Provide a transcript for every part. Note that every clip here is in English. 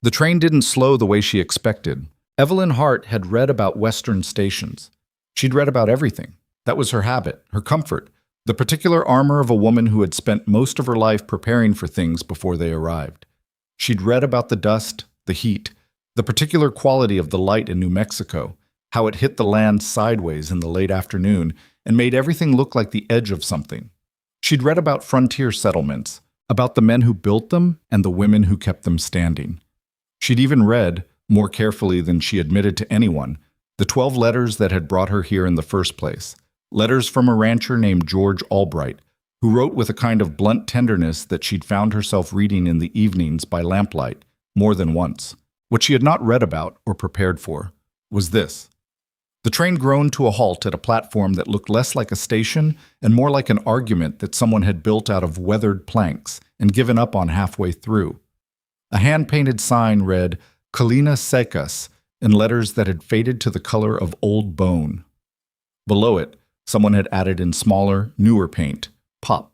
The train didn't slow the way she expected. Evelyn Hart had read about Western stations. She'd read about everything. That was her habit, her comfort, the particular armor of a woman who had spent most of her life preparing for things before they arrived. She'd read about the dust, the heat, the particular quality of the light in New Mexico, how it hit the land sideways in the late afternoon and made everything look like the edge of something. She'd read about frontier settlements, about the men who built them and the women who kept them standing. She'd even read, more carefully than she admitted to anyone, the 12 letters that had brought her here in the first place. Letters from a rancher named George Albright, who wrote with a kind of blunt tenderness that she'd found herself reading in the evenings by lamplight more than once. What she had not read about or prepared for was this. The train groaned to a halt at a platform that looked less like a station and more like an argument that someone had built out of weathered planks and given up on halfway through. A hand-painted sign read, "Colinas Secas," in letters that had faded to the color of old bone. Below it, someone had added in smaller, newer paint, "Pop,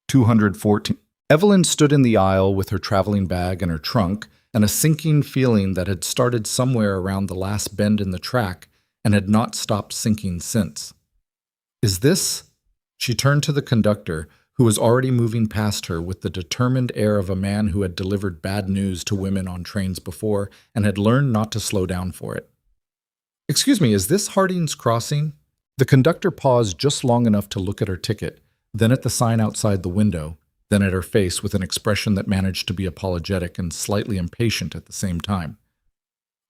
214." Evelyn stood in the aisle with her traveling bag and her trunk, and a sinking feeling that had started somewhere around the last bend in the track and had not stopped sinking since. Is this? She turned to the conductor, who was already moving past her with the determined air of a man who had delivered bad news to women on trains before and had learned not to slow down for it. "Excuse me, is this Harding's Crossing?" The conductor paused just long enough to look at her ticket, then at the sign outside the window, then at her face with an expression that managed to be apologetic and slightly impatient at the same time.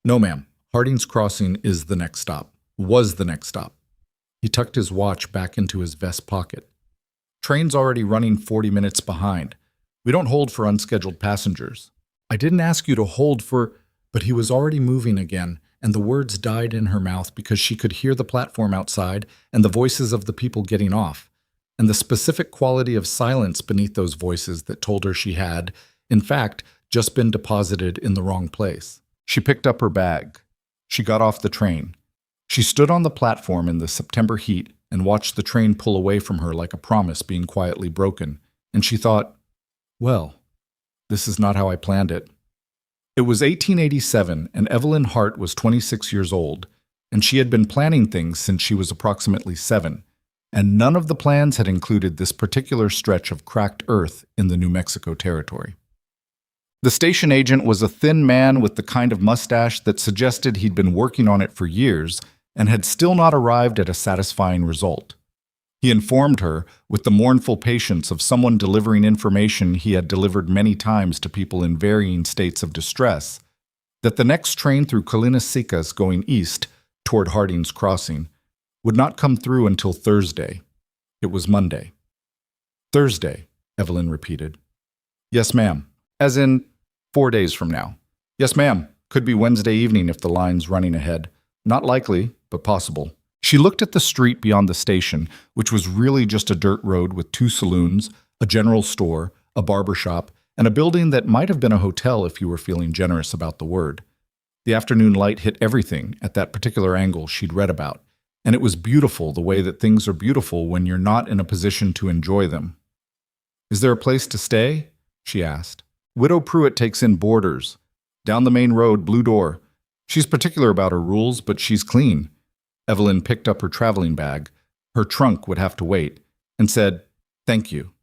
"No, ma'am. Harding's Crossing is the next stop. Was the next stop." He tucked his watch back into his vest pocket. "Train's already running 40 minutes behind. We don't hold for unscheduled passengers." "I didn't ask you to hold for—" But he was already moving again, and the words died in her mouth because she could hear the platform outside and the voices of the people getting off, and the specific quality of silence beneath those voices that told her she had, in fact, just been deposited in the wrong place. She picked up her bag. She got off the train. She stood on the platform in the September heat and watched the train pull away from her like a promise being quietly broken, and she thought, well, this is not how I planned it. It was 1887, and Evelyn Hart was 26 years old, and she had been planning things since she was approximately 7, and none of the plans had included this particular stretch of cracked earth in the New Mexico territory. The station agent was a thin man with the kind of mustache that suggested he'd been working on it for years and had still not arrived at a satisfying result. He informed her, with the mournful patience of someone delivering information he had delivered many times to people in varying states of distress, that the next train through Colinas Secas going east toward Harding's Crossing would not come through until Thursday. It was Monday. "Thursday," Evelyn repeated. "Yes, ma'am. As in 4 days from now." "Yes, ma'am. Could be Wednesday evening if the line's running ahead. Not likely, but possible." She looked at the street beyond the station, which was really just a dirt road with 2 saloons, a general store, a barber shop, and a building that might have been a hotel if you were feeling generous about the word. The afternoon light hit everything at that particular angle she'd read about, and it was beautiful the way that things are beautiful when you're not in a position to enjoy them. "Is there a place to stay?" she asked. "Widow Pruitt takes in boarders. Down the main road, blue door. She's particular about her rules, but she's clean." Evelyn picked up her traveling bag. Her trunk would have to wait, and said, "Thank you,"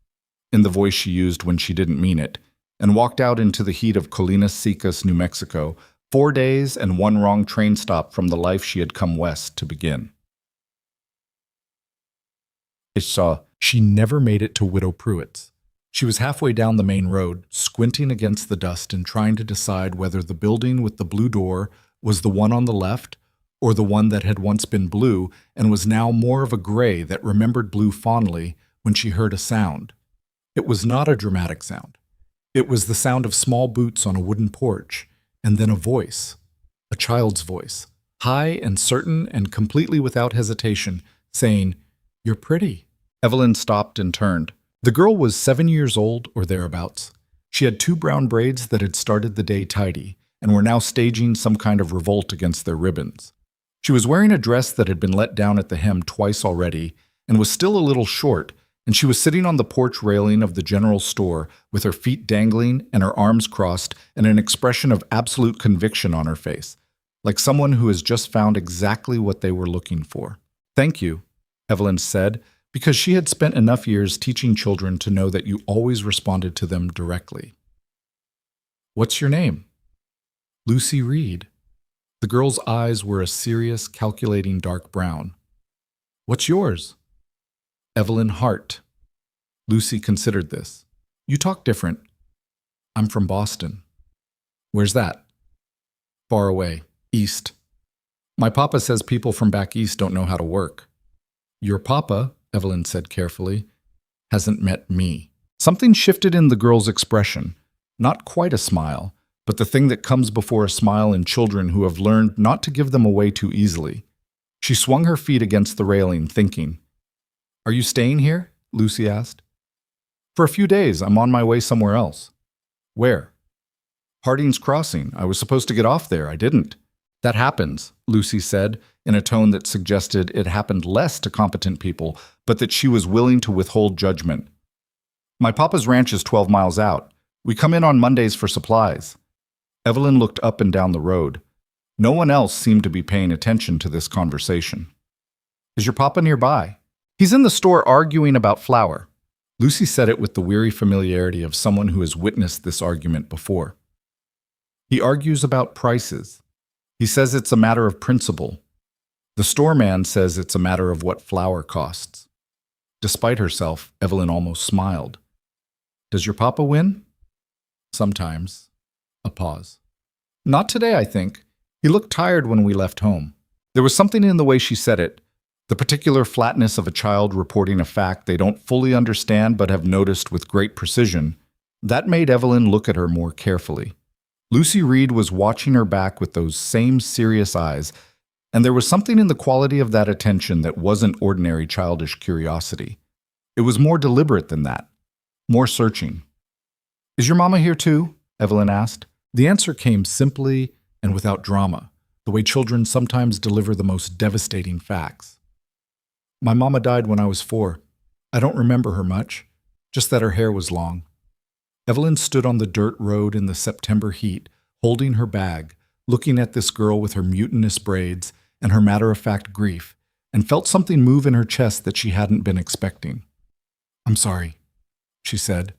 in the voice she used when she didn't mean it, and walked out into the heat of Colinas Secas, New Mexico, 4 days and 1 wrong train stop from the life she had come west to begin. She never made it to Widow Pruitt's. She was halfway down the main road, squinting against the dust and trying to decide whether the building with the blue door was the one on the left or the one that had once been blue and was now more of a gray that remembered blue fondly when she heard a sound. It was not a dramatic sound. It was the sound of small boots on a wooden porch, and then a voice, a child's voice, high and certain and completely without hesitation, saying, "You're pretty." Evelyn stopped and turned. The girl was 7 years old or thereabouts. She had 2 brown braids that had started the day tidy and were now staging some kind of revolt against their ribbons. She was wearing a dress that had been let down at the hem twice already and was still a little short, and she was sitting on the porch railing of the general store with her feet dangling and her arms crossed and an expression of absolute conviction on her face, like someone who has just found exactly what they were looking for. "Thank you," Evelyn said, because she had spent enough years teaching children to know that you always responded to them directly. "What's your name?" "Lucy Reed." The girl's eyes were a serious, calculating dark brown. "What's yours?" "Evelyn Hart." Lucy considered this. "You talk different." "I'm from Boston." "Where's that?" "Far away, east. My papa says people from back east don't know how to work." "Your papa," Evelyn said carefully, "hasn't met me." Something shifted in the girl's expression. Not quite a smile, but the thing that comes before a smile in children who have learned not to give them away too easily. She swung her feet against the railing, thinking. "Are you staying here?" Lucy asked. "For a few days. I'm on my way somewhere else." "Where?" "Harding's Crossing. I was supposed to get off there. I didn't." "That happens," Lucy said, in a tone that suggested it happened less to competent people, but that she was willing to withhold judgment. "My papa's ranch is 12 miles out. We come in on Mondays for supplies." Evelyn looked up and down the road. No one else seemed to be paying attention to this conversation. "Is your papa nearby?" "He's in the store arguing about flour." Lucy said it with the weary familiarity of someone who has witnessed this argument before. "He argues about prices. He says it's a matter of principle. The storeman says it's a matter of what flour costs." Despite herself, Evelyn almost smiled. "Does your papa win?" "Sometimes." A pause. "Not today, I think. He looked tired when we left home." There was something in the way she said it, the particular flatness of a child reporting a fact they don't fully understand but have noticed with great precision, that made Evelyn look at her more carefully. Lucy Reed was watching her back with those same serious eyes, and there was something in the quality of that attention that wasn't ordinary childish curiosity. It was more deliberate than that, more searching. "Is your mama here too?" Evelyn asked. The answer came simply and without drama, the way children sometimes deliver the most devastating facts. "My mama died when I was 4. I don't remember her much, just that her hair was long." Evelyn stood on the dirt road in the September heat, holding her bag, looking at this girl with her mutinous braids and her matter-of-fact grief, and felt something move in her chest that she hadn't been expecting. "I'm sorry," she said,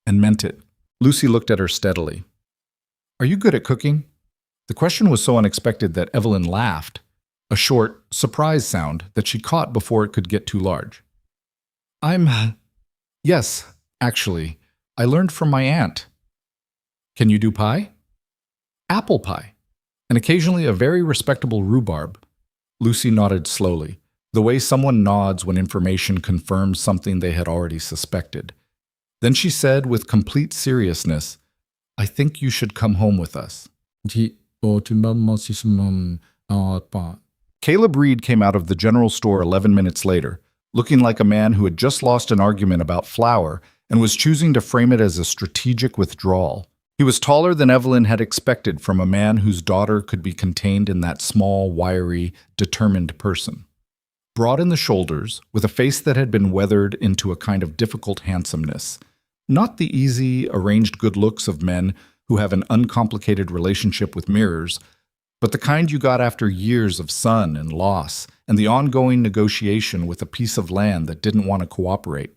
and meant it. Lucy looked at her steadily. "Are you good at cooking?" The question was so unexpected that Evelyn laughed, a short, surprise sound that she caught before it could get too large. Yes, actually. I learned from my aunt." "Can you do pie?" "Apple pie, and occasionally a very respectable rhubarb." Lucy nodded slowly, the way someone nods when information confirms something they had already suspected. Then she said with complete seriousness, "I think you should come home with us." Caleb Reed came out of the general store 11 minutes later, looking like a man who had just lost an argument about flour and was choosing to frame it as a strategic withdrawal. He was taller than Evelyn had expected from a man whose daughter could be contained in that small, wiry, determined person. Broad in the shoulders, with a face that had been weathered into a kind of difficult handsomeness. Not the easy, arranged good looks of men who have an uncomplicated relationship with mirrors, but the kind you got after years of sun and loss and the ongoing negotiation with a piece of land that didn't want to cooperate.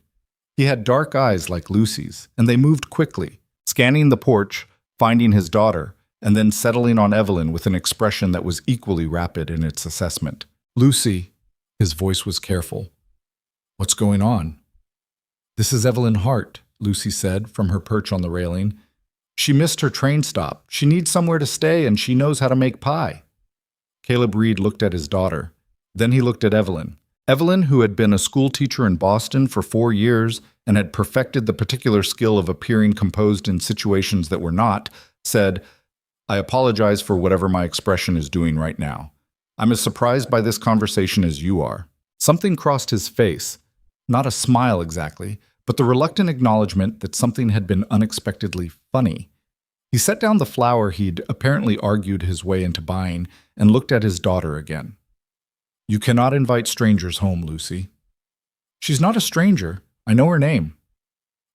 He had dark eyes like Lucy's, and they moved quickly, scanning the porch, finding his daughter, and then settling on Evelyn with an expression that was equally rapid in its assessment. "Lucy," his voice was careful. "What's going on?" "This is Evelyn Hart," Lucy said from her perch on the railing. "She missed her train stop. She needs somewhere to stay, and she knows how to make pie." Caleb Reed looked at his daughter. Then he looked at Evelyn. Evelyn, who had been a school teacher in Boston for 4 years and had perfected the particular skill of appearing composed in situations that were not, said, "I apologize for whatever my expression is doing right now. I'm as surprised by this conversation as you are." Something crossed his face. Not a smile exactly, but the reluctant acknowledgement that something had been unexpectedly funny. He set down the flour he'd apparently argued his way into buying and looked at his daughter again. "You cannot invite strangers home, Lucy." "She's not a stranger. I know her name.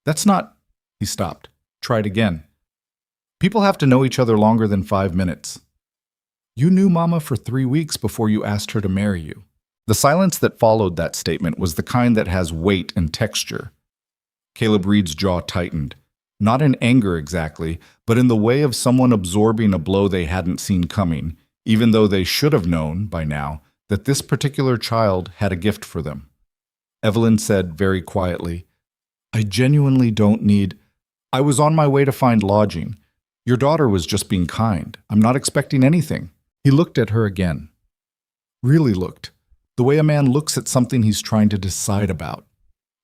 That's not... He stopped. Tried again. People have to know each other longer than 5 minutes. You knew Mama for 3 weeks before you asked her to marry you. The silence that followed that statement was the kind that has weight and texture. Caleb Reed's jaw tightened. Not in anger exactly, but in the way of someone absorbing a blow they hadn't seen coming, even though they should have known, by now, that this particular child had a gift for them. Evelyn said very quietly, I genuinely don't need... I was on my way to find lodging. Your daughter was just being kind. I'm not expecting anything. He looked at her again. Really looked. The way a man looks at something he's trying to decide about.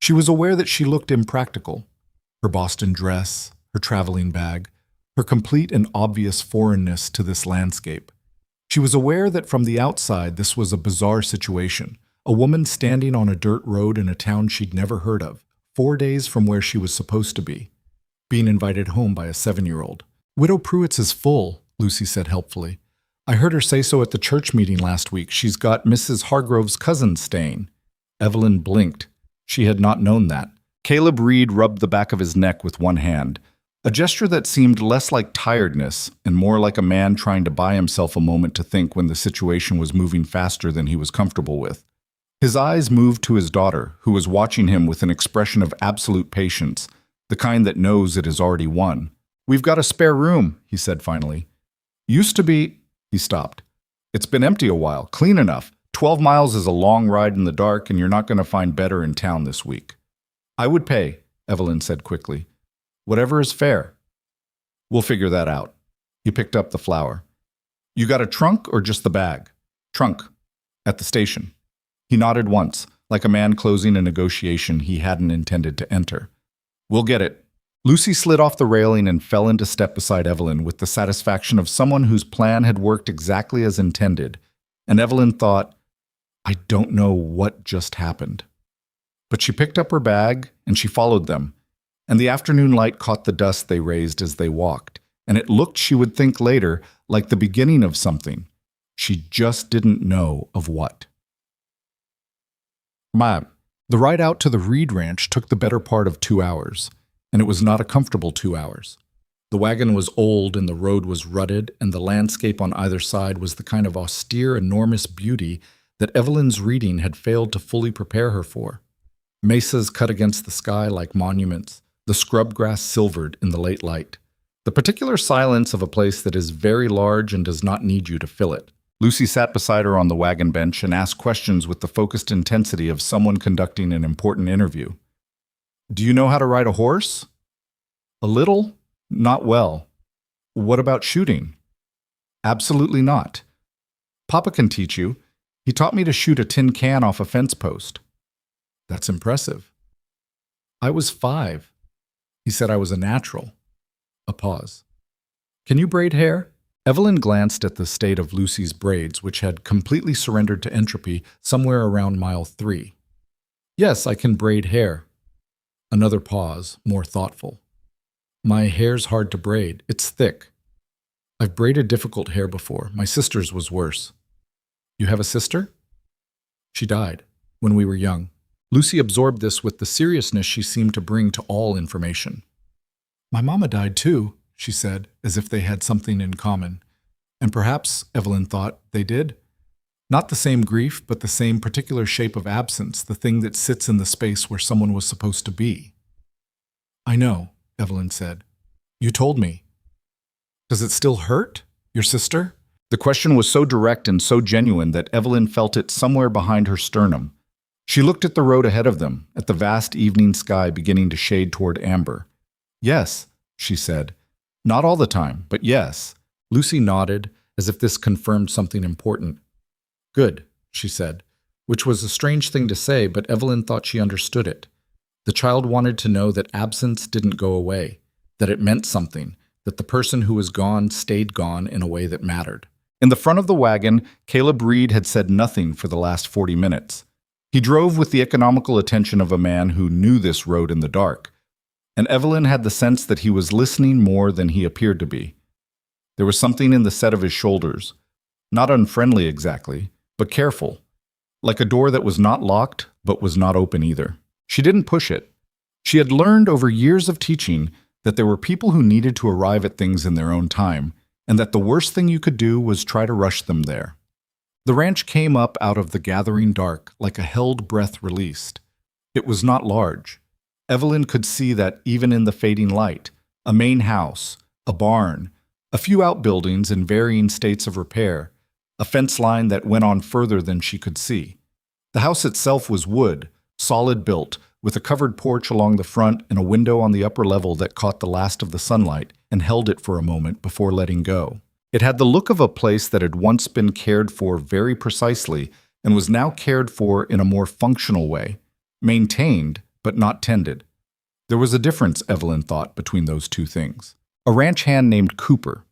She was aware that she looked impractical. Her Boston dress, her traveling bag, her complete and obvious foreignness to this landscape. She was aware that from the outside this was a bizarre situation. A woman standing on a dirt road in a town she'd never heard of, 4 days from where she was supposed to be, being invited home by a 7-year-old. Widow Pruitt's is full, Lucy said helpfully. I heard her say so at the church meeting last week. She's got Mrs. Hargrove's cousin staying. Evelyn blinked. She had not known that. Caleb Reed rubbed the back of his neck with one hand, a gesture that seemed less like tiredness and more like a man trying to buy himself a moment to think when the situation was moving faster than he was comfortable with. His eyes moved to his daughter, who was watching him with an expression of absolute patience, the kind that knows it has already won. We've got a spare room, he said finally. Used to be... He stopped. It's been empty a while, clean enough. 12 miles is a long ride in the dark, and you're not going to find better in town this week. I would pay, Evelyn said quickly. Whatever is fair. We'll figure that out. He picked up the flower. You got a trunk or just the bag? Trunk. At the station. He nodded once, like a man closing a negotiation he hadn't intended to enter. We'll get it. Lucy slid off the railing and fell into step beside Evelyn with the satisfaction of someone whose plan had worked exactly as intended, and Evelyn thought, I don't know what just happened. But she picked up her bag and she followed them, and the afternoon light caught the dust they raised as they walked, and it looked, she would think later, like the beginning of something. She just didn't know of what. The ride out to the Reed Ranch took the better part of 2 hours. And it was not a comfortable 2 hours. The wagon was old and the road was rutted, and the landscape on either side was the kind of austere, enormous beauty that Evelyn's reading had failed to fully prepare her for. Mesas cut against the sky like monuments, the scrub grass silvered in the late light. The particular silence of a place that is very large and does not need you to fill it. Lucy sat beside her on the wagon bench and asked questions with the focused intensity of someone conducting an important interview. Do you know how to ride a horse? A little, not well. What about shooting? Absolutely not. Papa can teach you. He taught me to shoot a tin can off a fence post. That's impressive. I was 5. He said I was a natural. A pause. Can you braid hair? Evelyn glanced at the state of Lucy's braids, which had completely surrendered to entropy somewhere around mile 3. Yes, I can braid hair. Another pause, more thoughtful. My hair's hard to braid. It's thick. I've braided difficult hair before. My sister's was worse. You have a sister? She died when we were young. Lucy absorbed this with the seriousness she seemed to bring to all information. My mama died too, she said, as if they had something in common. And perhaps, Evelyn thought, they did. Not the same grief, but the same particular shape of absence, the thing that sits in the space where someone was supposed to be. I know, Evelyn said. You told me. Does it still hurt? Your sister? The question was so direct and so genuine that Evelyn felt it somewhere behind her sternum. She looked at the road ahead of them, at the vast evening sky beginning to shade toward amber. Yes, she said. Not all the time, but yes. Lucy nodded, as if this confirmed something important. Good, she said, which was a strange thing to say, but Evelyn thought she understood it. The child wanted to know that absence didn't go away, that it meant something, that the person who was gone stayed gone in a way that mattered. In the front of the wagon, Caleb Reed had said nothing for the last 40 minutes. He drove with the economical attention of a man who knew this road in the dark, and Evelyn had the sense that he was listening more than he appeared to be. There was something in the set of his shoulders, not unfriendly exactly, but careful, like a door that was not locked but was not open either. She didn't push it. She had learned over years of teaching that there were people who needed to arrive at things in their own time, and that the worst thing you could do was try to rush them there. The ranch came up out of the gathering dark like a held breath released. It was not large. Evelyn could see that even in the fading light, a main house, a barn, a few outbuildings in varying states of repair, a fence line that went on further than she could see. The house itself was wood, solid built, with a covered porch along the front and a window on the upper level that caught the last of the sunlight and held it for a moment before letting go. It had the look of a place that had once been cared for very precisely and was now cared for in a more functional way, maintained but not tended. There was a difference, Evelyn thought, between those two things. A ranch hand named Cooper,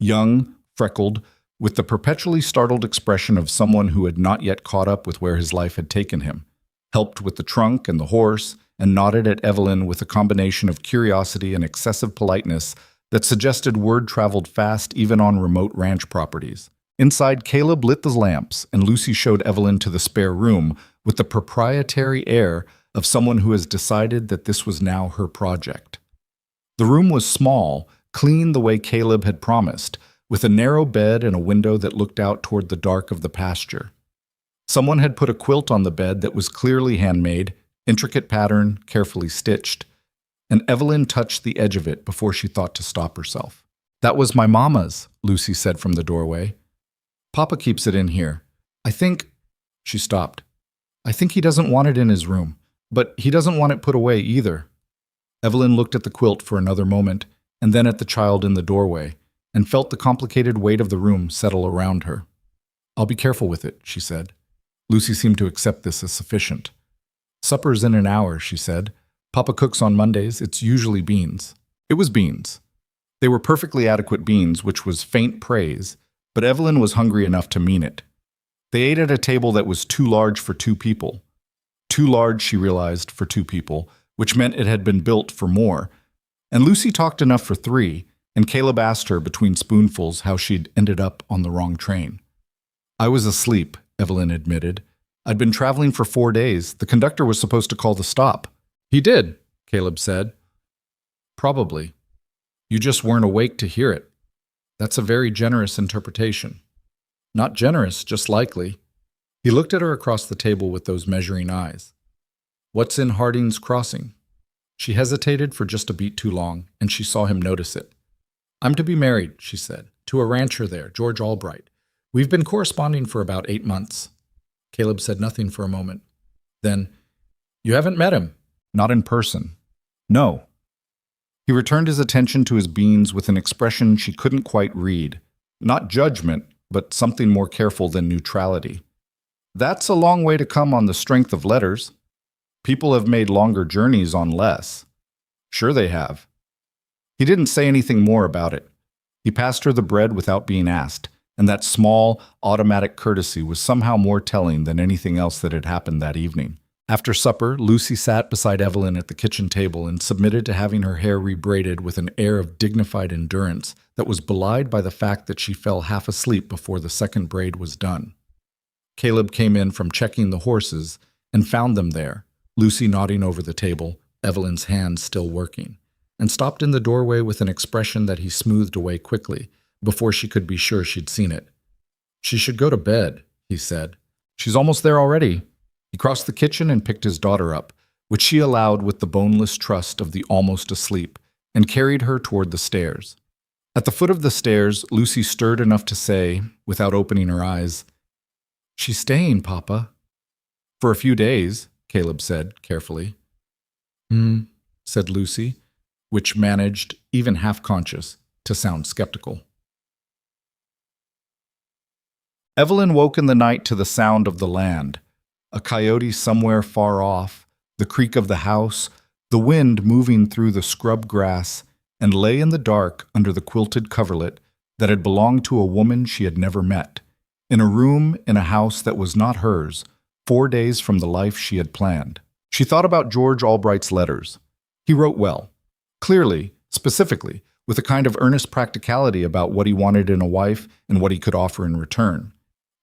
young, freckled, with the perpetually startled expression of someone who had not yet caught up with where his life had taken him, helped with the trunk and the horse, and nodded at Evelyn with a combination of curiosity and excessive politeness that suggested word traveled fast even on remote ranch properties. Inside, Caleb lit the lamps, and Lucy showed Evelyn to the spare room with the proprietary air of someone who has decided that this was now her project. The room was small, clean the way Caleb had promised, with a narrow bed and a window that looked out toward the dark of the pasture. Someone had put a quilt on the bed that was clearly handmade, intricate pattern, carefully stitched, and Evelyn touched the edge of it before she thought to stop herself. "That was my mama's," Lucy said from the doorway. "Papa keeps it in here. I think—" She stopped. "I think he doesn't want it in his room, but he doesn't want it put away either." Evelyn looked at the quilt for another moment, and then at the child in the doorway, and felt the complicated weight of the room settle around her. "I'll be careful with it," she said. Lucy seemed to accept this as sufficient. "Supper's in an hour," she said. "Papa cooks on Mondays. It's usually beans." It was beans. They were perfectly adequate beans, which was faint praise, but Evelyn was hungry enough to mean it. They ate at a table that was too large for two people. Too large, she realized, for two people, which meant it had been built for more. And Lucy talked enough for three, and Caleb asked her between spoonfuls how she'd ended up on the wrong train. "I was asleep," Evelyn admitted. "I'd been traveling for 4 days. The conductor was supposed to call the stop." "He did," Caleb said. "Probably. You just weren't awake to hear it. That's a very generous interpretation." "Not generous, just likely." He looked at her across the table with those measuring eyes. "What's in Harding's Crossing?" She hesitated for just a beat too long, and she saw him notice it. "I'm to be married," she said, "to a rancher there, George Albright. We've been corresponding for about 8 months. Caleb said nothing for a moment. Then, "You haven't met him?" "Not in person." "No." He returned his attention to his beans with an expression she couldn't quite read. Not judgment, but something more careful than neutrality. "That's a long way to come on the strength of letters. People have made longer journeys on less." "Sure they have." He didn't say anything more about it. He passed her the bread without being asked, and that small, automatic courtesy was somehow more telling than anything else that had happened that evening. After supper, Lucy sat beside Evelyn at the kitchen table and submitted to having her hair rebraided with an air of dignified endurance that was belied by the fact that she fell half asleep before the second braid was done. Caleb came in from checking the horses and found them there, Lucy nodding over the table, Evelyn's hands still working, and stopped in the doorway with an expression that he smoothed away quickly, before she could be sure she'd seen it. "She should go to bed," he said. "She's almost there already." He crossed the kitchen and picked his daughter up, which she allowed with the boneless trust of the almost asleep, and carried her toward the stairs. At the foot of the stairs, Lucy stirred enough to say, without opening her eyes, "She's staying, Papa." "For a few days," Caleb said, carefully. Said Lucy, which managed, even half-conscious, to sound skeptical. Evelyn woke in the night to the sound of the land, a coyote somewhere far off, the creak of the house, the wind moving through the scrub grass, and lay in the dark under the quilted coverlet that had belonged to a woman she had never met, in a room in a house that was not hers, 4 days from the life she had planned. She thought about George Albright's letters. He wrote well, clearly, specifically, with a kind of earnest practicality about what he wanted in a wife and what he could offer in return.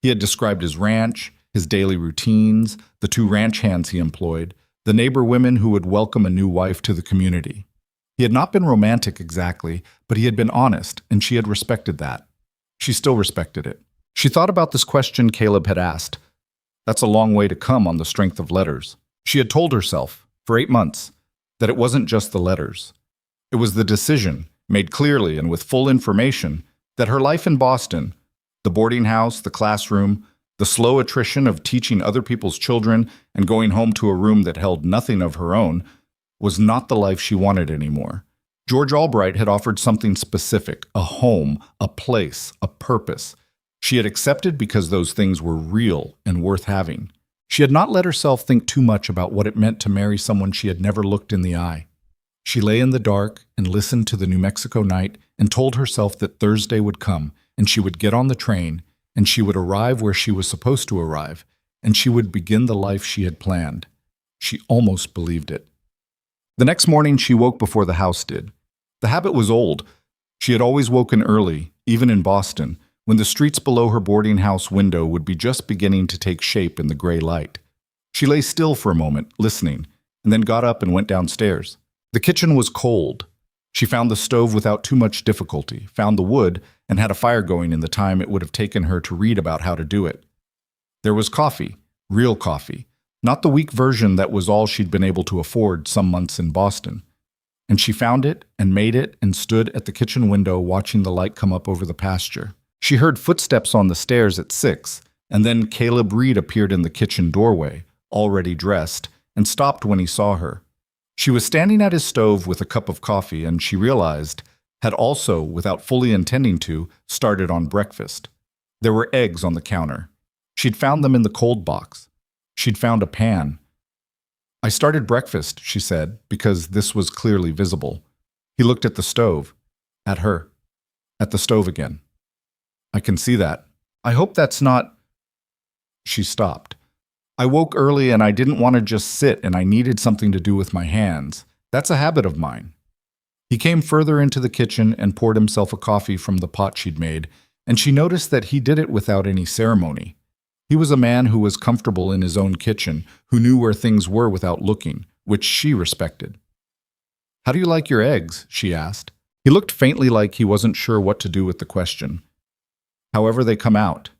He had described his ranch, his daily routines, the 2 ranch hands he employed, the neighbor women who would welcome a new wife to the community. He had not been romantic exactly, but he had been honest, and she had respected that. She still respected it. She thought about this question Caleb had asked. That's a long way to come on the strength of letters. She had told herself, for 8 months, that it wasn't just the letters. It was the decision, made clearly and with full information, that her life in Boston, the boarding house, the classroom, the slow attrition of teaching other people's children and going home to a room that held nothing of her own, was not the life she wanted anymore. George Albright had offered something specific, a home, a place, a purpose. She had accepted because those things were real and worth having. She had not let herself think too much about what it meant to marry someone she had never looked in the eye. She lay in the dark and listened to the New Mexico night and told herself that Thursday would come and she would get on the train and she would arrive where she was supposed to arrive and she would begin the life she had planned. She almost believed it. The next morning she woke before the house did. The habit was old. She had always woken early, even in Boston, when the streets below her boarding house window would be just beginning to take shape in the gray light. She lay still for a moment, listening, and then got up and went downstairs. The kitchen was cold. She found the stove without too much difficulty, found the wood, and had a fire going in the time it would have taken her to read about how to do it. There was coffee, real coffee, not the weak version that was all she'd been able to afford some months in Boston. And she found it and made it and stood at the kitchen window watching the light come up over the pasture. She heard footsteps on the stairs at 6, and then Caleb Reed appeared in the kitchen doorway, already dressed, and stopped when he saw her. She was standing at his stove with a cup of coffee, and she realized, had also, without fully intending to, started on breakfast. There were eggs on the counter. She'd found them in the cold box. She'd found a pan. I started breakfast, she said, because this was clearly visible. He looked at the stove, at her, at the stove again. I can see that. I hope that's not... She stopped. I woke early and I didn't want to just sit and I needed something to do with my hands. That's a habit of mine. He came further into the kitchen and poured himself a coffee from the pot she'd made, and she noticed that he did it without any ceremony. He was a man who was comfortable in his own kitchen, who knew where things were without looking, which she respected. How do you like your eggs? She asked. He looked faintly like he wasn't sure what to do with the question. However they come out.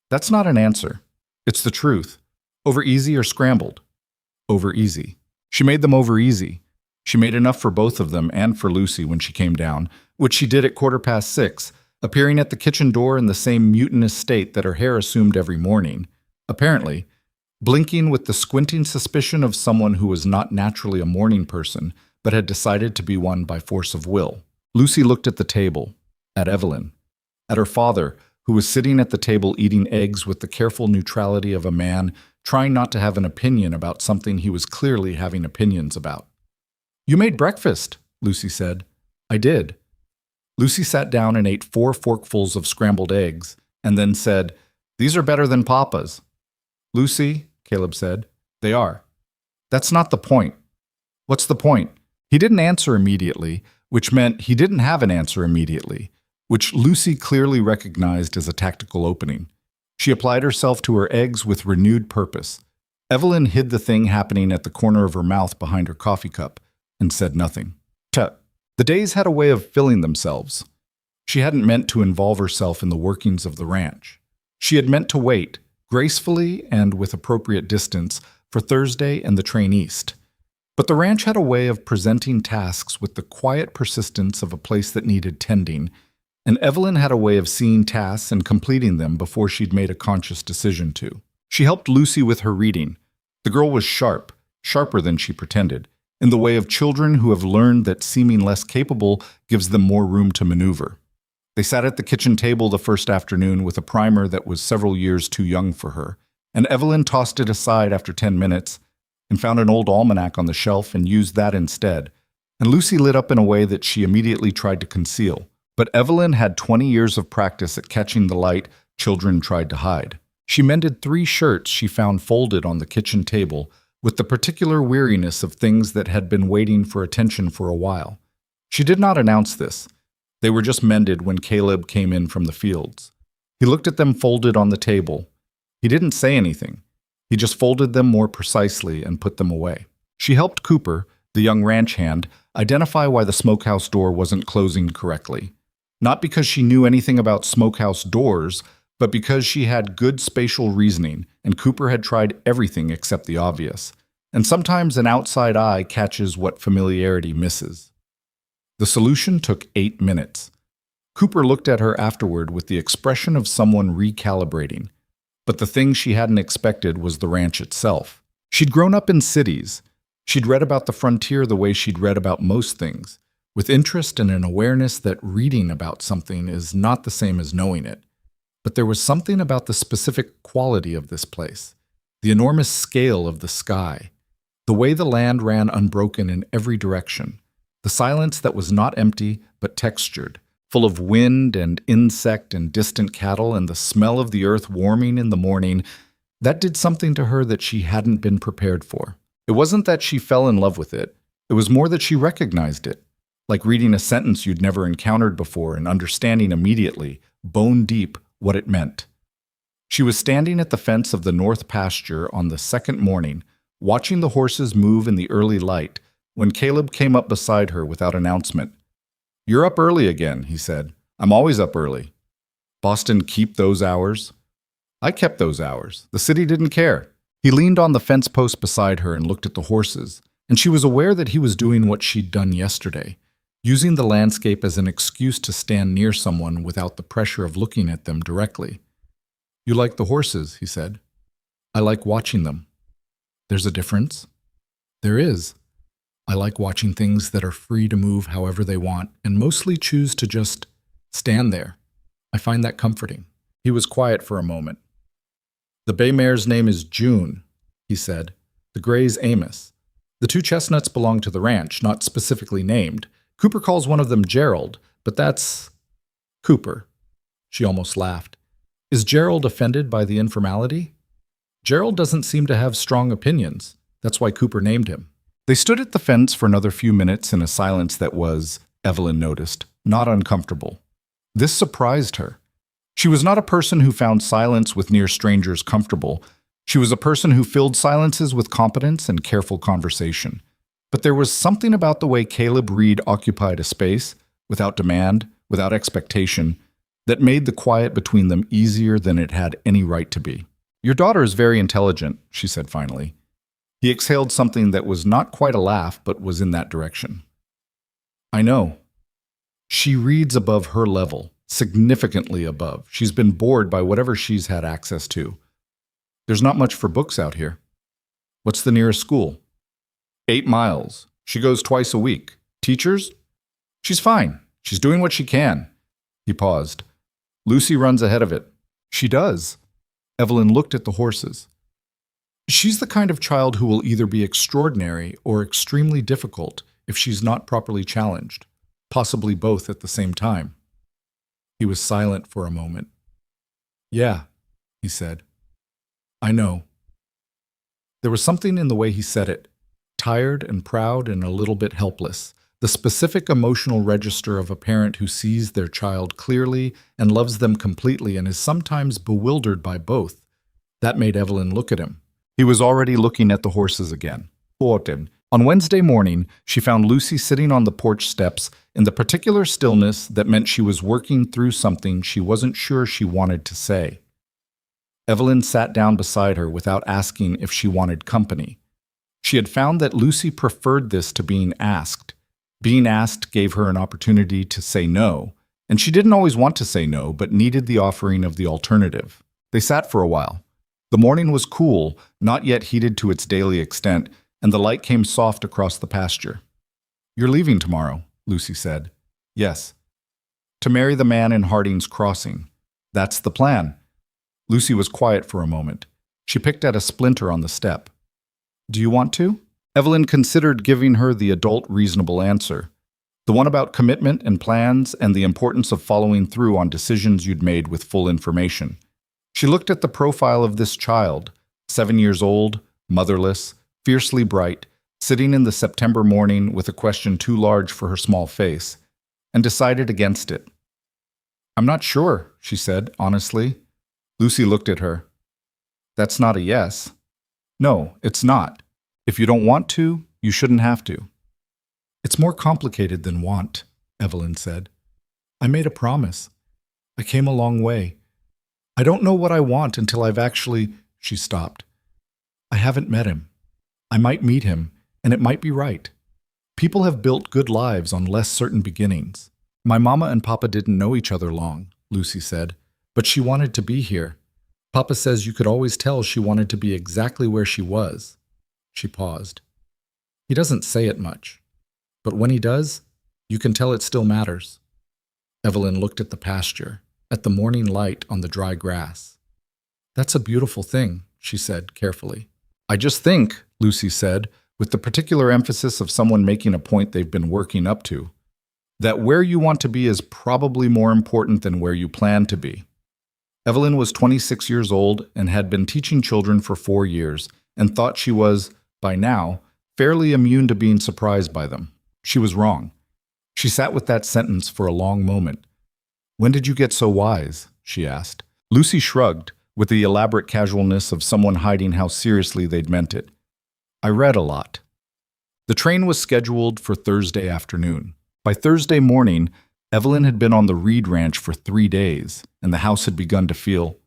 That's not an answer. It's the truth. Over easy or scrambled? Over easy. She made them over easy. She made enough for both of them and for Lucy when she came down, which she did at 6:15, appearing at the kitchen door in the same mutinous state that her hair assumed every morning, apparently, blinking with the squinting suspicion of someone who was not naturally a morning person, but had decided to be one by force of will. Lucy looked at the table, at Evelyn, at her father, who was sitting at the table eating eggs with the careful neutrality of a man trying not to have an opinion about something he was clearly having opinions about. You made breakfast, Lucy said. I did. Lucy sat down and ate 4 forkfuls of scrambled eggs, and then said, These are better than Papa's. Lucy, Caleb said, they are. That's not the point. What's the point? He didn't answer immediately, which meant he didn't have an answer immediately, which Lucy clearly recognized as a tactical opening. She applied herself to her eggs with renewed purpose. Evelyn hid the thing happening at the corner of her mouth behind her coffee cup and said nothing. Tut. The days had a way of filling themselves. She hadn't meant to involve herself in the workings of the ranch. She had meant to wait, gracefully and with appropriate distance, for Thursday and the train east. But the ranch had a way of presenting tasks with the quiet persistence of a place that needed tending, and Evelyn had a way of seeing tasks and completing them before she'd made a conscious decision to. She helped Lucy with her reading. The girl was sharp, sharper than she pretended, in the way of children who have learned that seeming less capable gives them more room to maneuver. They sat at the kitchen table the first afternoon with a primer that was several years too young for her, and Evelyn tossed it aside after 10 minutes and found an old almanac on the shelf and used that instead, and Lucy lit up in a way that she immediately tried to conceal. But Evelyn had 20 years of practice at catching the light children tried to hide. She mended 3 shirts she found folded on the kitchen table with the particular weariness of things that had been waiting for attention for a while. She did not announce this. They were just mended when Caleb came in from the fields. He looked at them folded on the table. He didn't say anything. He just folded them more precisely and put them away. She helped Cooper, the young ranch hand, identify why the smokehouse door wasn't closing correctly. Not because she knew anything about smokehouse doors, but because she had good spatial reasoning, and Cooper had tried everything except the obvious. And sometimes an outside eye catches what familiarity misses. The solution took 8 minutes. Cooper looked at her afterward with the expression of someone recalibrating. But the thing she hadn't expected was the ranch itself. She'd grown up in cities. She'd read about the frontier the way she'd read about most things, with interest and an awareness that reading about something is not the same as knowing it. But there was something about the specific quality of this place, the enormous scale of the sky, the way the land ran unbroken in every direction, the silence that was not empty but textured, full of wind and insect and distant cattle and the smell of the earth warming in the morning. That did something to her that she hadn't been prepared for. It wasn't that she fell in love with it. It was more that she recognized it, like reading a sentence you'd never encountered before and understanding immediately, bone deep, what it meant. She was standing at the fence of the north pasture on the second morning, watching the horses move in the early light, when Caleb came up beside her without announcement. "You're up early again," he said. "I'm always up early." "Boston keep those hours?" "I kept those hours. The city didn't care." He leaned on the fence post beside her and looked at the horses, and she was aware that he was doing what she'd done yesterday, using the landscape as an excuse to stand near someone without the pressure of looking at them directly. "You like the horses," he said. "I like watching them." "There's a difference?" "There is. I like watching things that are free to move however they want and mostly choose to just stand there. I find that comforting." He was quiet for a moment. "The bay mare's name is June," he said. "The gray's Amos. The two chestnuts belong to the ranch, not specifically named. Cooper calls one of them Gerald, but that's Cooper." She almost laughed. "Is Gerald offended by the informality?" "Gerald doesn't seem to have strong opinions. That's why Cooper named him." They stood at the fence for another few minutes in a silence that was, Evelyn noticed, not uncomfortable. This surprised her. She was not a person who found silence with near strangers comfortable. She was a person who filled silences with competence and careful conversation. But there was something about the way Caleb Reed occupied a space, without demand, without expectation, that made the quiet between them easier than it had any right to be. "Your daughter is very intelligent," she said finally. He exhaled something that was not quite a laugh, but was in that direction. "I know. She reads above her level, significantly above. She's been bored by whatever she's had access to. There's not much for books out here." "What's the nearest school?" 8 miles. She goes twice a week. Teachers?" "She's fine. She's doing what she can." He paused. "Lucy runs ahead of it." "She does." Evelyn looked at the horses. "She's the kind of child who will either be extraordinary or extremely difficult if she's not properly challenged, possibly both at the same time." He was silent for a moment. "Yeah," he said. "I know." There was something in the way he said it, tired and proud and a little bit helpless, the specific emotional register of a parent who sees their child clearly and loves them completely and is sometimes bewildered by both. That made Evelyn look at him. He was already looking at the horses again. On Wednesday morning, she found Lucy sitting on the porch steps in the particular stillness that meant she was working through something she wasn't sure she wanted to say. Evelyn sat down beside her without asking if she wanted company. She had found that Lucy preferred this to being asked. Being asked gave her an opportunity to say no, and she didn't always want to say no, but needed the offering of the alternative. They sat for a while. The morning was cool, not yet heated to its daily extent, and the light came soft across the pasture. "You're leaving tomorrow," Lucy said. "Yes." "To marry the man in Harding's Crossing." "That's the plan." Lucy was quiet for a moment. She picked at a splinter on the step. "Do you want to?" Evelyn considered giving her the adult reasonable answer, the one about commitment and plans and the importance of following through on decisions you'd made with full information. She looked at the profile of this child, 7 years old, motherless, fiercely bright, sitting in the September morning with a question too large for her small face, and decided against it. "I'm not sure," she said, honestly. Lucy looked at her. "That's not a yes." No, it's not. If you don't want to, you shouldn't have to. It's more complicated than want, Evelyn said. I made a promise. I came a long way. I don't know what I want until I've actually... She stopped. I haven't met him. I might meet him, and it might be right. People have built good lives on less certain beginnings. My mama and Papa didn't know each other long, Lucy said, but she wanted to be here. Papa says you could always tell she wanted to be exactly where she was. She paused. He doesn't say it much, but when he does, you can tell it still matters. Evelyn looked at the pasture, at the morning light on the dry grass. That's a beautiful thing, she said carefully. I just think, Lucy said, with the particular emphasis of someone making a point they've been working up to, that where you want to be is probably more important than where you plan to be. Evelyn was 26 years old and had been teaching children for 4 years and thought she was, by now, fairly immune to being surprised by them. She was wrong. She sat with that sentence for a long moment. When did you get so wise? She asked. Lucy shrugged, with the elaborate casualness of someone hiding how seriously they'd meant it. I read a lot. The train was scheduled for Thursday afternoon. By Thursday morning, Evelyn had been on the Reed Ranch for 3 days, and the house had begun to feel...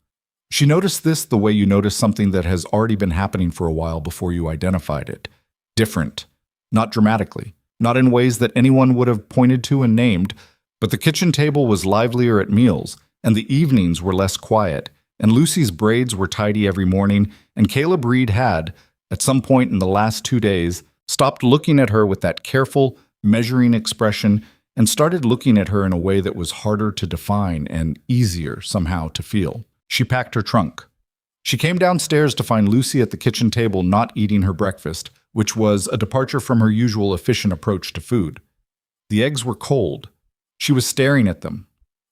She noticed this the way you notice something that has already been happening for a while before you identified it. Different. Not dramatically. Not in ways that anyone would have pointed to and named, but the kitchen table was livelier at meals, and the evenings were less quiet, and Lucy's braids were tidy every morning, and Caleb Reed had, at some point in the last 2 days, stopped looking at her with that careful, measuring expression and started looking at her in a way that was harder to define and easier somehow to feel. She packed her trunk. She came downstairs to find Lucy at the kitchen table not eating her breakfast, which was a departure from her usual efficient approach to food. The eggs were cold. She was staring at them.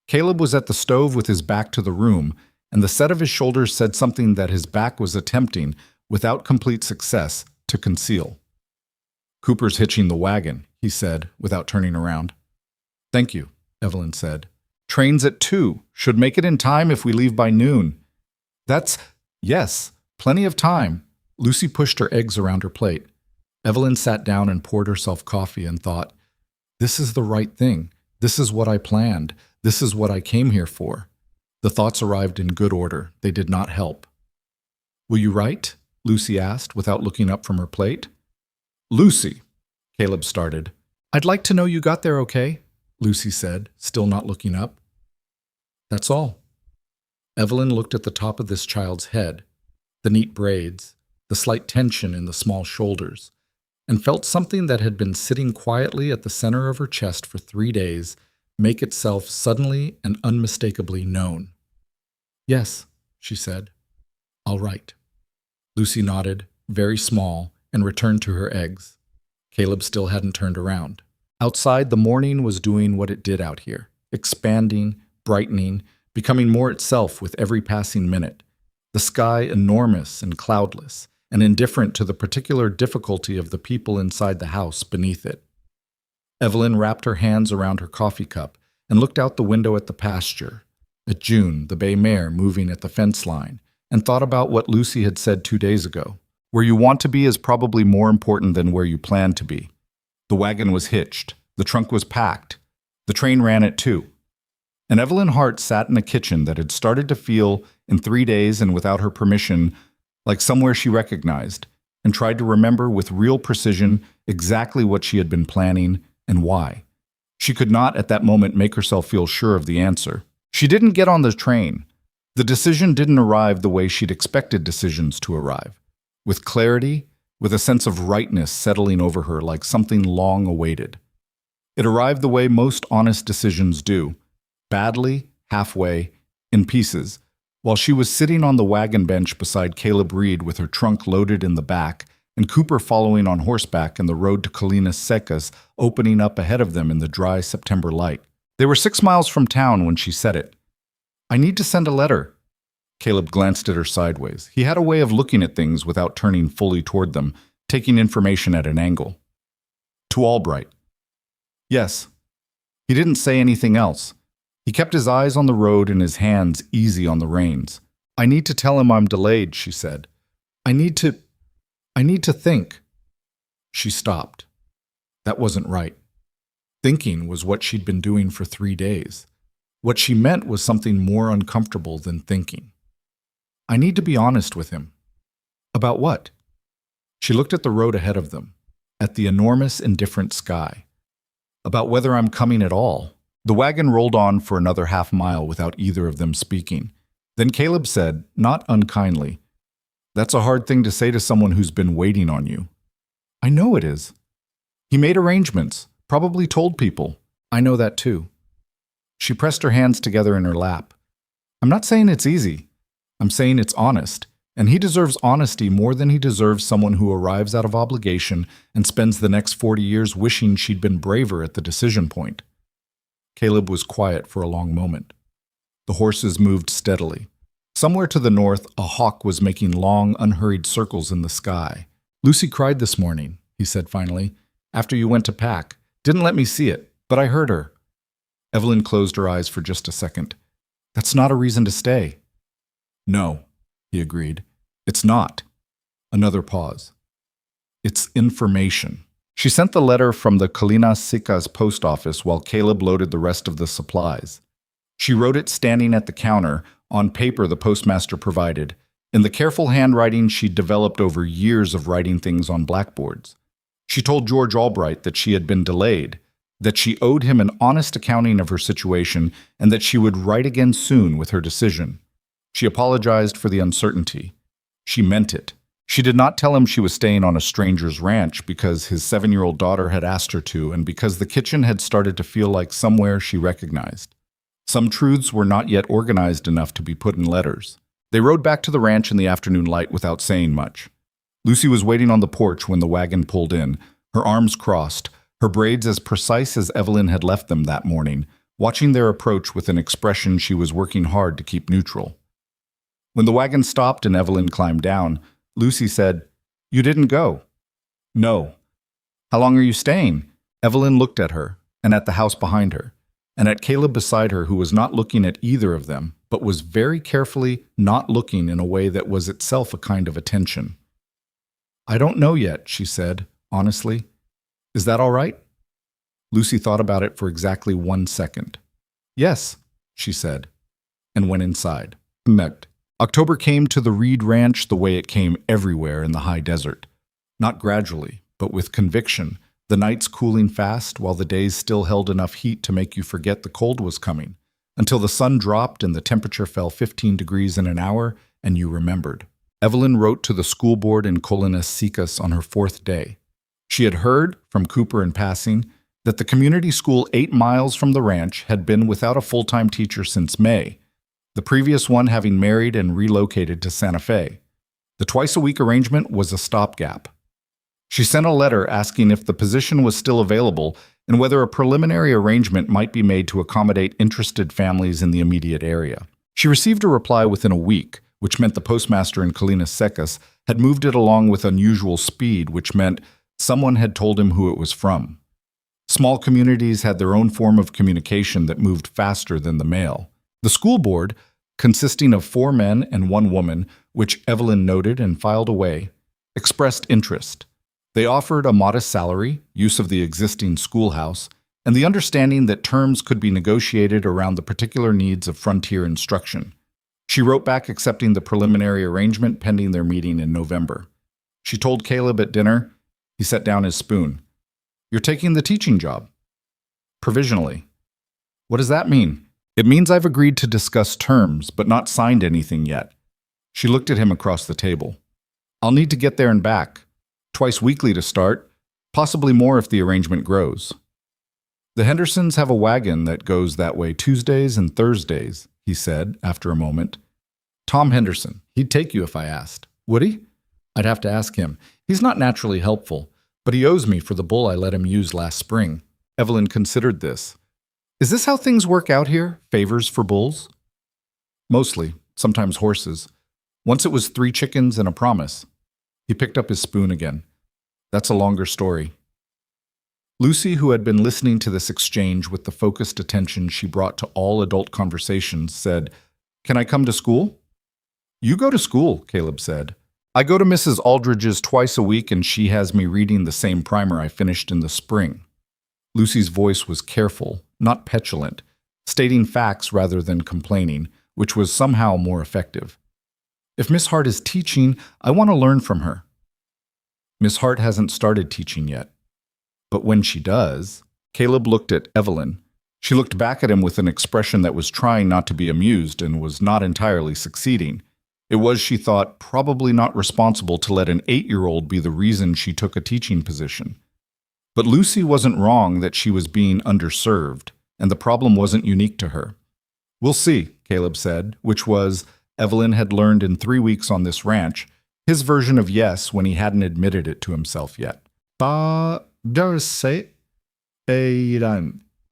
Caleb was at the stove with his back to the room, and the set of his shoulders said something that his back was attempting, without complete success, to conceal. Cooper's hitching the wagon, he said, without turning around. Thank you, Evelyn said. Train's at 2. Should make it in time if we leave by noon. Yes, plenty of time. Lucy pushed her eggs around her plate. Evelyn sat down and poured herself coffee and thought, this is the right thing. This is what I planned. This is what I came here for. The thoughts arrived in good order. They did not help. Will you write? Lucy asked, without looking up from her plate. Lucy, Caleb started. I'd like to know you got there okay, Lucy said, still not looking up. That's all. Evelyn looked at the top of this child's head, the neat braids, the slight tension in the small shoulders, and felt something that had been sitting quietly at the center of her chest for 3 days make itself suddenly and unmistakably known. Yes, she said. I'll write. Lucy nodded, very small, and returned to her eggs. Caleb still hadn't turned around. Outside, the morning was doing what it did out here, expanding, brightening, becoming more itself with every passing minute. The sky enormous and cloudless, and indifferent to the particular difficulty of the people inside the house beneath it. Evelyn wrapped her hands around her coffee cup and looked out the window at the pasture, at June, the bay mare moving at the fence line, and thought about what Lucy had said 2 days ago. Where you want to be is probably more important than where you plan to be. The wagon was hitched. The trunk was packed. The train ran at 2. And Evelyn Hart sat in a kitchen that had started to feel, in 3 days and without her permission, like somewhere she recognized, and tried to remember with real precision exactly what she had been planning and why. She could not at that moment make herself feel sure of the answer. She didn't get on the train. The decision didn't arrive the way she'd expected decisions to arrive, with clarity, with a sense of rightness settling over her like something long awaited. It arrived the way most honest decisions do, badly, halfway, in pieces, while she was sitting on the wagon bench beside Caleb Reed with her trunk loaded in the back and Cooper following on horseback and the road to Colinas Secas opening up ahead of them in the dry September light. They were 6 miles from town when she said it. I need to send a letter. Caleb glanced at her sideways. He had a way of looking at things without turning fully toward them, taking information at an angle. To Albright. Yes. He didn't say anything else. He kept his eyes on the road and his hands easy on the reins. I need to tell him I'm delayed, she said. I need to... I need to think. She stopped. That wasn't right. Thinking was what she'd been doing for 3 days. What she meant was something more uncomfortable than thinking. I need to be honest with him. About what? She looked at the road ahead of them, at the enormous, indifferent sky. About whether I'm coming at all. The wagon rolled on for another half-mile without either of them speaking. Then Caleb said, not unkindly, "That's a hard thing to say to someone who's been waiting on you." "I know it is." "He made arrangements, probably told people." "I know that too." She pressed her hands together in her lap. "I'm not saying it's easy. I'm saying it's honest, and he deserves honesty more than he deserves someone who arrives out of obligation and spends the next 40 years wishing she'd been braver at the decision point." Caleb was quiet for a long moment. The horses moved steadily. Somewhere to the north, a hawk was making long, unhurried circles in the sky. "Lucy cried this morning," he said finally, "after you went to pack. Didn't let me see it, but I heard her." Evelyn closed her eyes for just a second. "That's not a reason to stay." "No," he agreed. "It's not." Another pause. "It's information." She sent the letter from the Colinas Sicas post office while Caleb loaded the rest of the supplies. She wrote it standing at the counter, on paper the postmaster provided, in the careful handwriting she'd developed over years of writing things on blackboards. She told George Albright that she had been delayed, that she owed him an honest accounting of her situation, and that she would write again soon with her decision. She apologized for the uncertainty. She meant it. She did not tell him she was staying on a stranger's ranch because his 7-year-old daughter had asked her to and because the kitchen had started to feel like somewhere she recognized. Some truths were not yet organized enough to be put in letters. They rode back to the ranch in the afternoon light without saying much. Lucy was waiting on the porch when the wagon pulled in, her arms crossed, her braids as precise as Evelyn had left them that morning, watching their approach with an expression she was working hard to keep neutral. When the wagon stopped and Evelyn climbed down, Lucy said, "You didn't go." "No." "How long are you staying?" Evelyn looked at her, and at the house behind her, and at Caleb beside her, who was not looking at either of them, but was very carefully not looking in a way that was itself a kind of attention. "I don't know yet," she said, honestly. "Is that all right?" Lucy thought about it for exactly 1 second. "Yes," she said, and went inside. October came to the Reed Ranch the way it came everywhere in the high desert. Not gradually, but with conviction, the nights cooling fast while the days still held enough heat to make you forget the cold was coming, until the sun dropped and the temperature fell 15 degrees in an hour, and you remembered. Evelyn wrote to the school board in Colinas Sicas on her 4th day. She had heard, from Cooper in passing, that the community school 8 miles from the ranch had been without a full-time teacher since May, the previous one having married and relocated to Santa Fe. The twice-a-week arrangement was a stopgap. She sent a letter asking if the position was still available and whether a preliminary arrangement might be made to accommodate interested families in the immediate area. She received a reply within a week, which meant the postmaster in Colinas Sicas had moved it along with unusual speed, which meant someone had told him who it was from. Small communities had their own form of communication that moved faster than the mail. The school board, consisting of 4 men and 1 woman, which Evelyn noted and filed away, expressed interest. They offered a modest salary, use of the existing schoolhouse, and the understanding that terms could be negotiated around the particular needs of frontier instruction. She wrote back accepting the preliminary arrangement pending their meeting in November. She told Caleb at dinner. He set down his spoon. "You're taking the teaching job." "Provisionally." "What does that mean?" "It means I've agreed to discuss terms, but not signed anything yet." She looked at him across the table. "I'll need to get there and back. Twice weekly to start, possibly more if the arrangement grows." "The Hendersons have a wagon that goes that way Tuesdays and Thursdays," he said after a moment. "Tom Henderson. He'd take you if I asked." "Would he?" "I'd have to ask him. He's not naturally helpful, but he owes me for the bull I let him use last spring." Evelyn considered this. "Is this how things work out here? Favors for bulls?" "Mostly. Sometimes horses. Once it was 3 chickens and a promise." He picked up his spoon again. "That's a longer story." Lucy, who had been listening to this exchange with the focused attention she brought to all adult conversations, said, "Can I come to school?" "You go to school," Caleb said. I go to Mrs. Aldridge's twice a week and she has me reading the same primer I finished in the spring. Lucy's voice was careful, not petulant, stating facts rather than complaining, which was somehow more effective. If Miss Hart is teaching, I want to learn from her. Miss Hart hasn't started teaching yet. But when she does, Caleb looked at Evelyn. She looked back at him with an expression that was trying not to be amused and was not entirely succeeding. It was, she thought, probably not responsible to let an 8-year-old be the reason she took a teaching position. But Lucy wasn't wrong that she was being underserved, and the problem wasn't unique to her. We'll see, Caleb said, which was, Evelyn had learned in 3 weeks on this ranch, his version of yes when he hadn't admitted it to himself yet.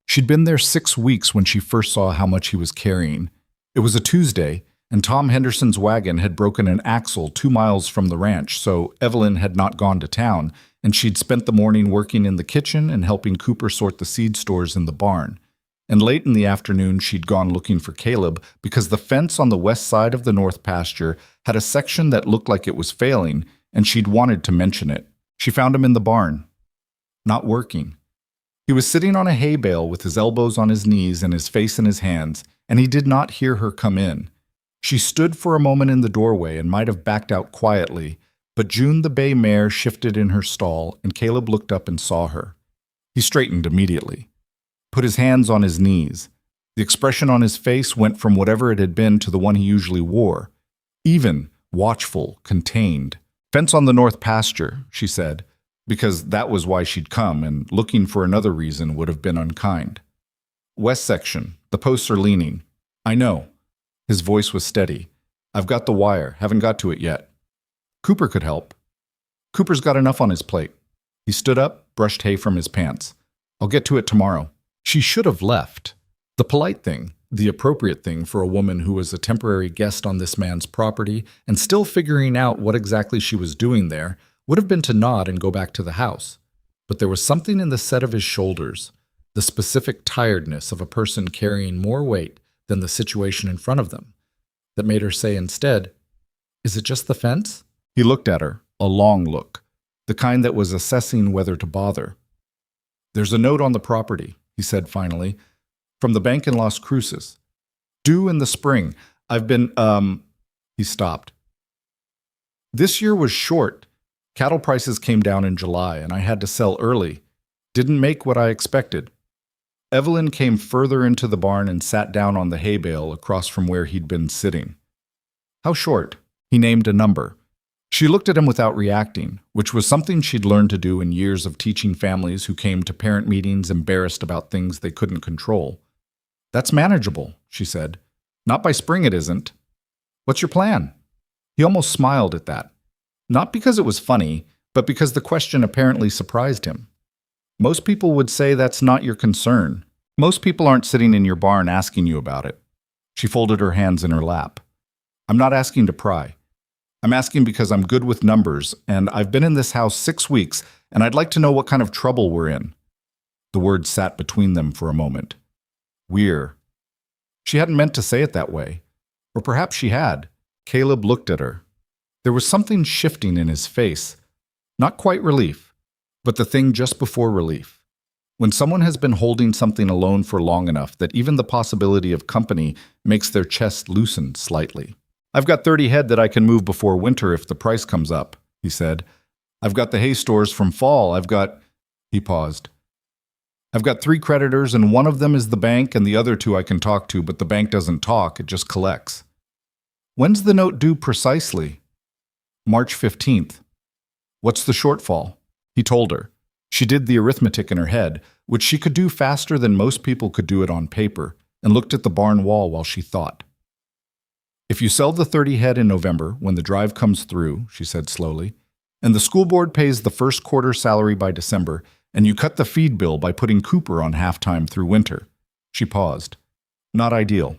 She'd been there 6 weeks when she first saw how much he was carrying. It was a Tuesday, and Tom Henderson's wagon had broken an axle 2 miles from the ranch, so Evelyn had not gone to town, and she'd spent the morning working in the kitchen and helping Cooper sort the seed stores in the barn. And late in the afternoon, she'd gone looking for Caleb because the fence on the west side of the north pasture had a section that looked like it was failing, and she'd wanted to mention it. She found him in the barn, not working. He was sitting on a hay bale with his elbows on his knees and his face in his hands, and he did not hear her come in. She stood for a moment in the doorway and might have backed out quietly, but June the bay mare shifted in her stall, and Caleb looked up and saw her. He straightened immediately, put his hands on his knees. The expression on his face went from whatever it had been to the one he usually wore, even, watchful, contained. Fence on the north pasture, she said, because that was why she'd come, and looking for another reason would have been unkind. West section, the posts are leaning. I know. His voice was steady. I've got the wire, haven't got to it yet. Cooper could help. Cooper's got enough on his plate. He stood up, brushed hay from his pants. I'll get to it tomorrow. She should have left. The polite thing, the appropriate thing for a woman who was a temporary guest on this man's property and still figuring out what exactly she was doing there, would have been to nod and go back to the house. But there was something in the set of his shoulders, the specific tiredness of a person carrying more weight than the situation in front of them, that made her say instead, "Is it just the fence?" He looked at her, a long look, the kind that was assessing whether to bother. There's a note on the property, he said finally, from the bank in Las Cruces. Due in the spring. I've been, He stopped. This year was short. Cattle prices came down in July, and I had to sell early. Didn't make what I expected. Evelyn came further into the barn and sat down on the hay bale across from where he'd been sitting. How short? He named a number. She looked at him without reacting, which was something she'd learned to do in years of teaching families who came to parent meetings embarrassed about things they couldn't control. That's manageable, she said. Not by spring it isn't. What's your plan? He almost smiled at that. Not because it was funny, but because the question apparently surprised him. Most people would say that's not your concern. Most people aren't sitting in your barn asking you about it. She folded her hands in her lap. I'm not asking to pry. I'm asking because I'm good with numbers, and I've been in this house 6 weeks, and I'd like to know what kind of trouble we're in. The words sat between them for a moment. We're. She hadn't meant to say it that way. Or perhaps she had. Caleb looked at her. There was something shifting in his face. Not quite relief, but the thing just before relief. When someone has been holding something alone for long enough that even the possibility of company makes their chest loosen slightly. I've got 30 head that I can move before winter if the price comes up, he said. I've got the hay stores from fall. He paused. I've got 3 creditors, and one of them is the bank, and the other 2 I can talk to, but the bank doesn't talk, it just collects. When's the note due precisely? March 15th. What's the shortfall? He told her. She did the arithmetic in her head, which she could do faster than most people could do it on paper, and looked at the barn wall while she thought. If you sell the 30 head in November, when the drive comes through, she said slowly, and the school board pays the first quarter salary by December, and you cut the feed bill by putting Cooper on half-time through winter. She paused. Not ideal.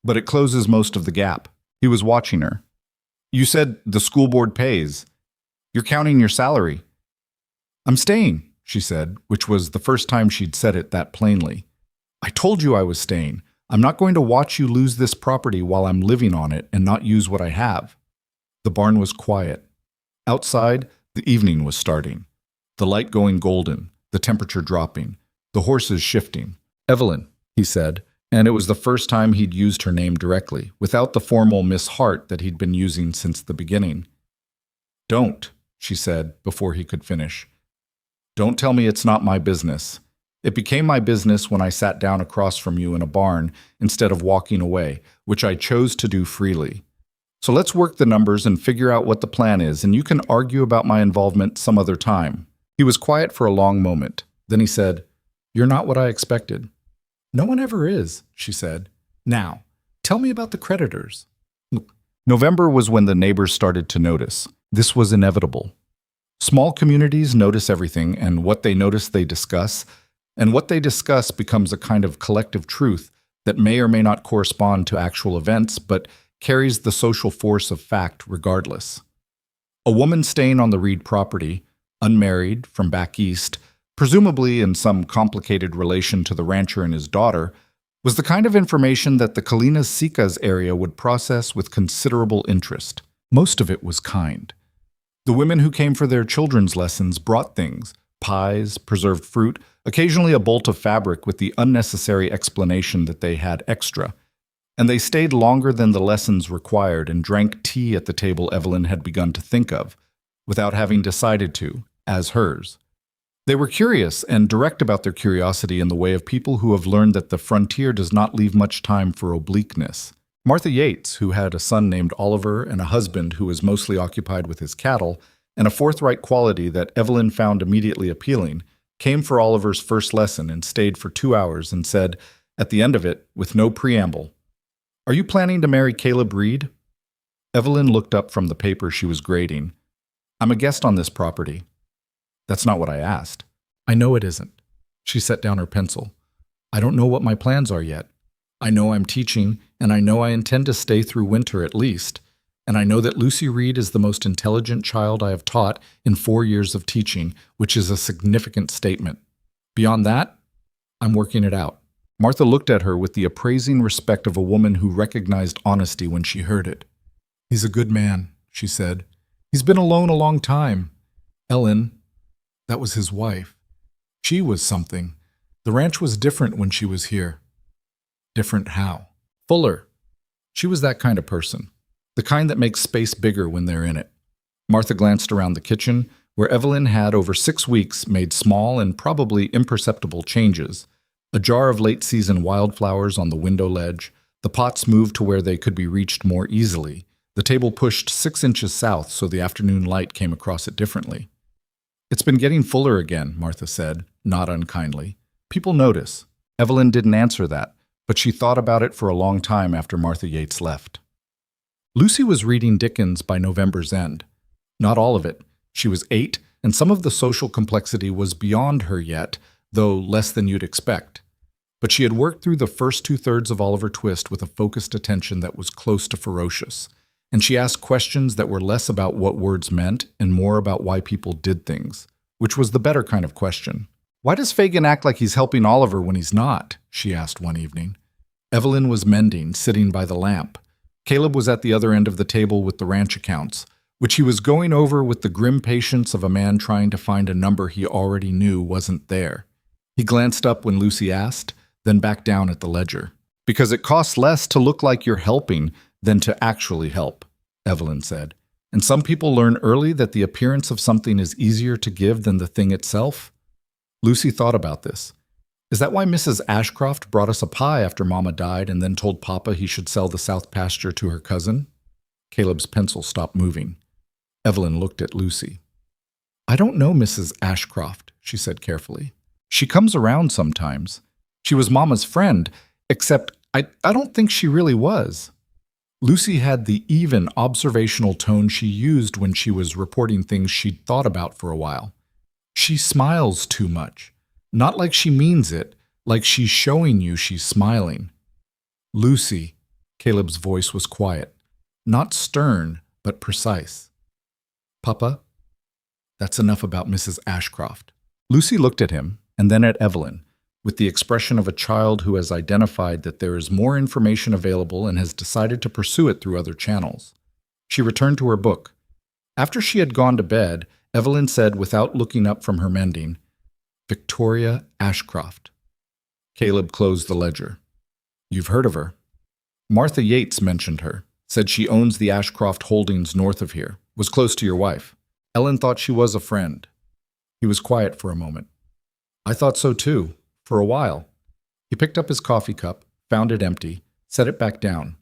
But it closes most of the gap. He was watching her. You said the school board pays. You're counting your salary. I'm staying, she said, which was the first time she'd said it that plainly. I told you I was staying. I'm not going to watch you lose this property while I'm living on it and not use what I have. The barn was quiet. Outside, the evening was starting. The light going golden, the temperature dropping, the horses shifting. "Evelyn," he said, and it was the first time he'd used her name directly, without the formal Miss Hart that he'd been using since the beginning. "Don't," she said before he could finish. "Don't tell me it's not my business. It became my business when I sat down across from you in a barn instead of walking away, which I chose to do freely. So let's work the numbers and figure out what the plan is, and you can argue about my involvement some other time." He was quiet for a long moment. Then he said, "You're not what I expected." "No one ever is," she said. "Now, tell me about the creditors." November was when the neighbors started to notice. This was inevitable. Small communities notice everything, and what they notice they discuss, and what they discuss becomes a kind of collective truth that may or may not correspond to actual events, but carries the social force of fact regardless. A woman staying on the Reed property, unmarried, from back east, presumably in some complicated relation to the rancher and his daughter, was the kind of information that the Colinas Sicas area would process with considerable interest. Most of it was kind. The women who came for their children's lessons brought things, pies, preserved fruit, occasionally a bolt of fabric with the unnecessary explanation that they had extra. And they stayed longer than the lessons required and drank tea at the table Evelyn had begun to think of, without having decided to, as hers. They were curious and direct about their curiosity in the way of people who have learned that the frontier does not leave much time for obliqueness. Martha Yates, who had a son named Oliver and a husband who was mostly occupied with his cattle, and a forthright quality that Evelyn found immediately appealing, came for Oliver's first lesson and stayed for 2 hours and said, at the end of it, with no preamble, "Are you planning to marry Caleb Reed?" Evelyn looked up from the paper she was grading. "I'm a guest on this property." "That's not what I asked." "I know it isn't." She set down her pencil. "I don't know what my plans are yet. I know I'm teaching, and I know I intend to stay through winter at least, and I know that Lucy Reed is the most intelligent child I have taught in 4 years of teaching, which is a significant statement. Beyond that, I'm working it out." Martha looked at her with the appraising respect of a woman who recognized honesty when she heard it. "He's a good man," she said. "He's been alone a long time. Ellen, that was his wife. She was something. The ranch was different when she was here." "Different how?" "Fuller. She was that kind of person. The kind that makes space bigger when they're in it." Martha glanced around the kitchen, where Evelyn had over 6 weeks made small and probably imperceptible changes. A jar of late-season wildflowers on the window ledge, the pots moved to where they could be reached more easily, the table pushed 6 inches south so the afternoon light came across it differently. "It's been getting fuller again," Martha said, not unkindly. "People notice." Evelyn didn't answer that, but she thought about it for a long time after Martha Yates left. Lucy was reading Dickens by November's end. Not all of it. She was 8, and some of the social complexity was beyond her yet, though less than you'd expect. But she had worked through the first 2/3 of Oliver Twist with a focused attention that was close to ferocious, and she asked questions that were less about what words meant and more about why people did things, which was the better kind of question. "Why does Fagin act like he's helping Oliver when he's not?" she asked one evening. Evelyn was mending, sitting by the lamp. Caleb was at the other end of the table with the ranch accounts, which he was going over with the grim patience of a man trying to find a number he already knew wasn't there. He glanced up when Lucy asked, then back down at the ledger. "Because it costs less to look like you're helping than to actually help," Evelyn said. "And some people learn early that the appearance of something is easier to give than the thing itself." Lucy thought about this. "Is that why Mrs. Ashcroft brought us a pie after Mama died and then told Papa he should sell the south pasture to her cousin?" Caleb's pencil stopped moving. Evelyn looked at Lucy. "I don't know Mrs. Ashcroft," she said carefully. "She comes around sometimes. She was Mama's friend, except I don't think she really was." Lucy had the even observational tone she used when she was reporting things she'd thought about for a while. "She smiles too much. Not like she means it, like she's showing you she's smiling." "Lucy," Caleb's voice was quiet, not stern, but precise. "Papa, that's enough about Mrs. Ashcroft." Lucy looked at him, and then at Evelyn, with the expression of a child who has identified that there is more information available and has decided to pursue it through other channels. She returned to her book. After she had gone to bed, Evelyn said without looking up from her mending, "Victoria Ashcroft." Caleb closed the ledger. "You've heard of her." "Martha Yates mentioned her. Said she owns the Ashcroft holdings north of here. Was close to your wife. Ellen thought she was a friend." He was quiet for a moment. "I thought so too, for a while." He picked up his coffee cup, found it empty, set it back down.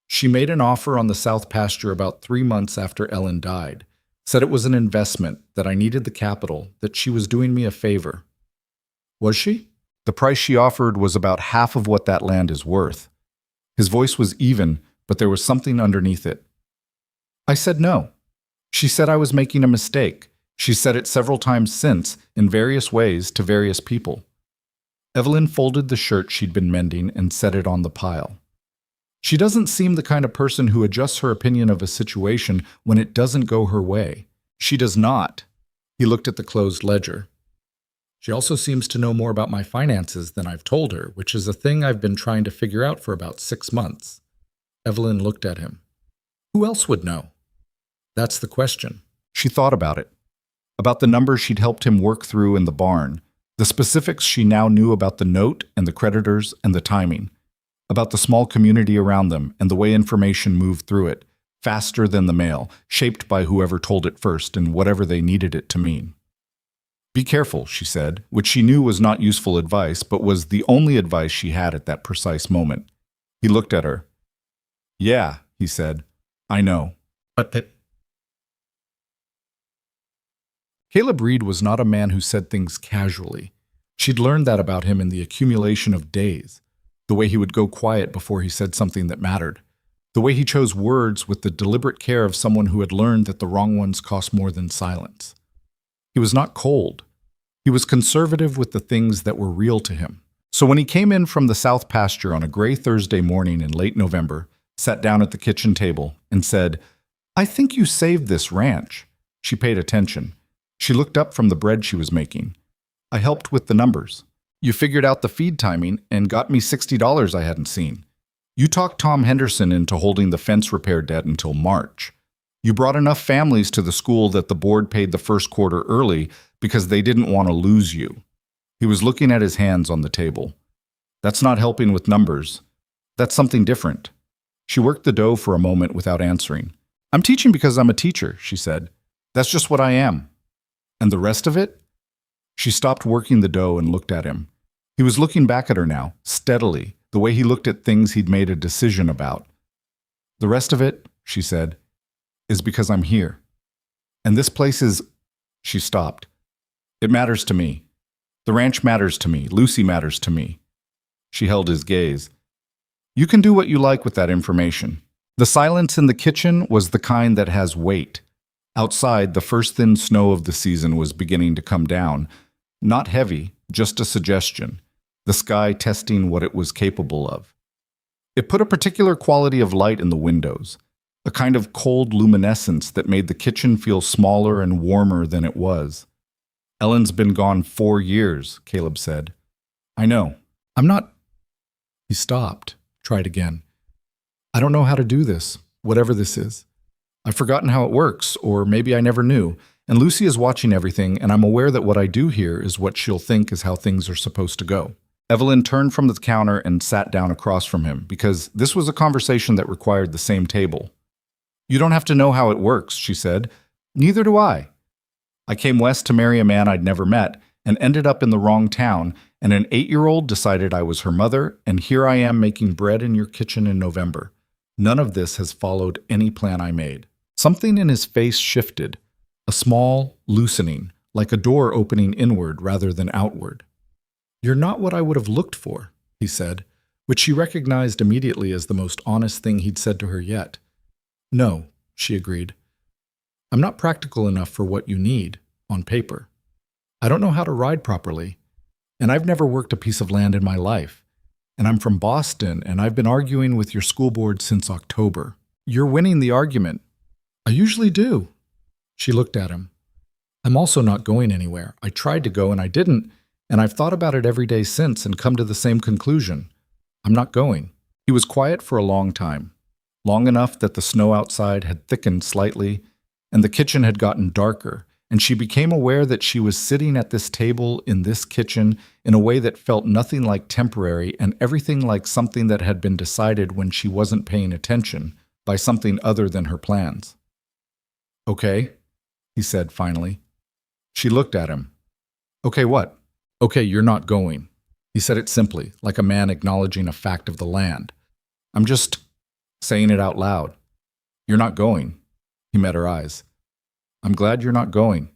"She made an offer on the south pasture about 3 months after Ellen died. Said it was an investment, that I needed the capital, that she was doing me a favor." "Was she?" "The price she offered was about half of what that land is worth." His voice was even, but there was something underneath it. "I said no. She said I was making a mistake. She said it several times since, in various ways, to various people." Evelyn folded the shirt she'd been mending and set it on the pile. "She doesn't seem the kind of person who adjusts her opinion of a situation when it doesn't go her way. She does not." He looked at the closed ledger. "She also seems to know more about my finances than I've told her, which is a thing I've been trying to figure out for about 6 months. Evelyn looked at him. "Who else would know?" "That's the question." She thought about it. About the numbers she'd helped him work through in the barn, the specifics she now knew about the note and the creditors and the timing, about the small community around them and the way information moved through it, faster than the mail, shaped by whoever told it first and whatever they needed it to mean. "Be careful," she said, which she knew was not useful advice, but was the only advice she had at that precise moment. He looked at her. "Yeah," he said, "I know. But that..." Caleb Reed was not a man who said things casually. She'd learned that about him in the accumulation of days, the way he would go quiet before he said something that mattered, the way he chose words with the deliberate care of someone who had learned that the wrong ones cost more than silence. He was not cold. He was conservative with the things that were real to him. So when he came in from the south pasture on a gray Thursday morning in late November, sat down at the kitchen table, and said, "I think you saved this ranch." She paid attention. She looked up from the bread she was making. "I helped with the numbers. You figured out the feed timing and got me $60 I hadn't seen. You talked Tom Henderson into holding the fence repair debt until March. You brought enough families to the school that the board paid the first quarter early because they didn't want to lose you." He was looking at his hands on the table. "That's not helping with numbers. That's something different." She worked the dough for a moment without answering. "I'm teaching because I'm a teacher," she said. "That's just what I am." "And the rest of it?" She stopped working the dough and looked at him. He was looking back at her now, steadily, the way he looked at things he'd made a decision about. "The rest of it," she said, "is because I'm here. And this place is..." She stopped. "It matters to me. The ranch matters to me. Lucy matters to me." She held his gaze. "You can do what you like with that information." The silence in the kitchen was the kind that has weight. Outside, the first thin snow of the season was beginning to come down. Not heavy, just a suggestion. The sky testing what it was capable of. It put a particular quality of light in the windows, a kind of cold luminescence that made the kitchen feel smaller and warmer than it was. "Ellen's been gone 4 years, Caleb said. "I know. I'm not..." He stopped, tried again. "I don't know how to do this, whatever this is. I've forgotten how it works, or maybe I never knew, and Lucy is watching everything, and I'm aware that what I do here is what she'll think is how things are supposed to go." Evelyn turned from the counter and sat down across from him, because this was a conversation that required the same table. "You don't have to know how it works," she said. "Neither do I. I came west to marry a man I'd never met, and ended up in the wrong town, and an 8-year-old decided I was her mother, and here I am making bread in your kitchen in November. None of this has followed any plan I made." Something in his face shifted, a small loosening, like a door opening inward rather than outward. "You're not what I would have looked for," he said, which she recognized immediately as the most honest thing he'd said to her yet. "No," she agreed. "I'm not practical enough for what you need, on paper. I don't know how to ride properly, and I've never worked a piece of land in my life. And I'm from Boston, and I've been arguing with your school board since October. You're winning the argument." "I usually do." She looked at him. "I'm also not going anywhere. I tried to go and I didn't, and I've thought about it every day since and come to the same conclusion. I'm not going." He was quiet for a long time, long enough that the snow outside had thickened slightly, and the kitchen had gotten darker, and she became aware that she was sitting at this table in this kitchen in a way that felt nothing like temporary and everything like something that had been decided when she wasn't paying attention by something other than her plans. "Okay," he said finally. She looked at him. "Okay, what?" "Okay, you're not going." He said it simply, like a man acknowledging a fact of the land. "I'm just saying it out loud. You're not going." He met her eyes. "I'm glad you're not going."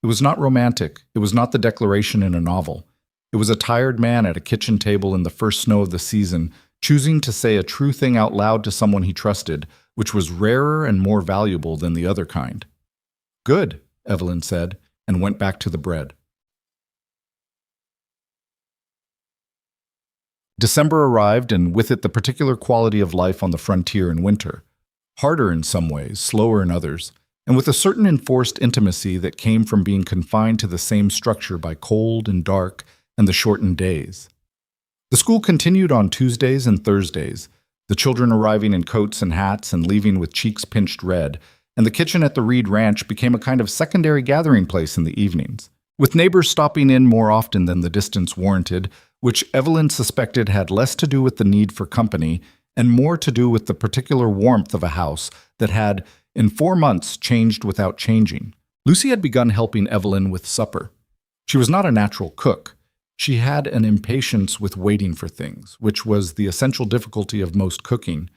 It was not romantic. It was not the declaration in a novel. It was a tired man at a kitchen table in the first snow of the season, choosing to say a true thing out loud to someone he trusted, which was rarer and more valuable than the other kind. "Good," Evelyn said, and went back to the bread. December arrived, and with it the particular quality of life on the frontier in winter. Harder in some ways, slower in others, and with a certain enforced intimacy that came from being confined to the same structure by cold and dark and the shortened days. The school continued on Tuesdays and Thursdays, the children arriving in coats and hats and leaving with cheeks pinched red, and the kitchen at the Reed Ranch became a kind of secondary gathering place in the evenings, with neighbors stopping in more often than the distance warranted, which Evelyn suspected had less to do with the need for company and more to do with the particular warmth of a house that had, in 4 months, changed without changing. Lucy had begun helping Evelyn with supper. She was not a natural cook. She had an impatience with waiting for things, which was the essential difficulty of most cooking.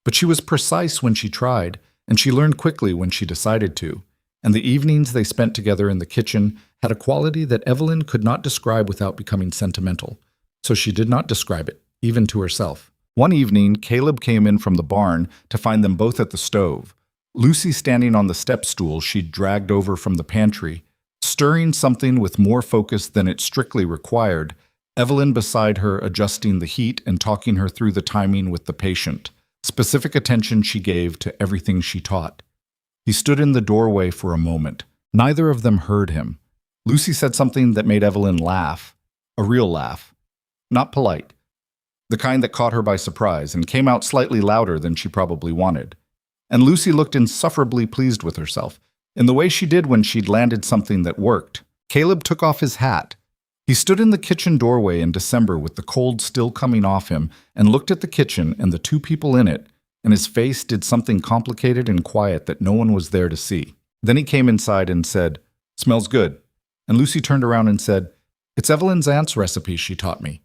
But she was precise when she tried, and she learned quickly when she decided to, and the evenings they spent together in the kitchen had a quality that Evelyn could not describe without becoming sentimental, so she did not describe it, even to herself. One evening, Caleb came in from the barn to find them both at the stove, Lucy standing on the step stool she'd dragged over from the pantry, stirring something with more focus than it strictly required, Evelyn beside her adjusting the heat and talking her through the timing with the patient. Specific attention she gave to everything she taught. He stood in the doorway for a moment. Neither of them heard him. Lucy said something that made Evelyn laugh, a real laugh, not polite, the kind that caught her by surprise and came out slightly louder than she probably wanted. And Lucy looked insufferably pleased with herself, in the way she did when she'd landed something that worked. Caleb took off his hat. He stood in the kitchen doorway in December with the cold still coming off him and looked at the kitchen and the two people in it, and his face did something complicated and quiet that no one was there to see. Then he came inside and said, "Smells good." And Lucy turned around and said, "It's Evelyn's aunt's recipe she taught me,"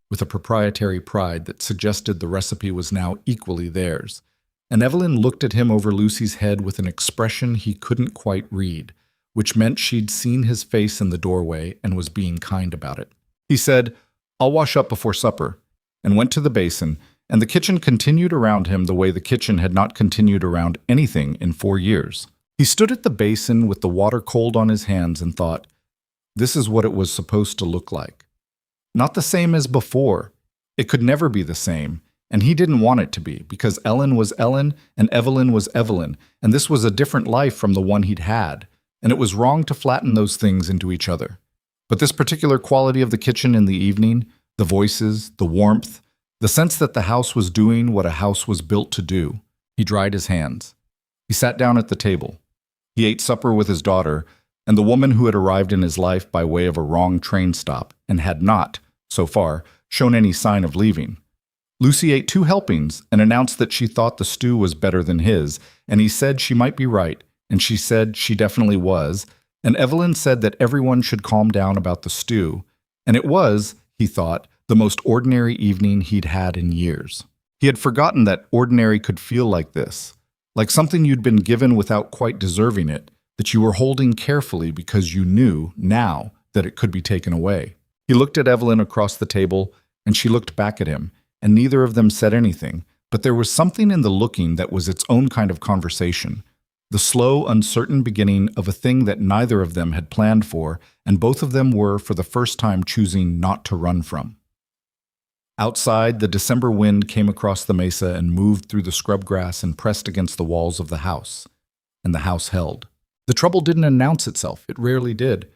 with a proprietary pride that suggested the recipe was now equally theirs. And Evelyn looked at him over Lucy's head with an expression he couldn't quite read, which meant she'd seen his face in the doorway and was being kind about it. He said, "I'll wash up before supper," and went to the basin, and the kitchen continued around him the way the kitchen had not continued around anything in 4 years. He stood at the basin with the water cold on his hands and thought, this is what it was supposed to look like. Not the same as before. It could never be the same. And he didn't want it to be, because Ellen was Ellen and Evelyn was Evelyn, and this was a different life from the one he'd had, and it was wrong to flatten those things into each other. But this particular quality of the kitchen in the evening, the voices, the warmth, the sense that the house was doing what a house was built to do, he dried his hands. He sat down at the table. He ate supper with his daughter, and the woman who had arrived in his life by way of a wrong train stop, and had not, so far, shown any sign of leaving. Lucy ate 2 helpings and announced that she thought the stew was better than his, and he said she might be right, and she said she definitely was, and Evelyn said that everyone should calm down about the stew, and it was, he thought, the most ordinary evening he'd had in years. He had forgotten that ordinary could feel like this, like something you'd been given without quite deserving it, that you were holding carefully because you knew, now, that it could be taken away. He looked at Evelyn across the table, and she looked back at him, and neither of them said anything, but there was something in the looking that was its own kind of conversation, the slow, uncertain beginning of a thing that neither of them had planned for, and both of them were, for the first time, choosing not to run from. Outside, the December wind came across the mesa and moved through the scrub grass and pressed against the walls of the house, and the house held. The trouble didn't announce itself, it rarely did.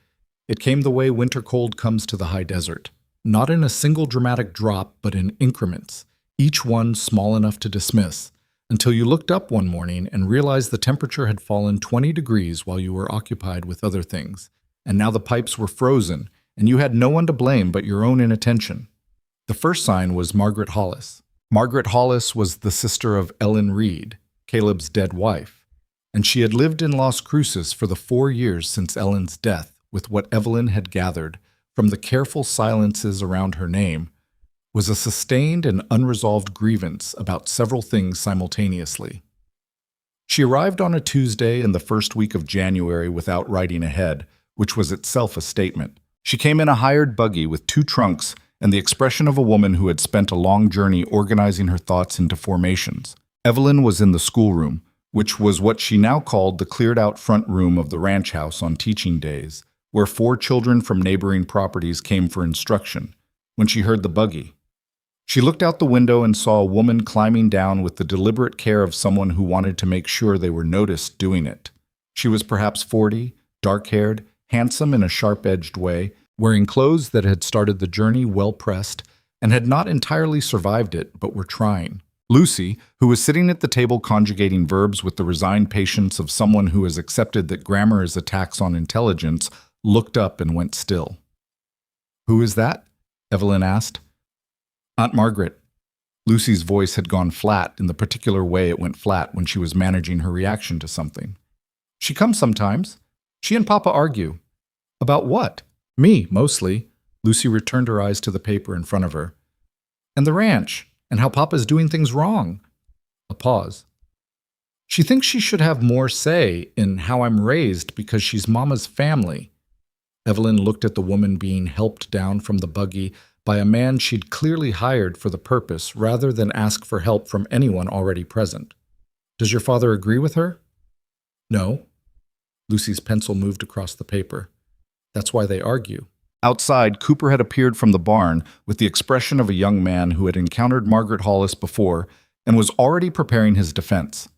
It came the way winter cold comes to the high desert. Not in a single dramatic drop, but in increments, each one small enough to dismiss, until you looked up one morning and realized the temperature had fallen 20 degrees while you were occupied with other things, and now the pipes were frozen, and you had no one to blame but your own inattention. The first sign was Margaret Hollis. Margaret Hollis was the sister of Ellen Reed, Caleb's dead wife, and she had lived in Las Cruces for the 4 years since Ellen's death with what Evelyn had gathered from the careful silences around her name was a sustained and unresolved grievance about several things simultaneously. She arrived on a Tuesday in the first week of January without writing ahead, which was itself a statement. She came in a hired buggy with 2 trunks and the expression of a woman who had spent a long journey organizing her thoughts into formations. Evelyn was in the schoolroom, which was what she now called the cleared-out front room of the ranch house on teaching days, where 4 children from neighboring properties came for instruction, when she heard the buggy. She looked out the window and saw a woman climbing down with the deliberate care of someone who wanted to make sure they were noticed doing it. She was perhaps 40, dark-haired, handsome in a sharp-edged way, wearing clothes that had started the journey well-pressed and had not entirely survived it but were trying. Lucy, who was sitting at the table conjugating verbs with the resigned patience of someone who has accepted that grammar is a tax on intelligence, looked up and went still. "Who is that?" Evelyn asked. "Aunt Margaret." Lucy's voice had gone flat in the particular way it went flat when she was managing her reaction to something. "She comes sometimes. She and Papa argue." "About what?" "Me, mostly." Lucy returned her eyes to the paper in front of her. "And the ranch, and how Papa's doing things wrong." A pause. "She thinks she should have more say in how I'm raised because she's Mama's family." Evelyn looked at the woman being helped down from the buggy by a man she'd clearly hired for the purpose rather than ask for help from anyone already present. "Does your father agree with her?" "No." Lucy's pencil moved across the paper. "That's why they argue." Outside, Cooper had appeared from the barn with the expression of a young man who had encountered Margaret Hollis before and was already preparing his defense.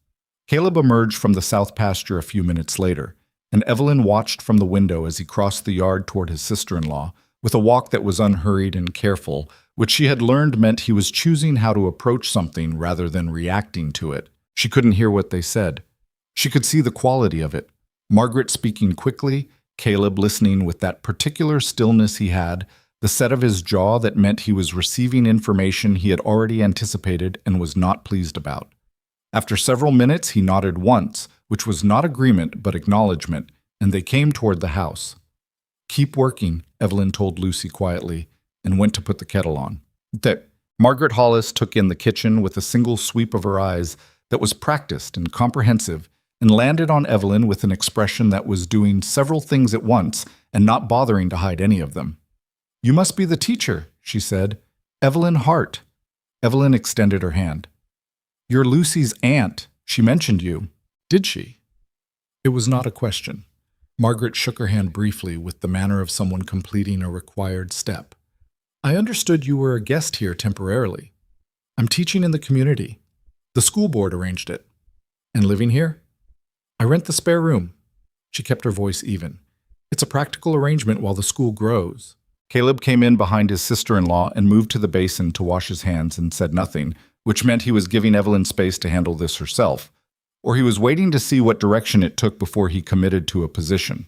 Caleb emerged from the south pasture a few minutes later, and Evelyn watched from the window as he crossed the yard toward his sister-in-law, with a walk that was unhurried and careful, which she had learned meant he was choosing how to approach something rather than reacting to it. She couldn't hear what they said. She could see the quality of it. Margaret speaking quickly, Caleb listening with that particular stillness he had, the set of his jaw that meant he was receiving information he had already anticipated and was not pleased about. After several minutes, he nodded once, which was not agreement but acknowledgement, and they came toward the house. "Keep working," Evelyn told Lucy quietly, and went to put the kettle on. Margaret Hollis took in the kitchen with a single sweep of her eyes that was practiced and comprehensive, and landed on Evelyn with an expression that was doing several things at once and not bothering to hide any of them. "You must be the teacher," she said. "Evelyn Hart." Evelyn extended her hand. "You're Lucy's aunt. She mentioned you." "Did she?" It was not a question. Margaret shook her hand briefly with the manner of someone completing a required step. "I understood you were a guest here temporarily. I'm teaching in the community. The school board arranged it." "And living here?" "I rent the spare room." She kept her voice even. "It's a practical arrangement while the school grows." Caleb came in behind his sister-in-law and moved to the basin to wash his hands and said nothing, which meant he was giving Evelyn space to handle this herself, or he was waiting to see what direction it took before he committed to a position.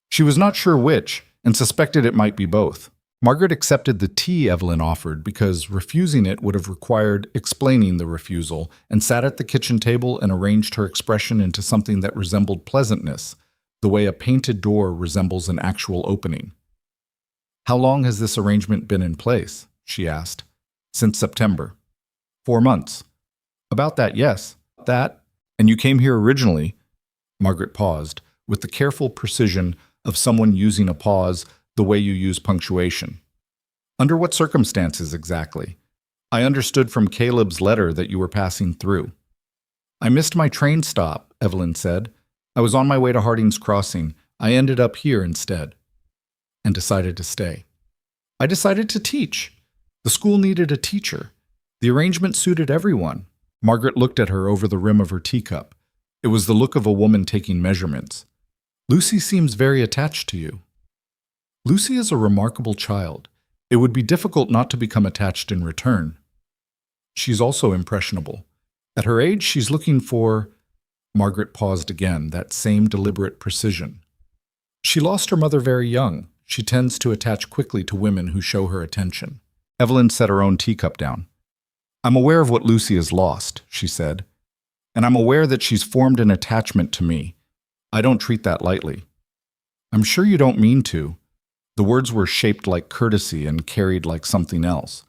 She was not sure which, and suspected it might be both. Margaret accepted the tea Evelyn offered because refusing it would have required explaining the refusal, and sat at the kitchen table and arranged her expression into something that resembled pleasantness, the way a painted door resembles an actual opening. "How long has this arrangement been in place?" she asked. "Since September." 4 months. "About that, yes. That. And you came here originally." Margaret paused, with the careful precision of someone using a pause the way you use punctuation. "Under what circumstances exactly? I understood from Caleb's letter that you were passing through." "I missed my train stop," Evelyn said. "I was on my way to Harding's Crossing. I ended up here instead." "And decided to stay." "I decided to teach. The school needed a teacher. The arrangement suited everyone." Margaret looked at her over the rim of her teacup. It was the look of a woman taking measurements. "Lucy seems very attached to you." "Lucy is a remarkable child. It would be difficult not to become attached in return." "She's also impressionable. At her age, she's looking for— Margaret paused again, that same deliberate precision. She lost her mother very young. She tends to attach quickly to women who show her attention. Evelyn set her own teacup down. I'm aware of what Lucy has lost, she said, and I'm aware that she's formed an attachment to me. I don't treat that lightly. I'm sure you don't mean to. The words were shaped like courtesy and carried like something else.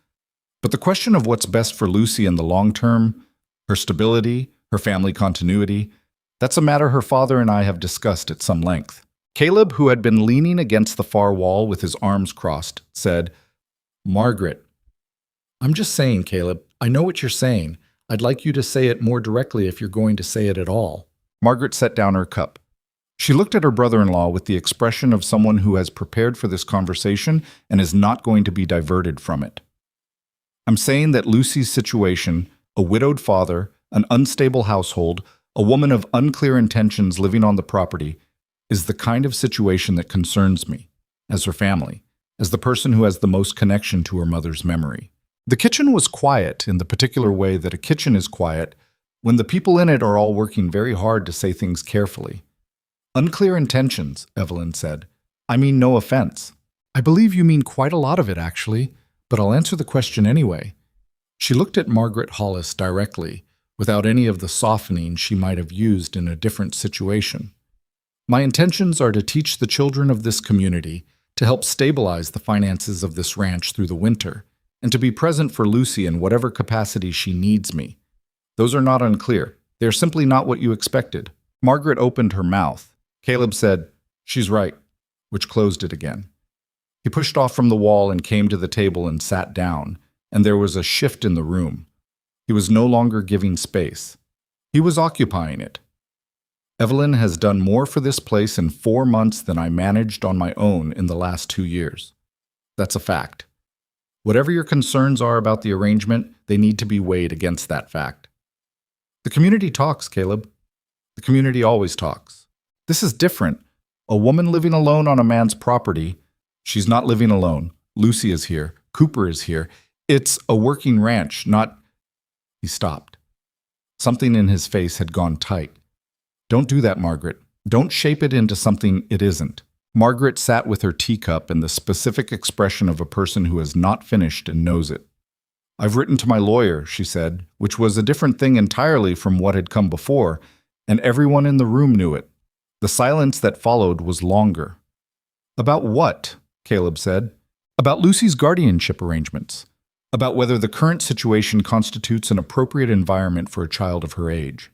But the question of what's best for Lucy in the long term, her stability, her family continuity, that's a matter her father and I have discussed at some length. Caleb, who had been leaning against the far wall with his arms crossed, said, Margaret. I'm just saying, Caleb, I know what you're saying. I'd like you to say it more directly if you're going to say it at all. Margaret set down her cup. She looked at her brother-in-law with the expression of someone who has prepared for this conversation and is not going to be diverted from it. I'm saying that Lucy's situation, a widowed father, an unstable household, a woman of unclear intentions living on the property, is the kind of situation that concerns me, as her family, as the person who has the most connection to her mother's memory. The kitchen was quiet in the particular way that a kitchen is quiet when the people in it are all working very hard to say things carefully. Unclear intentions, Evelyn said. I mean no offense. I believe you mean quite a lot of it, actually, but I'll answer the question anyway. She looked at Margaret Hollis directly, without any of the softening she might have used in a different situation. My intentions are to teach the children of this community, to help stabilize the finances of this ranch through the winter, and to be present for Lucy in whatever capacity she needs me. Those are not unclear. They are simply not what you expected. Margaret opened her mouth. Caleb said, She's right, which closed it again. He pushed off from the wall and came to the table and sat down, and there was a shift in the room. He was no longer giving space. He was occupying it. Evelyn has done more for this place in 4 months than I managed on my own in the last 2 years. That's a fact. Whatever your concerns are about the arrangement, they need to be weighed against that fact. The community talks, Caleb. The community always talks. This is different. A woman living alone on a man's property. She's not living alone. Lucy is here. Cooper is here. It's a working ranch, not— He stopped. Something in his face had gone tight. Don't do that, Margaret. Don't shape it into something it isn't. Margaret sat with her teacup and the specific expression of a person who has not finished and knows it. I've written to my lawyer, she said, which was a different thing entirely from what had come before, and everyone in the room knew it. The silence that followed was longer. About what? Caleb said. About Lucy's guardianship arrangements. About whether the current situation constitutes an appropriate environment for a child of her age.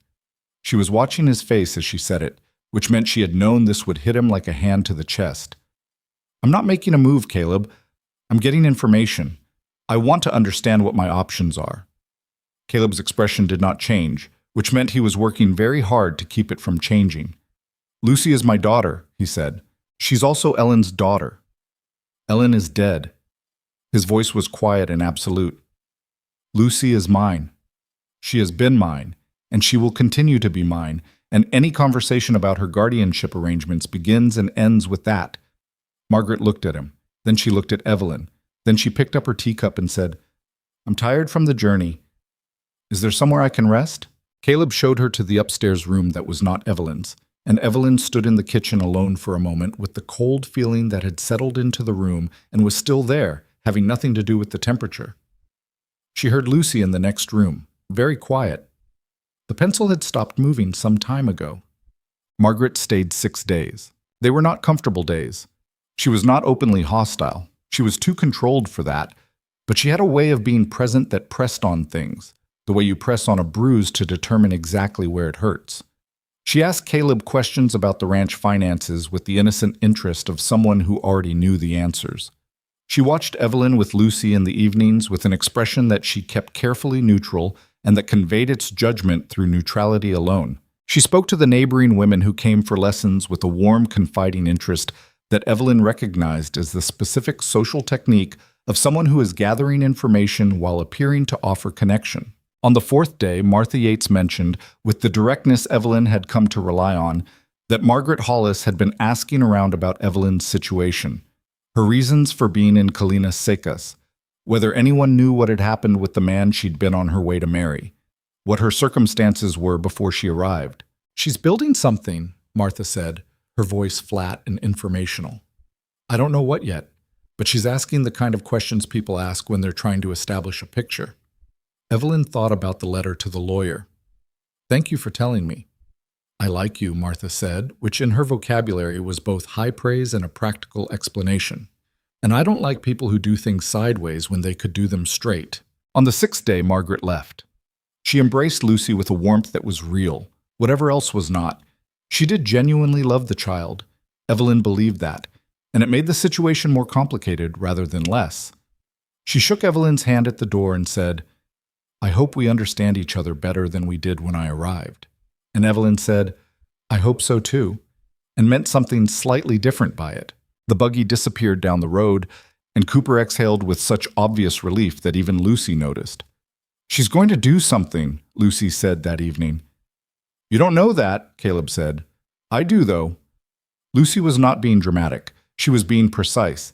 She was watching his face as she said it, which meant she had known this would hit him like a hand to the chest. I'm not making a move, Caleb. I'm getting information. I want to understand what my options are. Caleb's expression did not change, which meant he was working very hard to keep it from changing. Lucy is my daughter, he said. She's also Ellen's daughter. Ellen is dead. His voice was quiet and absolute. Lucy is mine. She has been mine, and she will continue to be mine, and any conversation about her guardianship arrangements begins and ends with that. Margaret looked at him. Then she looked at Evelyn. Then she picked up her teacup and said, I'm tired from the journey. Is there somewhere I can rest? Caleb showed her to the upstairs room that was not Evelyn's, and Evelyn stood in the kitchen alone for a moment with the cold feeling that had settled into the room and was still there, having nothing to do with the temperature. She heard Lucy in the next room, very quiet. The pencil had stopped moving some time ago. Margaret stayed 6 days. They were not comfortable days. She was not openly hostile. She was too controlled for that, but she had a way of being present that pressed on things, the way you press on a bruise to determine exactly where it hurts. She asked Caleb questions about the ranch finances with the innocent interest of someone who already knew the answers. She watched Evelyn with Lucy in the evenings with an expression that she kept carefully neutral and that conveyed its judgment through neutrality alone. She spoke to the neighboring women who came for lessons with a warm, confiding interest that Evelyn recognized as the specific social technique of someone who is gathering information while appearing to offer connection. On the 4th day, Martha Yates mentioned, with the directness Evelyn had come to rely on, that Margaret Hollis had been asking around about Evelyn's situation, her reasons for being in Colinas Secas, whether anyone knew what had happened with the man she'd been on her way to marry. what her circumstances were before she arrived. "She's building something," Martha said, her voice flat and informational. "I don't know what yet, but she's asking the kind of questions people ask when they're trying to establish a picture." Evelyn thought about the letter to the lawyer. "Thank you for telling me." "I like you," Martha said, which in her vocabulary was both high praise and a practical explanation. "And I don't like people who do things sideways when they could do them straight." On the 6th day, Margaret left. She embraced Lucy with a warmth that was real, whatever else was not. She did genuinely love the child. Evelyn believed that, and it made the situation more complicated rather than less. She shook Evelyn's hand at the door and said, "I hope we understand each other better than we did when I arrived." And Evelyn said, "I hope so too," and meant something slightly different by it. The buggy disappeared down the road, and Cooper exhaled with such obvious relief that even Lucy noticed. "She's going to do something," Lucy said that evening. "You don't know that," Caleb said. "I do, though." Lucy was not being dramatic. She was being precise.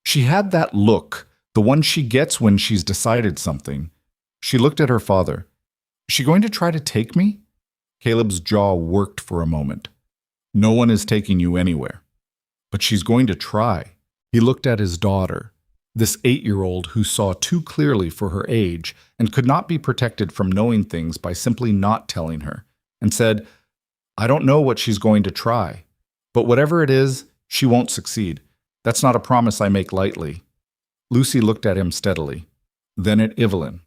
She had that look, the one she gets when she's decided something. She looked at her father. "Is she going to try to take me?" Caleb's jaw worked for a moment. "No one is taking you anywhere. But she's going to try." He looked at his daughter, this 8-year-old who saw too clearly for her age and could not be protected from knowing things by simply not telling her, and said, "I don't know what she's going to try, but whatever it is, she won't succeed. That's not a promise I make lightly." Lucy looked at him steadily, then at Evelyn.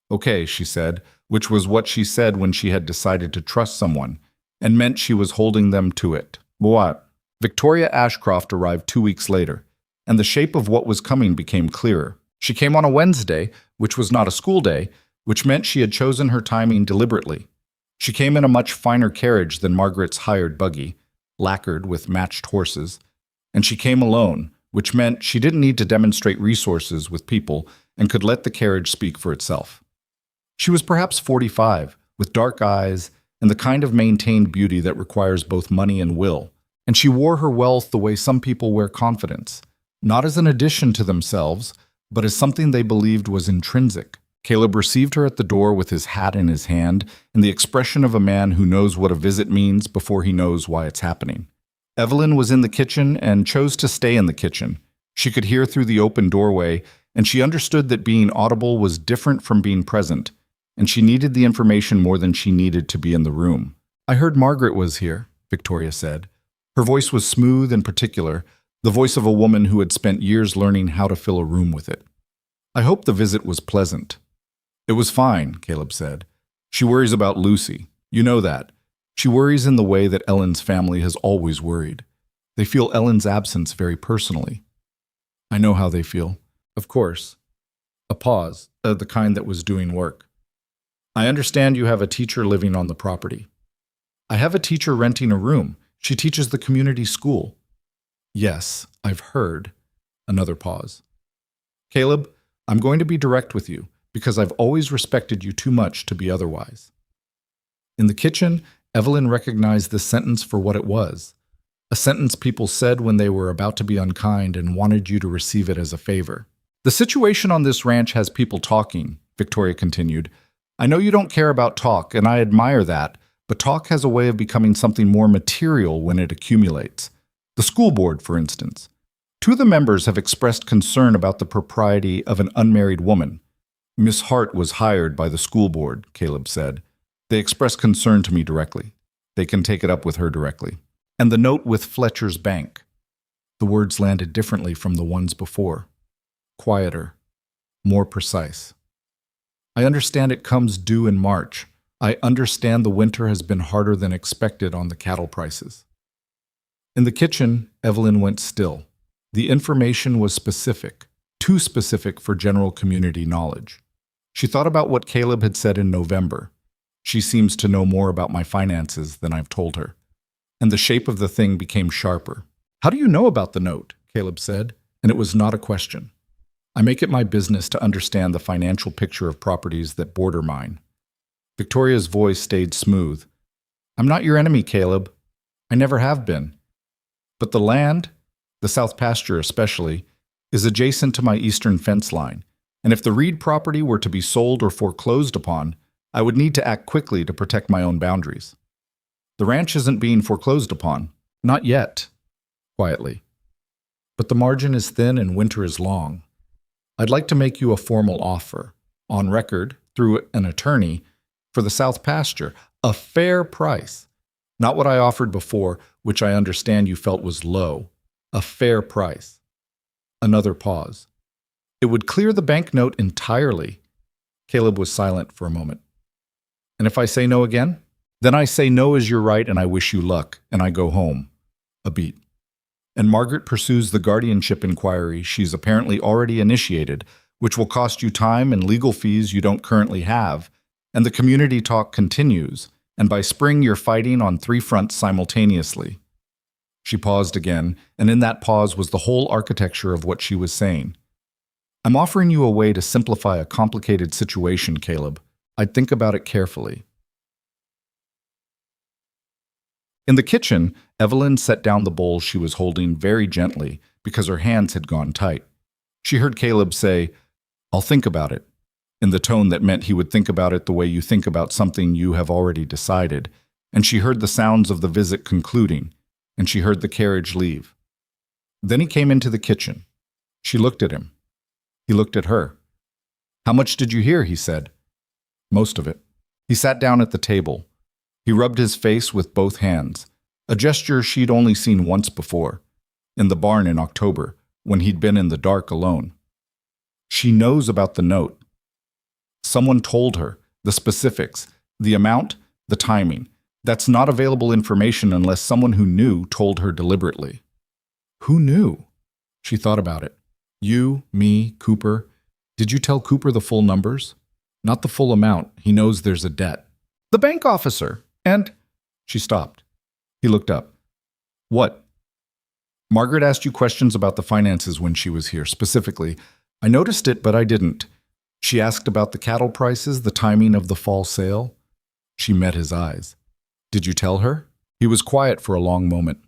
"Okay," she said, which was what she said when she had decided to trust someone, and meant she was holding them to it. What? Victoria Ashcroft arrived 2 weeks later, and the shape of what was coming became clearer. She came on a Wednesday, which was not a school day, which meant she had chosen her timing deliberately. She came in a much finer carriage than Margaret's hired buggy, lacquered with matched horses, and she came alone, which meant she didn't need to demonstrate resources with people and could let the carriage speak for itself. She was perhaps 45, with dark eyes and the kind of maintained beauty that requires both money and will, and she wore her wealth the way some people wear confidence, not as an addition to themselves, but as something they believed was intrinsic. Caleb received her at the door with his hat in his hand and the expression of a man who knows what a visit means before he knows why it's happening. Evelyn was in the kitchen and chose to stay in the kitchen. She could hear through the open doorway, and she understood that being audible was different from being present, and she needed the information more than she needed to be in the room. "I heard Margaret was here," Victoria said. Her voice was smooth and particular, the voice of a woman who had spent years learning how to fill a room with it. "I hope the visit was pleasant." "It was fine," Caleb said. "She worries about Lucy. You know that. She worries in the way that Ellen's family has always worried. They feel Ellen's absence very personally." "I know how they feel." "Of course." A pause, the kind that was doing work. "I understand you have a teacher living on the property." "I have a teacher renting a room. She teaches the community school." "Yes, I've heard." Another pause. "Caleb, I'm going to be direct with you, because I've always respected you too much to be otherwise." In the kitchen, Evelyn recognized this sentence for what it was. A sentence people said when they were about to be unkind and wanted you to receive it as a favor. "The situation on this ranch has people talking," Victoria continued. "I know you don't care about talk, and I admire that, but talk has a way of becoming something more material when it accumulates. The school board, for instance. 2 of the members have expressed concern about the propriety of an unmarried woman. Miss Hart was hired by the school board," Caleb said. "They expressed concern to me directly. They can take it up with her directly." "And the note with Fletcher's bank." The words landed differently from the ones before. Quieter, more precise. "I understand it comes due in March. I understand the winter has been harder than expected on the cattle prices." In the kitchen, Evelyn went still. The information was specific, too specific for general community knowledge. She thought about what Caleb had said in November. "She seems to know more about my finances than I've told her." And the shape of the thing became sharper. "How do you know about the note?" Caleb said, and it was not a question. "I make it my business to understand the financial picture of properties that border mine." Victoria's voice stayed smooth. "I'm not your enemy, Caleb. I never have been. But the land, the south pasture especially, is adjacent to my eastern fence line, and if the Reed property were to be sold or foreclosed upon, I would need to act quickly to protect my own boundaries. The ranch isn't being foreclosed upon. Not yet. Quietly. But the margin is thin and winter is long. I'd like to make you a formal offer, on record, through an attorney, for the South Pasture, a fair price. Not what I offered before, which I understand you felt was low. A fair price. Another pause. It would clear the banknote entirely. Caleb was silent for a moment. And if I say no again? Then I say no is your right and I wish you luck, and I go home. A beat. And Margaret pursues the guardianship inquiry she's apparently already initiated, which will cost you time and legal fees you don't currently have, and the community talk continues, and by spring you're fighting on 3 fronts simultaneously. She paused again, and in that pause was the whole architecture of what she was saying. I'm offering you a way to simplify a complicated situation, Caleb. I'd think about it carefully. In the kitchen, Evelyn set down the bowl she was holding very gently because her hands had gone tight. She heard Caleb say, "I'll think about it," in the tone that meant he would think about it the way you think about something you have already decided, and she heard the sounds of the visit concluding, and she heard the carriage leave. Then he came into the kitchen. She looked at him. He looked at her. "How much did you hear?" he said. "Most of it." He sat down at the table. He rubbed his face with both hands, a gesture she'd only seen once before, in the barn in October, when he'd been in the dark alone. She knows about the note. Someone told her, the specifics, the amount, the timing. That's not available information unless someone who knew told her deliberately. Who knew? She thought about it. You, me, Cooper. Did you tell Cooper the full numbers? Not the full amount. He knows there's a debt. The bank officer. And... She stopped. He looked up. What? Margaret asked you questions about the finances when she was here, specifically. I noticed it, but I didn't. She asked about the cattle prices, the timing of the fall sale. She met his eyes. Did you tell her? He was quiet for a long moment.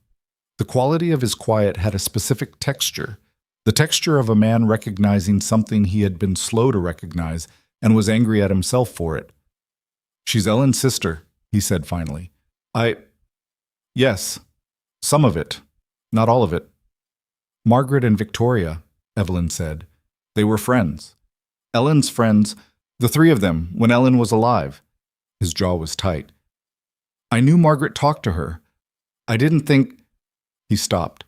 The quality of his quiet had a specific texture, the texture of a man recognizing something he had been slow to recognize and was angry at himself for it. She's Ellen's sister, he said finally. Yes, some of it, not all of it. Margaret and Victoria, Evelyn said. They were friends. Ellen's friends, the 3 of them, when Ellen was alive. His jaw was tight. I knew Margaret talked to her. I didn't think... He stopped.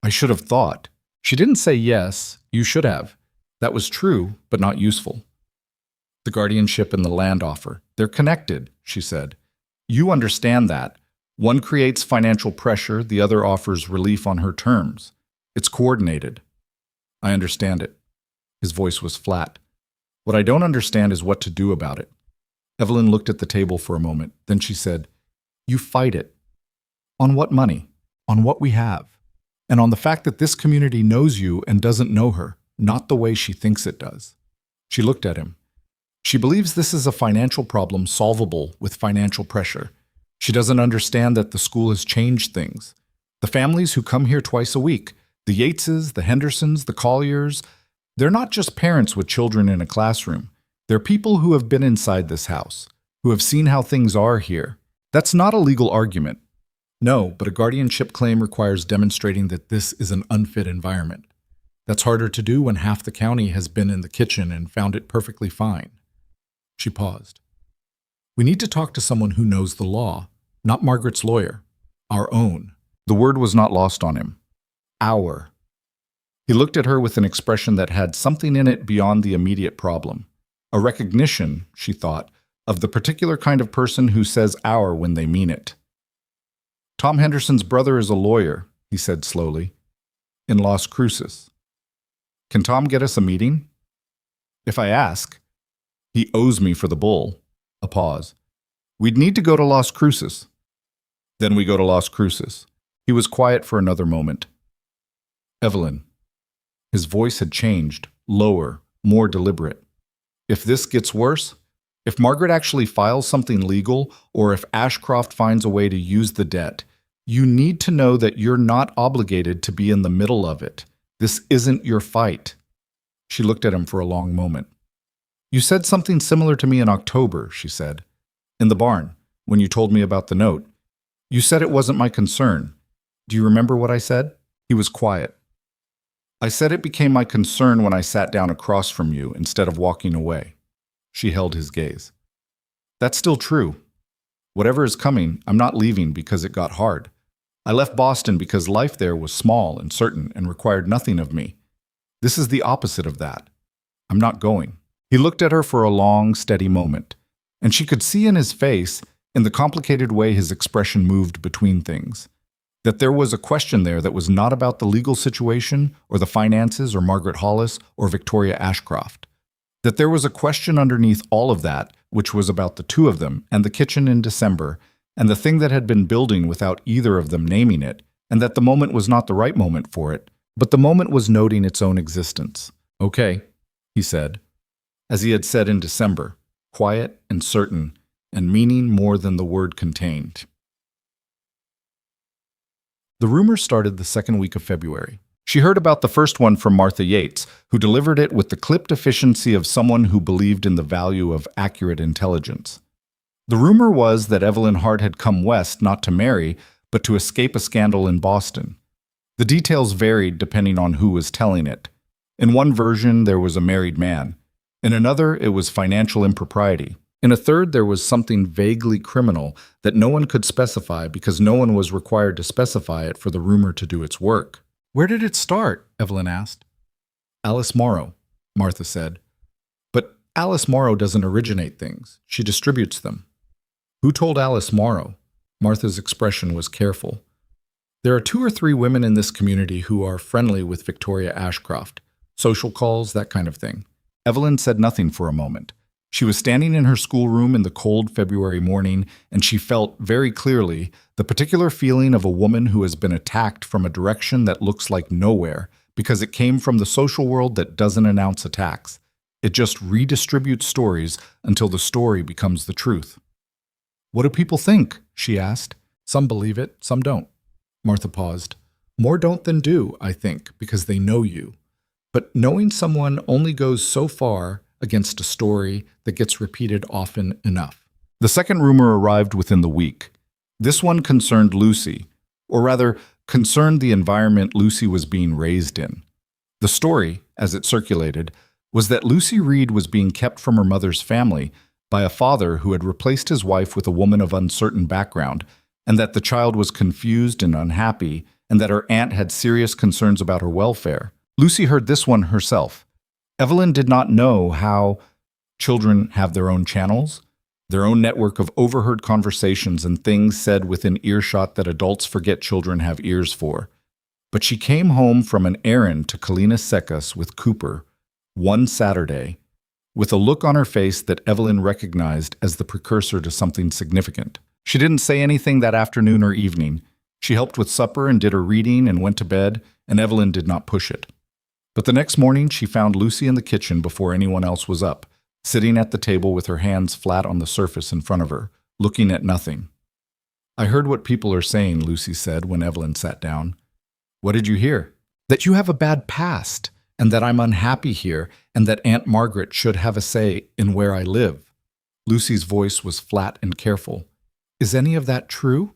I should have thought. She didn't say yes, you should have. That was true, but not useful. The guardianship and the land offer. They're connected, she said. You understand that. One creates financial pressure, the other offers relief on her terms. It's coordinated. I understand it. His voice was flat. What I don't understand is what to do about it. Evelyn looked at the table for a moment. Then she said, You fight it. On what money? On what we have. And on the fact that this community knows you and doesn't know her, not the way she thinks it does. She looked at him. She believes this is a financial problem solvable with financial pressure. She doesn't understand that the school has changed things. The families who come here twice a week, the Yateses, the Hendersons, the Colliers, they're not just parents with children in a classroom. They're people who have been inside this house, who have seen how things are here. That's not a legal argument. No, but a guardianship claim requires demonstrating that this is an unfit environment. That's harder to do when half the county has been in the kitchen and found it perfectly fine. She paused. We need to talk to someone who knows the law, not Margaret's lawyer, our own. The word was not lost on him. Our. He looked at her with an expression that had something in it beyond the immediate problem. A recognition, she thought, of the particular kind of person who says our when they mean it. Tom Henderson's brother is a lawyer, he said slowly, in Las Cruces. Can Tom get us a meeting? If I ask, he owes me for the bull. A pause. We'd need to go to Las Cruces. Then we go to Las Cruces. He was quiet for another moment. Evelyn. His voice had changed, lower, more deliberate. If this gets worse, if Margaret actually files something legal, or if Ashcroft finds a way to use the debt, you need to know that you're not obligated to be in the middle of it. This isn't your fight. She looked at him for a long moment. You said something similar to me in October, she said. In the barn, when you told me about the note. You said it wasn't my concern. Do you remember what I said? He was quiet. I said it became my concern when I sat down across from you instead of walking away. She held his gaze. That's still true. Whatever is coming, I'm not leaving because it got hard. I left Boston because life there was small and certain and required nothing of me. This is the opposite of that. I'm not going. He looked at her for a long, steady moment, and she could see in his face, in the complicated way his expression moved between things, that there was a question there that was not about the legal situation or the finances or Margaret Hollis or Victoria Ashcroft. That there was a question underneath all of that, which was about the two of them and the kitchen in December, and the thing that had been building without either of them naming it, and that the moment was not the right moment for it, but the moment was noting its own existence. Okay, he said, as he had said in December, quiet and certain, and meaning more than the word contained. The rumor started the second week of February. She heard about the first one from Martha Yates, who delivered it with the clipped efficiency of someone who believed in the value of accurate intelligence. The rumor was that Evelyn Hart had come west not to marry, but to escape a scandal in Boston. The details varied depending on who was telling it. In one version, there was a married man. In another, it was financial impropriety. In a third, there was something vaguely criminal that no one could specify because no one was required to specify it for the rumor to do its work. Where did it start? Evelyn asked. Alice Morrow, Martha said. But Alice Morrow doesn't originate things. She distributes them. Who told Alice Morrow? Martha's expression was careful. There are 2 or 3 women in this community who are friendly with Victoria Ashcroft. Social calls, that kind of thing. Evelyn said nothing for a moment. She was standing in her schoolroom in the cold February morning, and she felt, very clearly, the particular feeling of a woman who has been attacked from a direction that looks like nowhere, because it came from the social world that doesn't announce attacks. It just redistributes stories until the story becomes the truth. What do people think? She asked. Some believe it, some don't. Martha paused. More don't than do, I think, because they know you. But knowing someone only goes so far against a story that gets repeated often enough. The second rumor arrived within the week. This one concerned Lucy, or rather, concerned the environment Lucy was being raised in. The story, as it circulated, was that Lucy Reed was being kept from her mother's family by a father who had replaced his wife with a woman of uncertain background, and that the child was confused and unhappy, and that her aunt had serious concerns about her welfare. Lucy heard this one herself. Evelyn did not know how children have their own channels, their own network of overheard conversations and things said within earshot that adults forget children have ears for. But she came home from an errand to Colinas Secas with Cooper one Saturday with a look on her face that Evelyn recognized as the precursor to something significant. She didn't say anything that afternoon or evening. She helped with supper and did her reading and went to bed, and Evelyn did not push it. But the next morning, she found Lucy in the kitchen before anyone else was up, sitting at the table with her hands flat on the surface in front of her, looking at nothing. I heard what people are saying, Lucy said when Evelyn sat down. What did you hear? That you have a bad past, and that I'm unhappy here, and that Aunt Margaret should have a say in where I live. Lucy's voice was flat and careful. Is any of that true?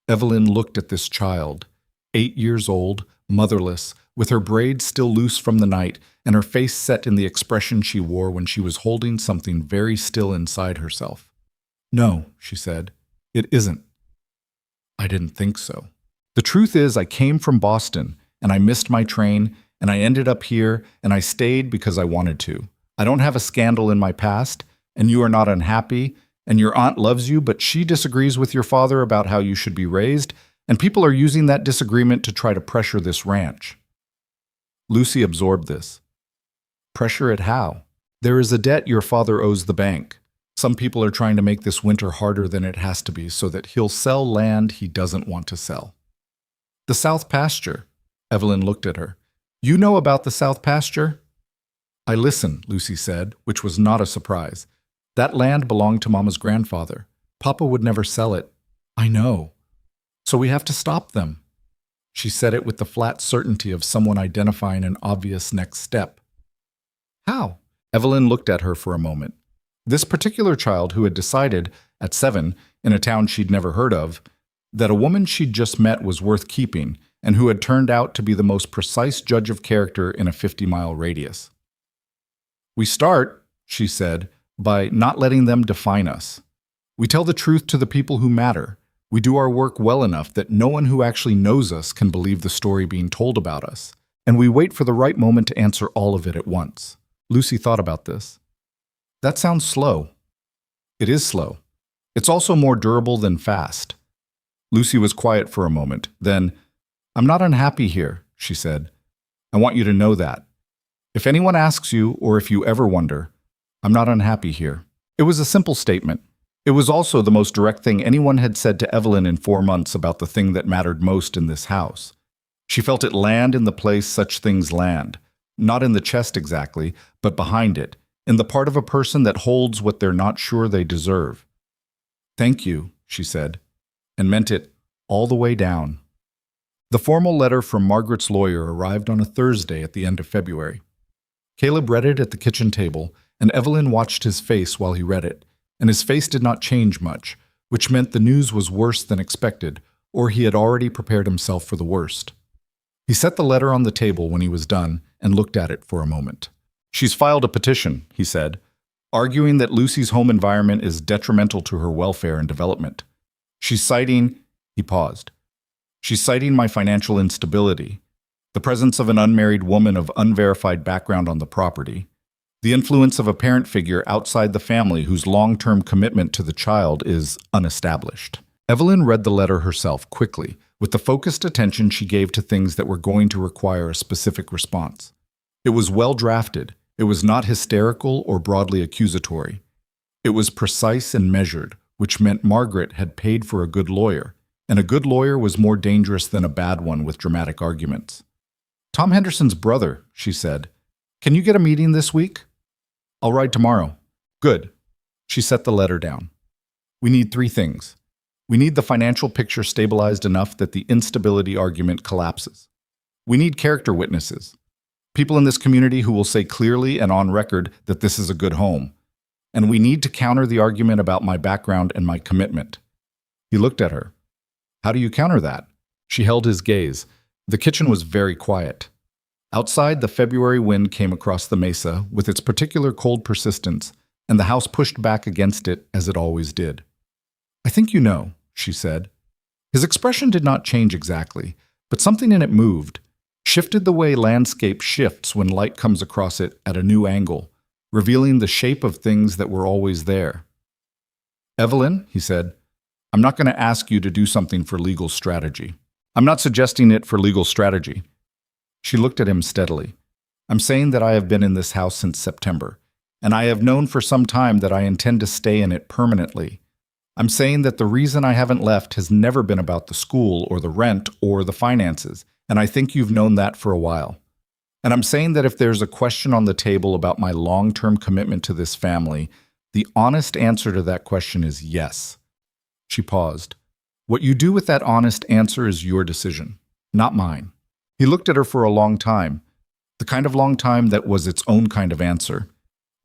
Evelyn looked at this child, 8 years old, motherless, with her braids still loose from the night, and her face set in the expression she wore when she was holding something very still inside herself. No, she said, it isn't. I didn't think so. The truth is I came from Boston, and I missed my train, and I ended up here, and I stayed because I wanted to. I don't have a scandal in my past, and you are not unhappy, and your aunt loves you, but she disagrees with your father about how you should be raised, and people are using that disagreement to try to pressure this ranch. Lucy absorbed this. Pressure it how? There is a debt your father owes the bank. Some people are trying to make this winter harder than it has to be so that he'll sell land he doesn't want to sell. The South Pasture. Evelyn looked at her. You know about the South Pasture? I listen, Lucy said, which was not a surprise. That land belonged to Mama's grandfather. Papa would never sell it. I know. So we have to stop them. She said it with the flat certainty of someone identifying an obvious next step. How? Evelyn looked at her for a moment. This particular child who had decided, at 7, in a town she'd never heard of, that a woman she'd just met was worth keeping, and who had turned out to be the most precise judge of character in a 50-mile radius. "We start," she said, "by not letting them define us. We tell the truth to the people who matter. We do our work well enough that no one who actually knows us can believe the story being told about us. And we wait for the right moment to answer all of it at once." Lucy thought about this. That sounds slow. It is slow. It's also more durable than fast. Lucy was quiet for a moment. Then, "I'm not unhappy here," she said. "I want you to know that. If anyone asks you, or if you ever wonder, I'm not unhappy here." It was a simple statement. It was also the most direct thing anyone had said to Evelyn in 4 months about the thing that mattered most in this house. She felt it land in the place such things land, not in the chest exactly, but behind it, in the part of a person that holds what they're not sure they deserve. "Thank you," she said, and meant it all the way down. The formal letter from Margaret's lawyer arrived on a Thursday at the end of February. Caleb read it at the kitchen table, and Evelyn watched his face while he read it, and his face did not change much, which meant the news was worse than expected, or he had already prepared himself for the worst. He set the letter on the table when he was done and looked at it for a moment. "She's filed a petition," he said, "arguing that Lucy's home environment is detrimental to her welfare and development. She's citing—" He paused. "She's citing my financial instability, the presence of an unmarried woman of unverified background on the property, the influence of a parent figure outside the family whose long-term commitment to the child is unestablished." Evelyn read the letter herself quickly, with the focused attention she gave to things that were going to require a specific response. It was well drafted. It was not hysterical or broadly accusatory. It was precise and measured, which meant Margaret had paid for a good lawyer, and a good lawyer was more dangerous than a bad one with dramatic arguments. "Tom Henderson's brother," she said. "Can you get a meeting this week?" "I'll ride tomorrow." "Good." She set the letter down. "We need 3 things. We need the financial picture stabilized enough that the instability argument collapses. We need character witnesses, people in this community who will say clearly and on record that this is a good home. And we need to counter the argument about my background and my commitment." He looked at her. "How do you counter that?" She held his gaze. The kitchen was very quiet. Outside, the February wind came across the mesa with its particular cold persistence, and the house pushed back against it as it always did. "I think you know," she said. His expression did not change exactly, but something in it moved, shifted the way landscape shifts when light comes across it at a new angle, revealing the shape of things that were always there. "Evelyn," he said, "I'm not going to ask you to do something for legal strategy. I'm not suggesting it for legal strategy." She looked at him steadily. "I'm saying that I have been in this house since September, and I have known for some time that I intend to stay in it permanently. I'm saying that the reason I haven't left has never been about the school or the rent or the finances, and I think you've known that for a while. And I'm saying that if there's a question on the table about my long-term commitment to this family, the honest answer to that question is yes." She paused. "What you do with that honest answer is your decision, not mine." He looked at her for a long time, the kind of long time that was its own kind of answer.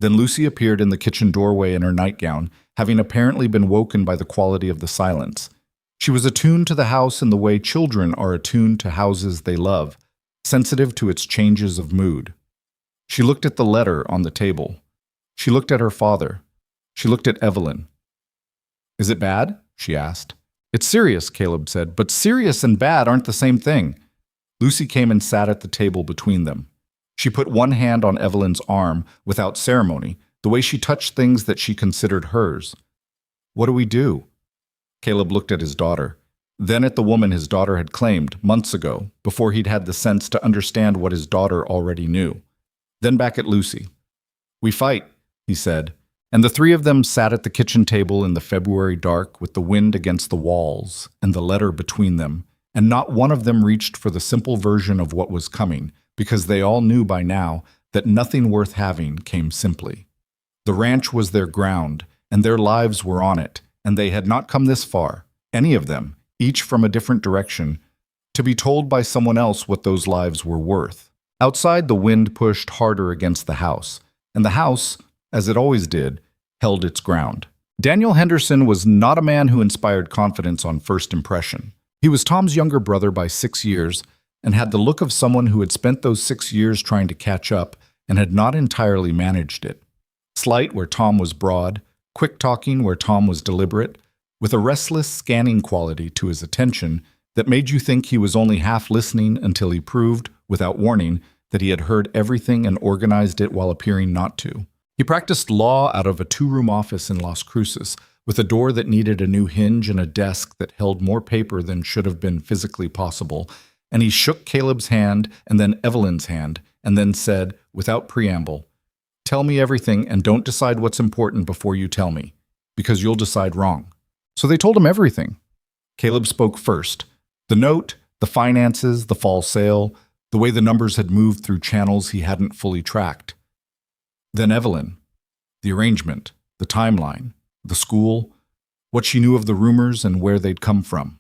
Then Lucy appeared in the kitchen doorway in her nightgown, having apparently been woken by the quality of the silence. She was attuned to the house in the way children are attuned to houses they love, sensitive to its changes of mood. She looked at the letter on the table. She looked at her father. She looked at Evelyn. "Is it bad?" she asked. "It's serious," Caleb said, "but serious and bad aren't the same thing." Lucy came and sat at the table between them. She put one hand on Evelyn's arm without ceremony, the way she touched things that she considered hers. "What do we do?" Caleb looked at his daughter, then at the woman his daughter had claimed months ago, before he'd had the sense to understand what his daughter already knew. Then back at Lucy. "We fight," he said, and the 3 of them sat at the kitchen table in the February dark with the wind against the walls and the letter between them, and not one of them reached for the simple version of what was coming, because they all knew by now that nothing worth having came simply. The ranch was their ground, and their lives were on it, and they had not come this far, any of them, each from a different direction, to be told by someone else what those lives were worth. Outside, the wind pushed harder against the house, and the house, as it always did, held its ground. Daniel Henderson was not a man who inspired confidence on first impression. He was Tom's younger brother by 6 years and had the look of someone who had spent those 6 years trying to catch up and had not entirely managed it. Slight where Tom was broad, quick-talking where Tom was deliberate, with a restless, scanning quality to his attention that made you think he was only half listening until he proved, without warning, that he had heard everything and organized it while appearing not to. He practiced law out of a 2-room office in Las Cruces, with a door that needed a new hinge and a desk that held more paper than should have been physically possible, and he shook Caleb's hand and then Evelyn's hand, and then said, without preamble, "Tell me everything and don't decide what's important before you tell me, because you'll decide wrong." So they told him everything. Caleb spoke first. The note, the finances, the fall sale, the way the numbers had moved through channels he hadn't fully tracked. Then Evelyn, the arrangement, the timeline, the school, what she knew of the rumors and where they'd come from.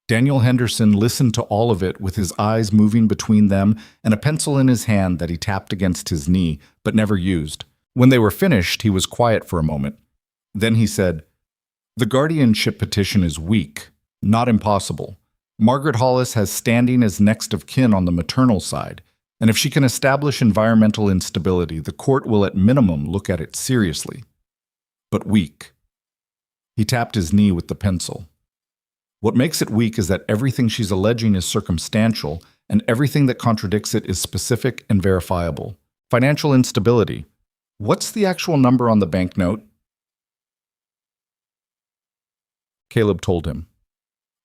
Daniel Henderson listened to all of it with his eyes moving between them and a pencil in his hand that he tapped against his knee, but never used. When they were finished, he was quiet for a moment. Then he said, "The guardianship petition is weak, not impossible. Margaret Hollis has standing as next of kin on the maternal side, and if she can establish environmental instability, the court will at minimum look at it seriously. But weak." He tapped his knee with the pencil. "What makes it weak is that everything she's alleging is circumstantial, and everything that contradicts it is specific and verifiable. Financial instability. What's the actual number on the banknote?" Caleb told him.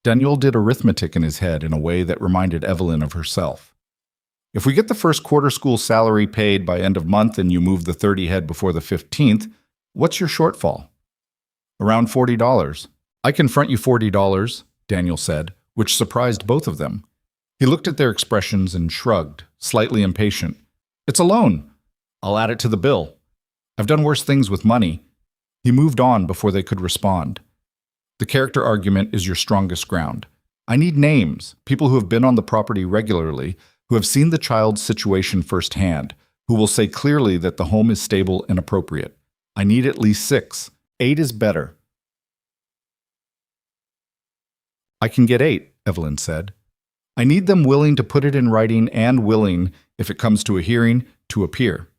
Daniel did arithmetic in his head in a way that reminded Evelyn of herself. "If we get the first quarter school salary paid by end of month and you move the 30 head before the 15th, what's your shortfall?" "Around $40. "I can front you $40, Daniel said, which surprised both of them. He looked at their expressions and shrugged, slightly impatient. "It's a loan. I'll add it to the bill. I've done worse things with money." He moved on before they could respond. "The character argument is your strongest ground. I need names, people who have been on the property regularly, who have seen the child's situation firsthand, who will say clearly that the home is stable and appropriate. I need at least 6. 8 is better." "I can get 8, Evelyn said. "I need them willing to put it in writing and willing, if it comes to a hearing, to appear.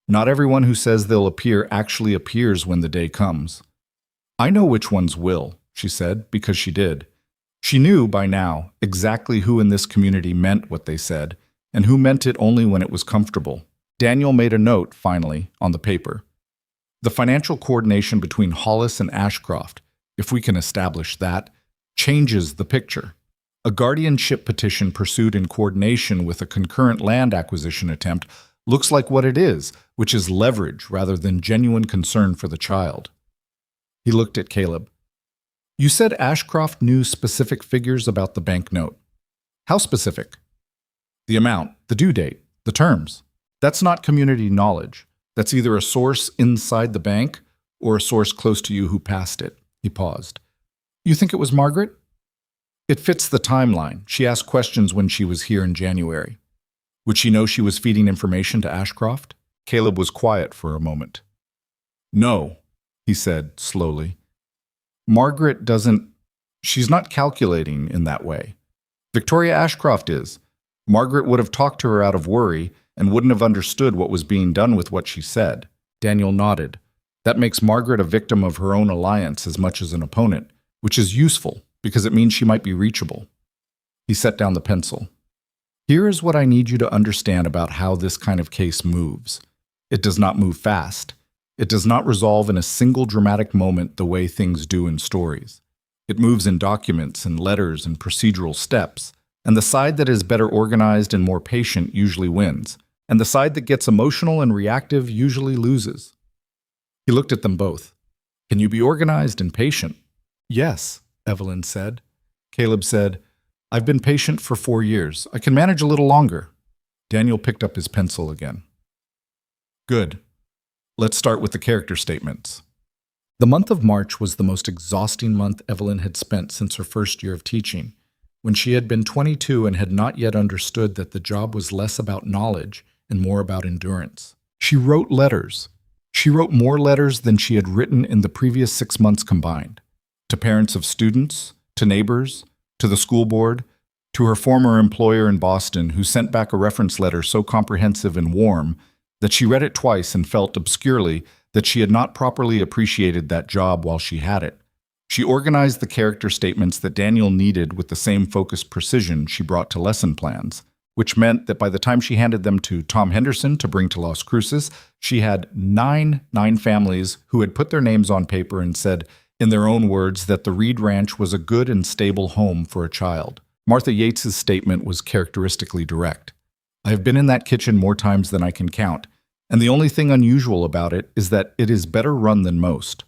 Not everyone who says they'll appear actually appears when the day comes." "I know which ones will," she said, because she did. She knew, by now, exactly who in this community meant what they said, and who meant it only when it was comfortable. Daniel made a note, finally, on the paper. "The financial coordination between Hollis and Ashcroft, if we can establish that, changes the picture. A guardianship petition pursued in coordination with a concurrent land acquisition attempt looks like what it is, which is leverage rather than genuine concern for the child." He looked at Caleb. "You said Ashcroft knew specific figures about the banknote. How specific?" "The amount, the due date, the terms. That's not community knowledge. That's either a source inside the bank or a source close to you who passed it." He paused. "You think it was Margaret?" "It fits the timeline. She asked questions when she was here in January." "Would she know she was feeding information to Ashcroft?" Caleb was quiet for a moment. "No," he said slowly. "Margaret doesn't. She's not calculating in that way. Victoria Ashcroft is. Margaret would have talked to her out of worry and wouldn't have understood what was being done with what she said." Daniel nodded. "That makes Margaret a victim of her own alliance as much as an opponent, which is useful because it means she might be reachable." He set down the pencil. "Here is what I need you to understand about how this kind of case moves. It does not move fast. It does not resolve in a single dramatic moment the way things do in stories. It moves in documents and letters and procedural steps, and the side that is better organized and more patient usually wins, and the side that gets emotional and reactive usually loses." He looked at them both. "Can you be organized and patient?" "Yes," Evelyn said. Caleb said, "I've been patient for 4 years. I can manage a little longer." Daniel picked up his pencil again. "Good. Let's start with the character statements." The month of March was the most exhausting month Evelyn had spent since her first year of teaching, when she had been 22 and had not yet understood that the job was less about knowledge and more about endurance. She wrote letters. She wrote more letters than she had written in the previous 6 months combined. To parents of students, to neighbors, to the school board, to her former employer in Boston, who sent back a reference letter so comprehensive and warm that she read it twice and felt obscurely that she had not properly appreciated that job while she had it. She organized the character statements that Daniel needed with the same focused precision she brought to lesson plans, which meant that by the time she handed them to Tom Henderson to bring to Las Cruces, she had nine families who had put their names on paper and said, in their own words, that the Reed Ranch was a good and stable home for a child. Martha Yates's statement was characteristically direct. I have been in that kitchen more times than I can count, and the only thing unusual about it is that it is better run than most.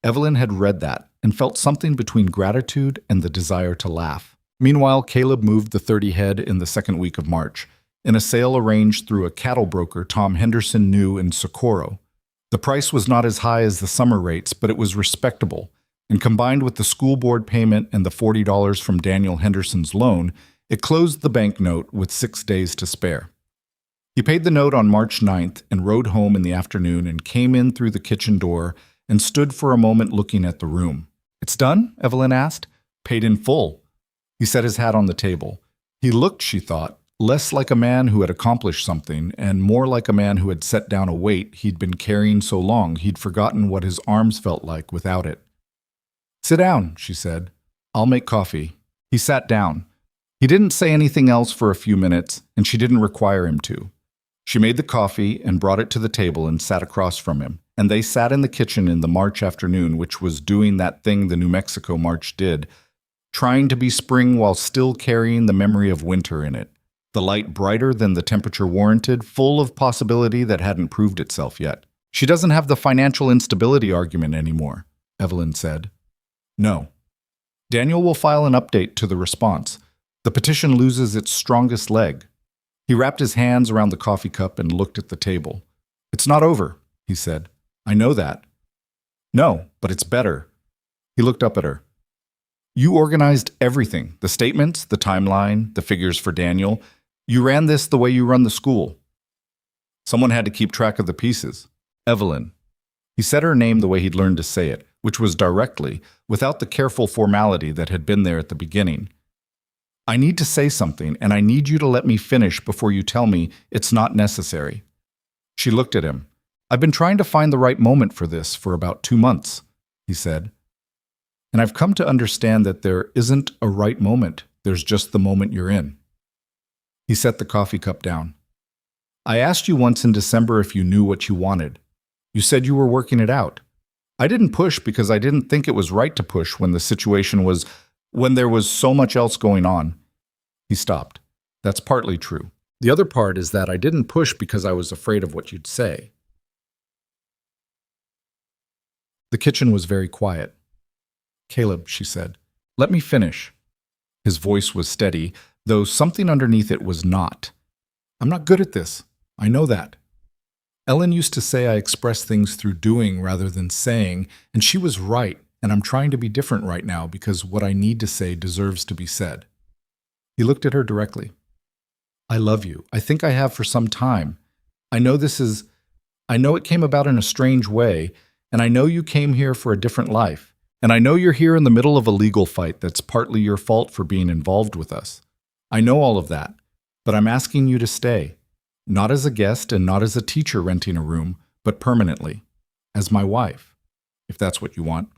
Evelyn had read that and felt something between gratitude and the desire to laugh. Meanwhile, Caleb moved the 30 head in the second week of March, in a sale arranged through a cattle broker Tom Henderson knew in Socorro. The price was not as high as the summer rates, but it was respectable, and combined with the school board payment and the $40 from Daniel Henderson's loan, it closed the banknote with 6 days to spare. He paid the note on March 9th and rode home in the afternoon and came in through the kitchen door and stood for a moment looking at the room. It's done? Evelyn asked. Paid in full. He set his hat on the table. He looked, she thought, less like a man who had accomplished something and more like a man who had set down a weight he'd been carrying so long he'd forgotten what his arms felt like without it. Sit down, she said. I'll make coffee. He sat down. He didn't say anything else for a few minutes, and she didn't require him to. She made the coffee and brought it to the table and sat across from him, and they sat in the kitchen in the March afternoon, which was doing that thing the New Mexico March did, trying to be spring while still carrying the memory of winter in it, the light brighter than the temperature warranted, full of possibility that hadn't proved itself yet. She doesn't have the financial instability argument anymore, Evelyn said. No. Daniel will file an update to the response. The petition loses its strongest leg. He wrapped his hands around the coffee cup and looked at the table. It's not over, he said. I know that. No, but it's better. He looked up at her. You organized everything, the statements, the timeline, the figures for Daniel. You ran this the way you run the school. Someone had to keep track of the pieces. Evelyn. He said her name the way he'd learned to say it, which was directly, without the careful formality that had been there at the beginning. I need to say something, and I need you to let me finish before you tell me it's not necessary. She looked at him. I've been trying to find the right moment for this for about 2 months, he said. And I've come to understand that there isn't a right moment. There's just the moment you're in. He set the coffee cup down. I asked you once in December if you knew what you wanted. You said you were working it out. I didn't push because I didn't think it was right to push when there was so much else going on. He stopped. That's partly true. The other part is that I didn't push because I was afraid of what you'd say. The kitchen was very quiet. Caleb, she said, let me finish. His voice was steady, though something underneath it was not. I'm not good at this. I know that. Ellen used to say I express things through doing rather than saying, and she was right, and I'm trying to be different right now because what I need to say deserves to be said. He looked at her directly. I love you. I think I have for some time. I know it came about in a strange way, and I know you came here for a different life. And I know you're here in the middle of a legal fight that's partly your fault for being involved with us. I know all of that, but I'm asking you to stay. Not as a guest and not as a teacher renting a room, but permanently. As my wife, if that's what you want.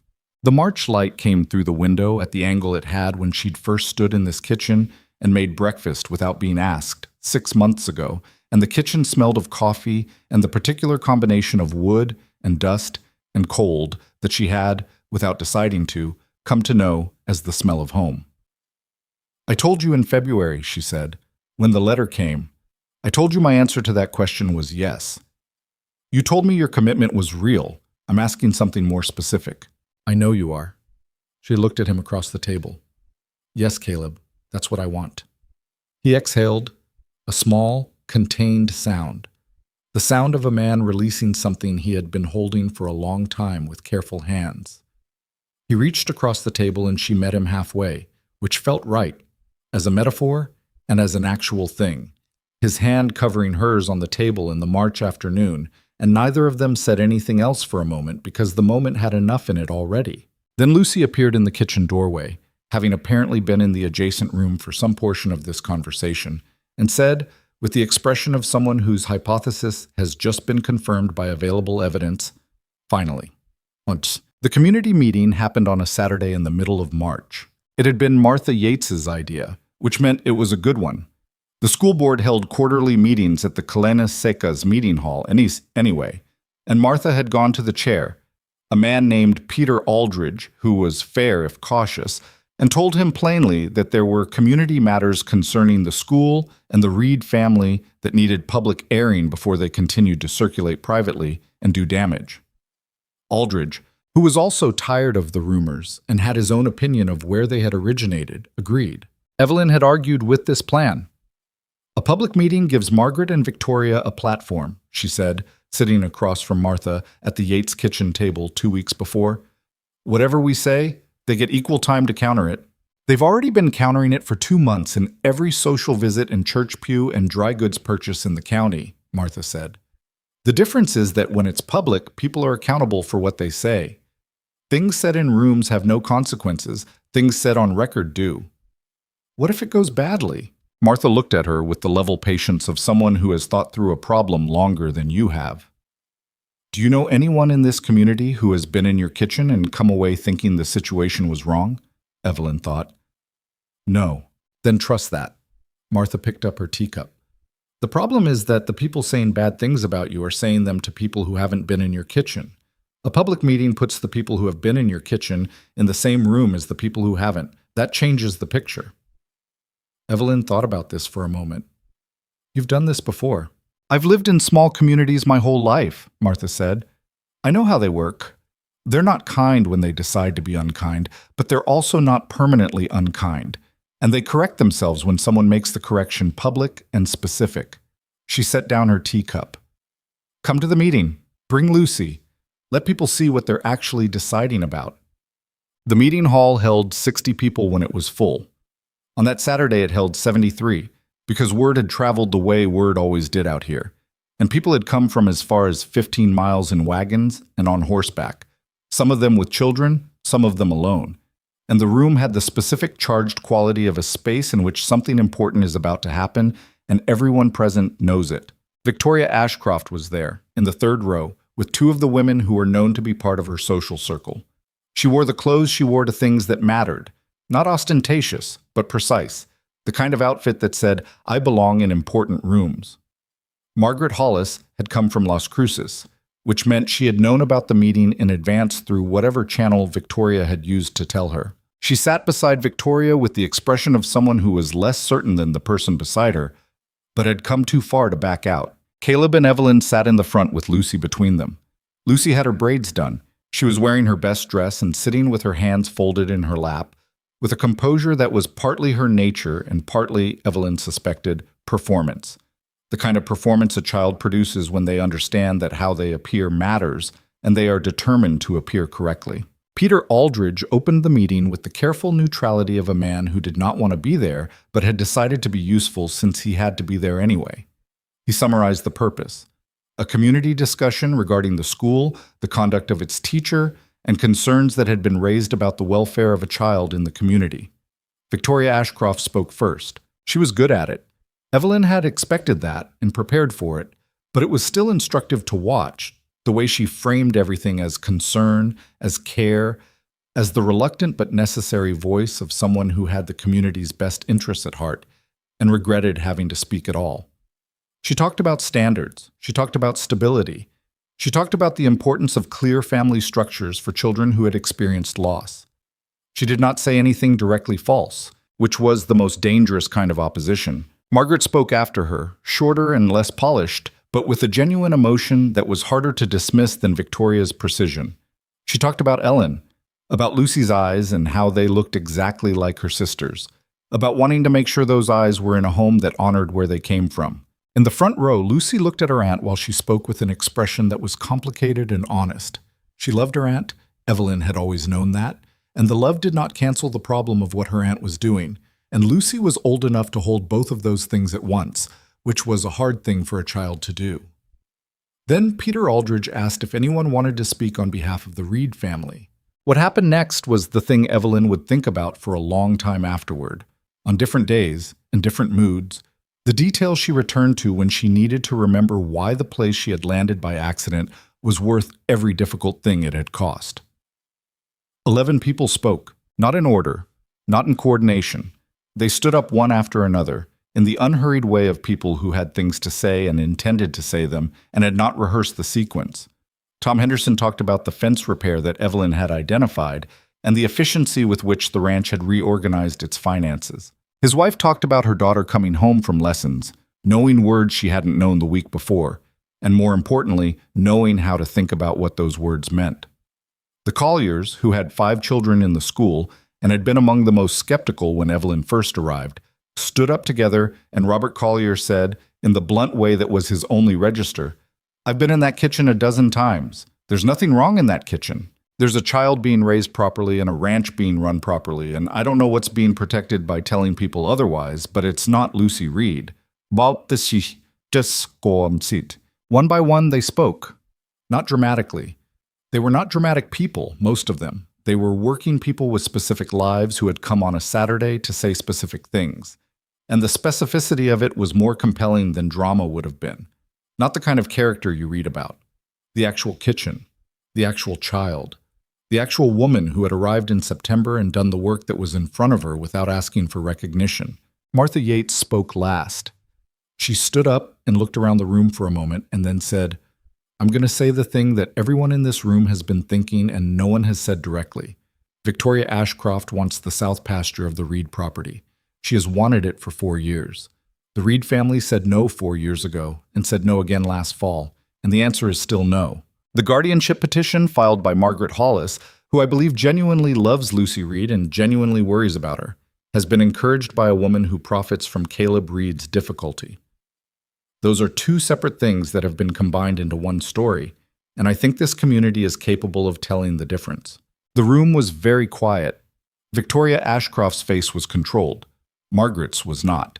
The March light came through the window at the angle it had when she'd first stood in this kitchen and made breakfast without being asked 6 months ago, and the kitchen smelled of coffee and the particular combination of wood and dust and cold that she had, without deciding to, come to know as the smell of home. I told you in February, she said, when the letter came. I told you my answer to that question was yes. You told me your commitment was real. I'm asking something more specific. I know you are. She looked at him across the table. Yes, Caleb, that's what I want. He exhaled, a small, contained sound. The sound of a man releasing something he had been holding for a long time with careful hands. He reached across the table and she met him halfway, which felt right, as a metaphor and as an actual thing. his hand covering hers on the table in the March afternoon, and neither of them said anything else for a moment because the moment had enough in it already. Then Lucy appeared in the kitchen doorway, having apparently been in the adjacent room for some portion of this conversation, and said, with the expression of someone whose hypothesis has just been confirmed by available evidence, finally. The community meeting happened on a Saturday in the middle of March. It had been Martha Yates's idea, which meant it was a good one. The school board held quarterly meetings at the Calenas Secas meeting hall anyway, and Martha had gone to the chair, a man named Peter Aldridge, who was fair if cautious, and told him plainly that there were community matters concerning the school and the Reed family that needed public airing before they continued to circulate privately and do damage. Aldridge, who was also tired of the rumors and had his own opinion of where they had originated, agreed. Evelyn had argued with this plan. A public meeting gives Margaret and Victoria a platform, she said, sitting across from Martha at the Yates kitchen table 2 weeks before. Whatever we say, they get equal time to counter it. They've already been countering it for 2 months in every social visit and church pew and dry goods purchase in the county, Martha said. The difference is that when it's public, people are accountable for what they say. Things said in rooms have no consequences. Things said on record do. What if it goes badly? Martha looked at her with the level patience of someone who has thought through a problem longer than you have. Do you know anyone in this community who has been in your kitchen and come away thinking the situation was wrong? Evelyn thought. No. Then trust that. Martha picked up her teacup. The problem is that the people saying bad things about you are saying them to people who haven't been in your kitchen. A public meeting puts the people who have been in your kitchen in the same room as the people who haven't. That changes the picture. Evelyn thought about this for a moment. You've done this before. I've lived in small communities my whole life, Martha said. I know how they work. They're not kind when they decide to be unkind, but they're also not permanently unkind. And they correct themselves when someone makes the correction public and specific. She set down her teacup. Come to the meeting. Bring Lucy. Let people see what they're actually deciding about. The meeting hall held 60 people when it was full. On that Saturday, it held 73, because word had traveled the way word always did out here, and people had come from as far as 15 miles in wagons and on horseback, some of them with children, some of them alone. And the room had the specific charged quality of a space in which something important is about to happen, and everyone present knows it. Victoria Ashcroft was there, in the third row, with 2 of the women who were known to be part of her social circle. She wore the clothes she wore to things that mattered, not ostentatious, but precise, the kind of outfit that said, I belong in important rooms. Margaret Hollis had come from Las Cruces, which meant she had known about the meeting in advance through whatever channel Victoria had used to tell her. She sat beside Victoria with the expression of someone who was less certain than the person beside her, but had come too far to back out. Caleb and Evelyn sat in the front with Lucy between them. Lucy had her braids done. She was wearing her best dress and sitting with her hands folded in her lap, with a composure that was partly her nature and partly, Evelyn suspected, performance. The kind of performance a child produces when they understand that how they appear matters and they are determined to appear correctly. Peter Aldridge opened the meeting with the careful neutrality of a man who did not want to be there but had decided to be useful since he had to be there anyway. He summarized the purpose: a community discussion regarding the school, the conduct of its teacher, and concerns that had been raised about the welfare of a child in the community. Victoria Ashcroft spoke first. She was good at it. Evelyn had expected that and prepared for it, but it was still instructive to watch, the way she framed everything as concern, as care, as the reluctant but necessary voice of someone who had the community's best interests at heart and regretted having to speak at all. She talked about standards. She talked about stability. She talked about the importance of clear family structures for children who had experienced loss. She did not say anything directly false, which was the most dangerous kind of opposition. Margaret spoke after her, shorter and less polished, but with a genuine emotion that was harder to dismiss than Victoria's precision. She talked about Ellen, about Lucy's eyes and how they looked exactly like her sister's, about wanting to make sure those eyes were in a home that honored where they came from. In the front row, Lucy looked at her aunt while she spoke with an expression that was complicated and honest. She loved her aunt. Evelyn had always known that, and the love did not cancel the problem of what her aunt was doing. And Lucy was old enough to hold both of those things at once, which was a hard thing for a child to do. Then Peter Aldridge asked if anyone wanted to speak on behalf of the Reed family. What happened next was the thing Evelyn would think about for a long time afterward. On different days, in different moods, the details she returned to when she needed to remember why the place she had landed by accident was worth every difficult thing it had cost. 11 people spoke, not in order, not in coordination. They stood up one after another, in the unhurried way of people who had things to say and intended to say them and had not rehearsed the sequence. Tom Henderson talked about the fence repair that Evelyn had identified and the efficiency with which the ranch had reorganized its finances. His wife talked about her daughter coming home from lessons, knowing words she hadn't known the week before, and more importantly, knowing how to think about what those words meant. The Colliers, who had 5 children in the school and had been among the most skeptical when Evelyn first arrived, stood up together, and Robert Collier said, in the blunt way that was his only register, "I've been in that kitchen a dozen times. There's nothing wrong in that kitchen. There's a child being raised properly and a ranch being run properly, and I don't know what's being protected by telling people otherwise, but it's not Lucy Reed." One by one they spoke. Not dramatically. They were not dramatic people, most of them. They were working people with specific lives who had come on a Saturday to say specific things. And the specificity of it was more compelling than drama would have been. Not the kind of character you read about. The actual kitchen. The actual child. The actual woman who had arrived in September and done the work that was in front of her without asking for recognition. Martha Yates spoke last. She stood up and looked around the room for a moment and then said, "I'm going to say the thing that everyone in this room has been thinking and no one has said directly. Victoria Ashcroft wants the south pasture of the Reed property. She has wanted it for 4 years. The Reed family said no 4 years ago and said no again last fall, and the answer is still no." The guardianship petition filed by Margaret Hollis, who I believe genuinely loves Lucy Reed and genuinely worries about her, has been encouraged by a woman who profits from Caleb Reed's difficulty. Those are 2 separate things that have been combined into one story, and I think this community is capable of telling the difference. The room was very quiet. Victoria Ashcroft's face was controlled. Margaret's was not.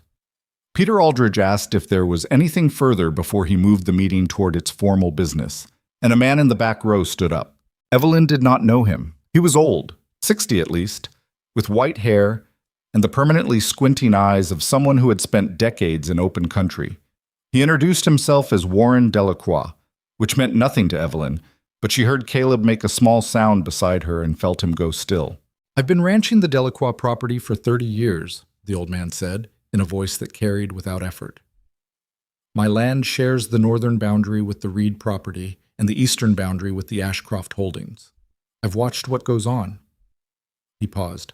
Peter Aldridge asked if there was anything further before he moved the meeting toward its formal business, and a man in the back row stood up. Evelyn did not know him. He was old, 60 at least, with white hair and the permanently squinting eyes of someone who had spent decades in open country. He introduced himself as Warren Delacroix, which meant nothing to Evelyn, but she heard Caleb make a small sound beside her and felt him go still. "I've been ranching the Delacroix property for 30 years, the old man said, in a voice that carried without effort. "My land shares the northern boundary with the Reed property and the eastern boundary with the Ashcroft holdings. I've watched what goes on." He paused.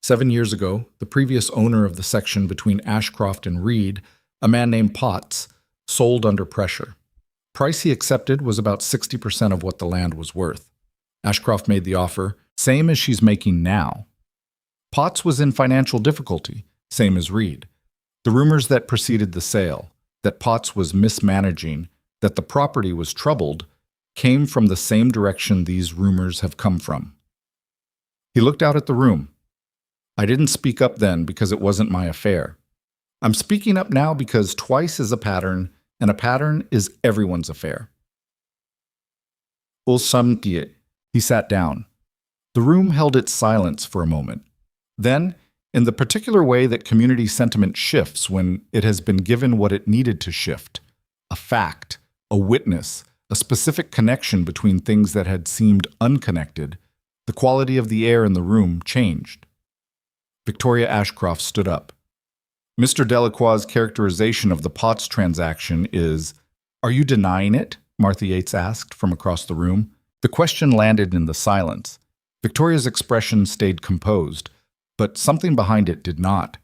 7 years ago, the previous owner of the section between Ashcroft and Reed, a man named Potts, sold under pressure. Price he accepted was about 60% of what the land was worth. Ashcroft made the offer, same as she's making now. Potts was in financial difficulty, same as Reed. The rumors that preceded the sale, that Potts was mismanaging, that the property was troubled, came from the same direction these rumors have come from. He looked out at the room. "I didn't speak up then because it wasn't my affair. I'm speaking up now because twice is a pattern, and a pattern is everyone's affair." He sat down. The room held its silence for a moment. Then, in the particular way that community sentiment shifts when it has been given what it needed to shift, a fact, a witness, a specific connection between things that had seemed unconnected, the quality of the air in the room changed. Victoria Ashcroft stood up. "Mr. Delacroix's characterization of the Potts transaction is—" "Are you denying it?" Martha Yates asked from across the room. The question landed in the silence. Victoria's expression stayed composed, but something behind it did not.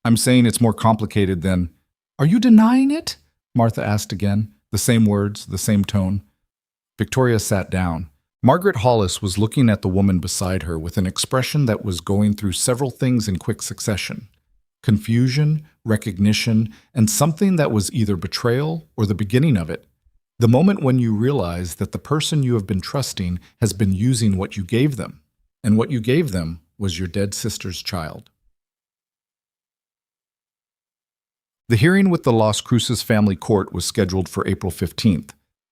"I'm saying it's more complicated than—" "Are you denying it?" Martha asked again, the same words, the same tone. Victoria sat down. Margaret Hollis was looking at the woman beside her with an expression that was going through several things in quick succession. Confusion, recognition, and something that was either betrayal or the beginning of it. The moment when you realize that the person you have been trusting has been using what you gave them, and what you gave them was your dead sister's child. The hearing with the Las Cruces family court was scheduled for April 15th.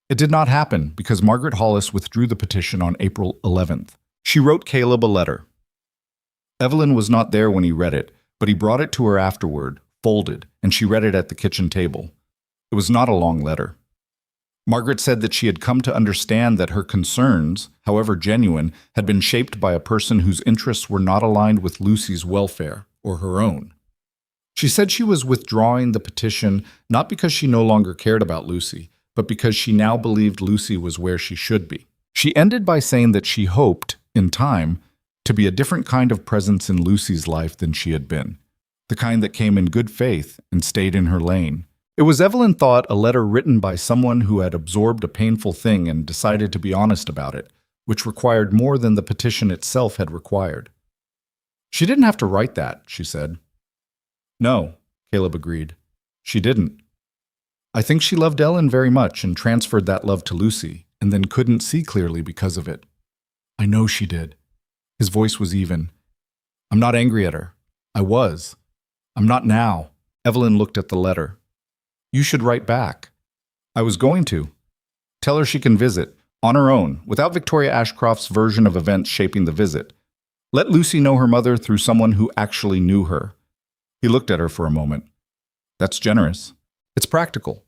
It did not happen because Margaret Hollis withdrew the petition on April 11th. She wrote Caleb a letter. Evelyn was not there when he read it, but he brought it to her afterward, folded, and she read it at the kitchen table. It was not a long letter. Margaret said that she had come to understand that her concerns, however genuine, had been shaped by a person whose interests were not aligned with Lucy's welfare or her own. She said she was withdrawing the petition not because she no longer cared about Lucy, but because she now believed Lucy was where she should be. She ended by saying that she hoped, in time, to be a different kind of presence in Lucy's life than she had been, the kind that came in good faith and stayed in her lane. It was, Evelyn thought, a letter written by someone who had absorbed a painful thing and decided to be honest about it, which required more than the petition itself had required. She didn't have to write that, she said. No, Caleb agreed. She didn't. I think she loved Ellen very much and transferred that love to Lucy, and then couldn't see clearly because of it. I know she did. His voice was even. I'm not angry at her. I was. I'm not now. Evelyn looked at the letter. You should write back. I was going to. Tell her she can visit, on her own, without Victoria Ashcroft's version of events shaping the visit. Let Lucy know her mother through someone who actually knew her. He looked at her for a moment. That's generous. It's practical.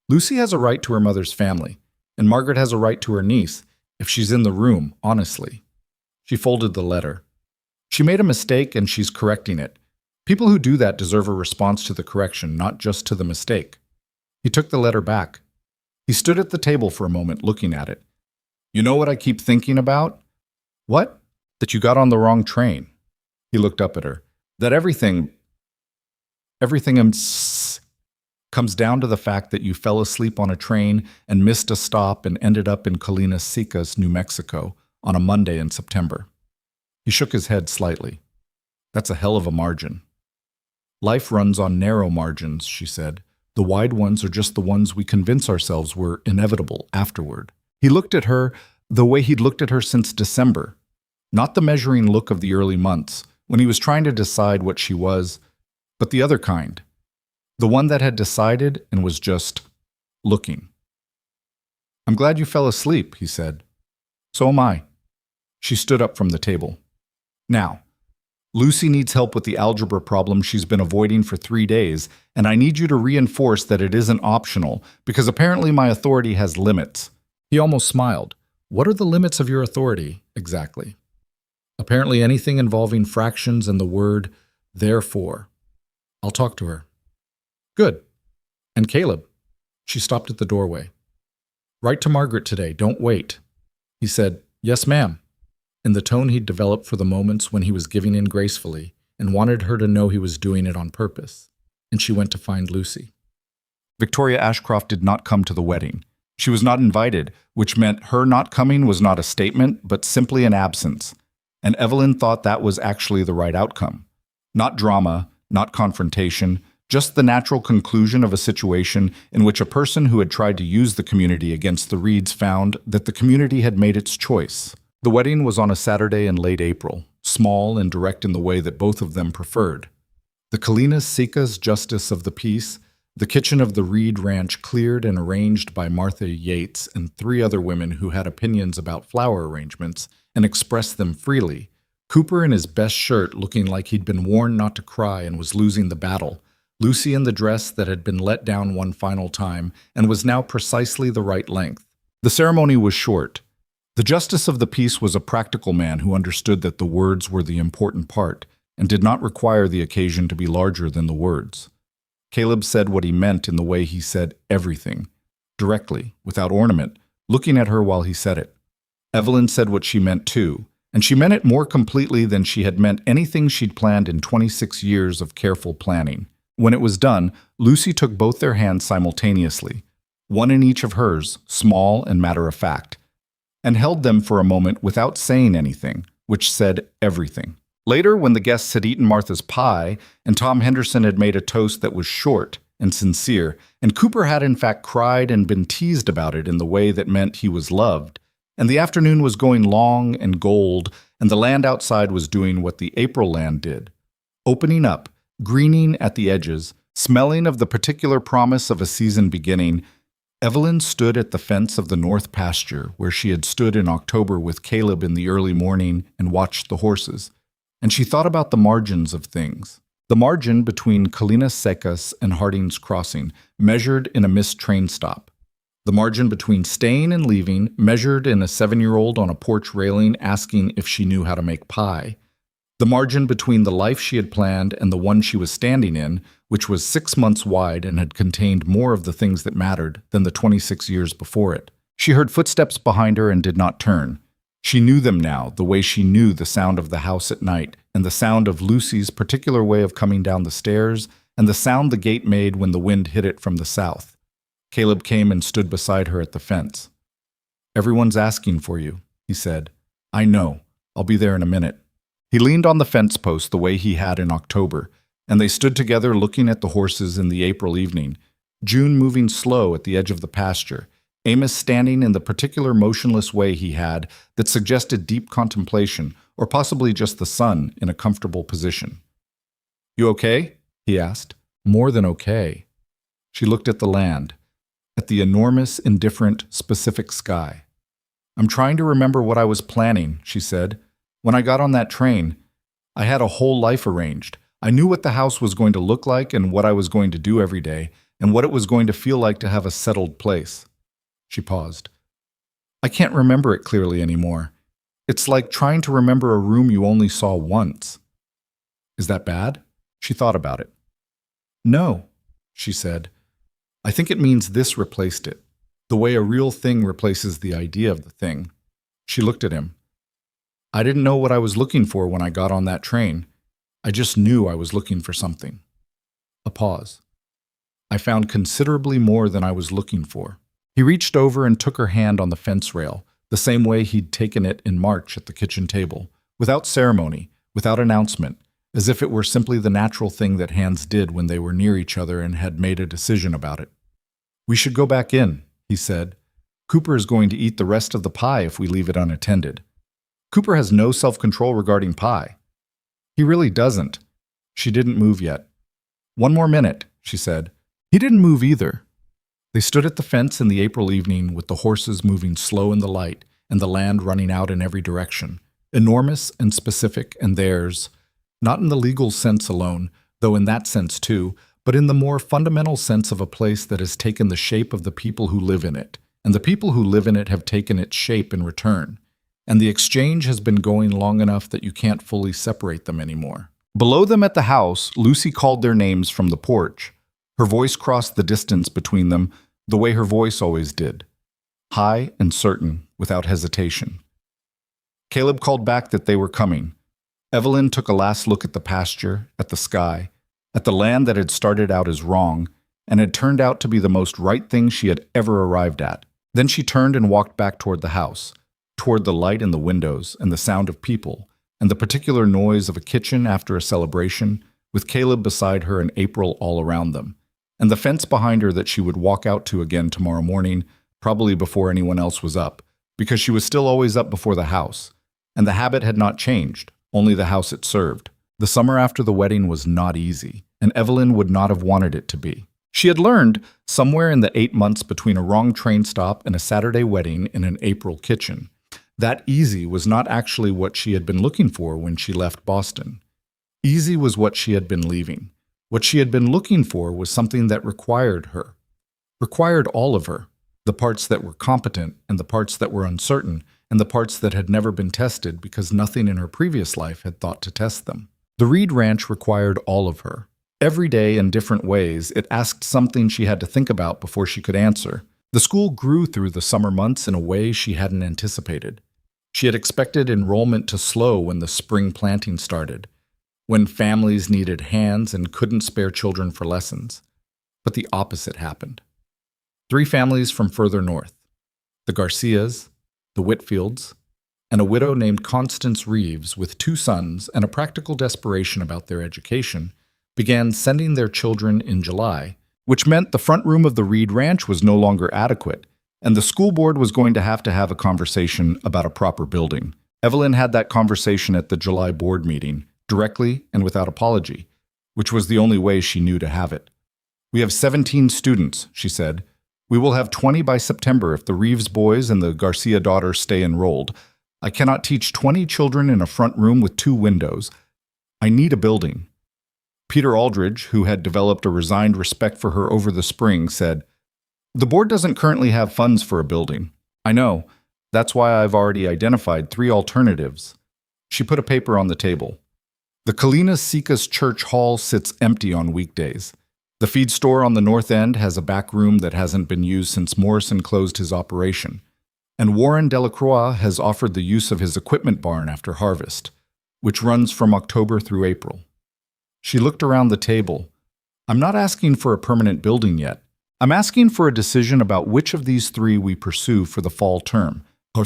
Lucy has a right to her mother's family, and Margaret has a right to her niece, if she's in the room, honestly. She folded the letter. She made a mistake and she's correcting it. People who do that deserve a response to the correction, not just to the mistake. He took the letter back. He stood at the table for a moment, looking at it. You know what I keep thinking about? What? That you got on the wrong train. He looked up at her. That everything comes down to the fact that you fell asleep on a train and missed a stop and ended up in Colinas Secas, New Mexico, on a Monday in September. He shook his head slightly. That's a hell of a margin. Life runs on narrow margins, she said. The wide ones are just the ones we convince ourselves were inevitable afterward. He looked at her the way he'd looked at her since December, not the measuring look of the early months, when he was trying to decide what she was, but the other kind, the one that had decided and was just looking. I'm glad you fell asleep, he said. So am I. She stood up from the table. Now, Lucy needs help with the algebra problem she's been avoiding for 3 days, and I need you to reinforce that it isn't optional, because apparently my authority has limits. He almost smiled. What are the limits of your authority, exactly? Apparently anything involving fractions and the word therefore. I'll talk to her. Good. And Caleb. She stopped at the doorway. Write to Margaret today. Don't wait. He said, Yes, ma'am, in the tone he'd developed for the moments when he was giving in gracefully and wanted her to know he was doing it on purpose. And she went to find Lucy. Victoria Ashcroft did not come to the wedding. She was not invited, which meant her not coming was not a statement, but simply an absence. And Evelyn thought that was actually the right outcome. Not drama, not confrontation, just the natural conclusion of a situation in which a person who had tried to use the community against the Reeds found that the community had made its choice. The wedding was on a Saturday in late April, small and direct in the way that both of them preferred. The Colinas Secas Justice of the Peace, the kitchen of the Reed Ranch cleared and arranged by Martha Yates and 3 other women who had opinions about flower arrangements and expressed them freely. Cooper in his best shirt looking like he'd been warned not to cry and was losing the battle. Lucy in the dress that had been let down one final time and was now precisely the right length. The ceremony was short. The Justice of the Peace was a practical man who understood that the words were the important part and did not require the occasion to be larger than the words. Caleb said what he meant in the way he said everything, directly, without ornament, looking at her while he said it. Evelyn said what she meant too, and she meant it more completely than she had meant anything she'd planned in 26 years of careful planning. When it was done, Lucy took both their hands simultaneously, one in each of hers, small and matter-of-fact, and held them for a moment without saying anything, which said everything. Later, when the guests had eaten Martha's pie, and Tom Henderson had made a toast that was short and sincere, and Cooper had in fact cried and been teased about it in the way that meant he was loved, and the afternoon was going long and gold, and the land outside was doing what the April land did, opening up, greening at the edges, Smelling of the particular promise of a season beginning, Evelyn stood at the fence of the north pasture where she had stood in October with Caleb in the early morning and watched the horses, and she thought about the margins of things. The margin between Colinas Secas and Harding's Crossing, measured in a missed train stop. The margin between staying and leaving, measured in a 7-year-old on a porch railing asking if she knew how to make pie. The margin between the life she had planned and the one she was standing in, which was 6 months wide and had contained more of the things that mattered than the 26 years before it. She heard footsteps behind her and did not turn. She knew them now, the way she knew the sound of the house at night, and the sound of Lucy's particular way of coming down the stairs, and the sound the gate made when the wind hit it from the south. Caleb came and stood beside her at the fence. "Everyone's asking for you," he said. "I know. I'll be there in a minute." He leaned on the fence post the way he had in October, and they stood together looking at the horses in the April evening, June moving slow at the edge of the pasture, Amos standing in the particular motionless way he had that suggested deep contemplation, or possibly just the sun in a comfortable position. "You okay?" he asked. "More than okay." She looked at the land, at the enormous, indifferent, specific sky. "I'm trying to remember what I was planning," she said. "When I got on that train, I had a whole life arranged. I knew what the house was going to look like and what I was going to do every day, and what it was going to feel like to have a settled place." She paused. "I can't remember it clearly anymore. It's like trying to remember a room you only saw once." "Is that bad?" She thought about it. "No," she said. "I think it means this replaced it, the way a real thing replaces the idea of the thing." She looked at him. "I didn't know what I was looking for when I got on that train. I just knew I was looking for something." A pause. "I found considerably more than I was looking for." He reached over and took her hand on the fence rail, the same way he'd taken it in March at the kitchen table, without ceremony, without announcement, as if it were simply the natural thing that hands did when they were near each other and had made a decision about it. "We should go back in," he said. "Cooper is going to eat the rest of the pie if we leave it unattended." "Cooper has no self-control regarding pie." "He really doesn't." She didn't move yet. "One more minute," she said. He didn't move either. They stood at the fence in the April evening with the horses moving slow in the light and the land running out in every direction, enormous and specific and theirs, not in the legal sense alone, though in that sense too, but in the more fundamental sense of a place that has taken the shape of the people who live in it, and the people who live in it have taken its shape in return, and the exchange has been going long enough that you can't fully separate them anymore. Below them at the house, Lucy called their names from the porch. Her voice crossed the distance between them the way her voice always did, high and certain, without hesitation. Caleb called back that they were coming. Evelyn took a last look at the pasture, at the sky, at the land that had started out as wrong and had turned out to be the most right thing she had ever arrived at. Then she turned and walked back toward the house, toward the light in the windows and the sound of people, and the particular noise of a kitchen after a celebration, with Caleb beside her and April all around them, and the fence behind her that she would walk out to again tomorrow morning, probably before anyone else was up, because she was still always up before the house, and the habit had not changed, only the house it served. The summer after the wedding was not easy, and Evelyn would not have wanted it to be. She had learned, somewhere in the 8 months between a wrong train stop and a Saturday wedding in an April kitchen, that easy was not actually what she had been looking for when she left Boston. Easy was what she had been leaving. What she had been looking for was something that required her, required all of her, the parts that were competent and the parts that were uncertain and the parts that had never been tested because nothing in her previous life had thought to test them. The Reed Ranch required all of her. Every day in different ways, it asked something she had to think about before she could answer. The school grew through the summer months in a way she hadn't anticipated. She had expected enrollment to slow when the spring planting started, when families needed hands and couldn't spare children for lessons. But the opposite happened. 3 families from further north, the Garcias, the Whitfields, and a widow named Constance Reeves with 2 sons and a practical desperation about their education, began sending their children in July, which meant the front room of the Reed Ranch was no longer adequate, and the school board was going to have a conversation about a proper building. Evelyn had that conversation at the July board meeting, directly and without apology, which was the only way she knew to have it. We have 17 students, she said. We will have 20 by September if the Reeves boys and the Garcia daughters stay enrolled. I cannot teach 20 children in a front room with 2 windows. I need a building. Peter Aldridge, who had developed a resigned respect for her over the spring, said, The board doesn't currently have funds for a building. I know. That's why I've already identified 3 alternatives. She put a paper on the table. The Kalinas Sikas Church Hall sits empty on weekdays. The feed store on the north end has a back room that hasn't been used since Morrison closed his operation. And Warren Delacroix has offered the use of his equipment barn after harvest, which runs from October through April. She looked around the table. I'm not asking for a permanent building yet. I'm asking for a decision about which of these 3 we pursue for the fall term. They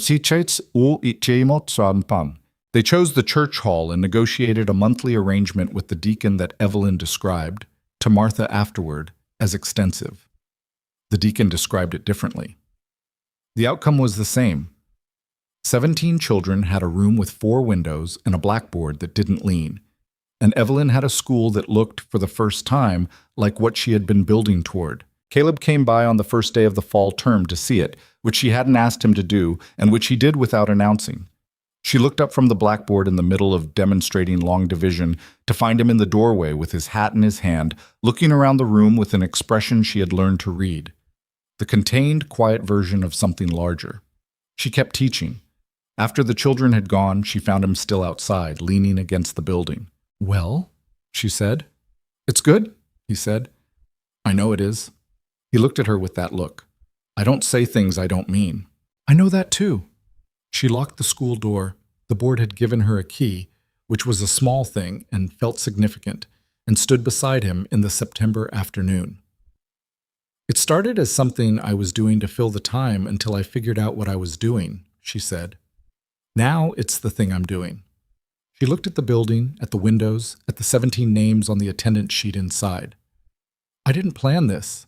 chose the church hall and negotiated a monthly arrangement with the deacon that Evelyn described, to Martha afterward, as extensive. The deacon described it differently. The outcome was the same. 17 children had a room with 4 windows and a blackboard that didn't lean, and Evelyn had a school that looked, for the first time, like what she had been building toward. Caleb came by on the first day of the fall term to see it, which she hadn't asked him to do, and which he did without announcing. She looked up from the blackboard in the middle of demonstrating long division to find him in the doorway with his hat in his hand, looking around the room with an expression she had learned to read. The contained, quiet version of something larger. She kept teaching. After the children had gone, she found him still outside, leaning against the building. Well, she said. It's good, he said. I know it is. He looked at her with that look. I don't say things I don't mean. I know that too. She locked the school door. The board had given her a key, which was a small thing and felt significant, and stood beside him in the September afternoon. It started as something I was doing to fill the time until I figured out what I was doing, she said. Now it's the thing I'm doing. She looked at the building, at the windows, at the 17 names on the attendance sheet inside. I didn't plan this.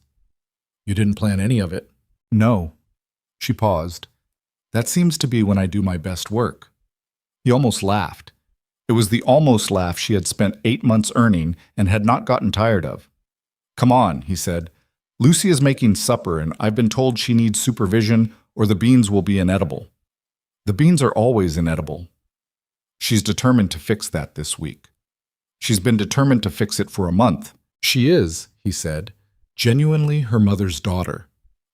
You didn't plan any of it? No. She paused. That seems to be when I do my best work. He almost laughed. It was the almost laugh she had spent 8 months earning and had not gotten tired of. Come on, he said. Lucy is making supper and I've been told she needs supervision or the beans will be inedible. The beans are always inedible. She's determined to fix that this week. She's been determined to fix it for a month. She is, he said, genuinely her mother's daughter,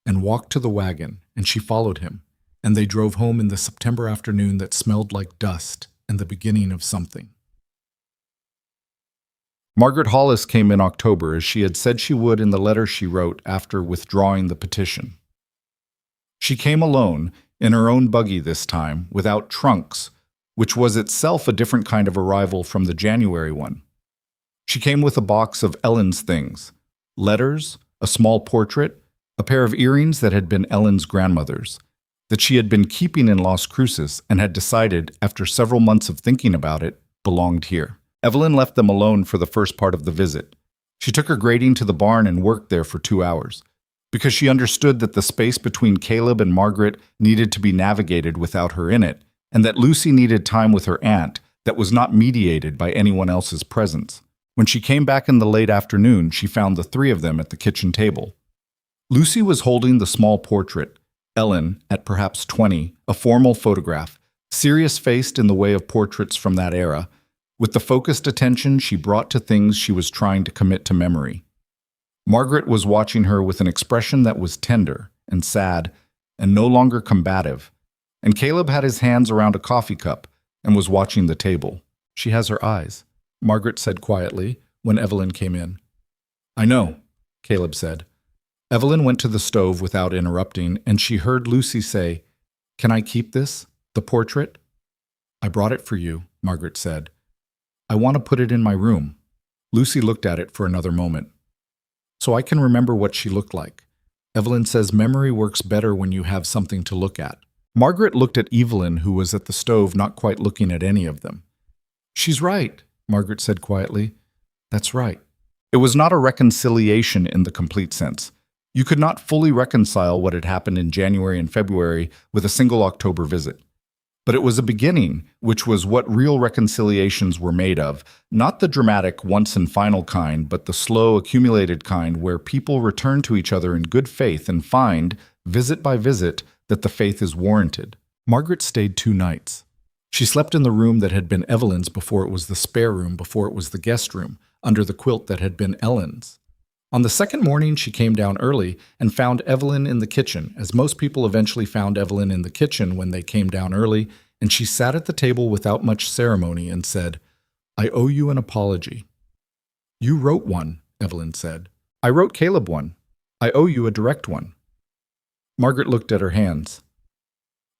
and walked to the wagon, and she followed him, and they drove home in the September afternoon that smelled like dust and the beginning of something. Margaret Hollis came in October as she had said she would in the letter she wrote after withdrawing the petition. She came alone, in her own buggy this time, without trunks, which was itself a different kind of arrival from the January one. She came with a box of Ellen's things, letters, a small portrait, a pair of earrings that had been Ellen's grandmother's, that she had been keeping in Las Cruces and had decided, after several months of thinking about it, belonged here. Evelyn left them alone for the first part of the visit. She took her grading to the barn and worked there for 2 hours, because she understood that the space between Caleb and Margaret needed to be navigated without her in it, and that Lucy needed time with her aunt that was not mediated by anyone else's presence. When she came back in the late afternoon, she found the 3 of them at the kitchen table. Lucy was holding the small portrait, Ellen, at perhaps 20, a formal photograph, serious-faced in the way of portraits from that era, with the focused attention she brought to things she was trying to commit to memory. Margaret was watching her with an expression that was tender and sad and no longer combative, and Caleb had his hands around a coffee cup and was watching the table. She has her eyes, Margaret said quietly when Evelyn came in. I know, Caleb said. Evelyn went to the stove without interrupting, and she heard Lucy say, Can I keep this, the portrait? I brought it for you, Margaret said. I want to put it in my room. Lucy looked at it for another moment. So I can remember what she looked like. Evelyn says memory works better when you have something to look at. Margaret looked at Evelyn, who was at the stove not quite looking at any of them. She's right, Margaret said quietly. That's right. It was not a reconciliation in the complete sense. You could not fully reconcile what had happened in January and February with a single October visit. But it was a beginning, which was what real reconciliations were made of, not the dramatic once and final kind, but the slow, accumulated kind where people return to each other in good faith and find, visit by visit, that the faith is warranted. Margaret stayed 2 nights. She slept in the room that had been Evelyn's before it was the spare room, before it was the guest room, under the quilt that had been Ellen's. On the second morning, she came down early and found Evelyn in the kitchen, as most people eventually found Evelyn in the kitchen when they came down early, and she sat at the table without much ceremony and said, "I owe you an apology." "You wrote one," Evelyn said. "I wrote Caleb one. I owe you a direct one." Margaret looked at her hands.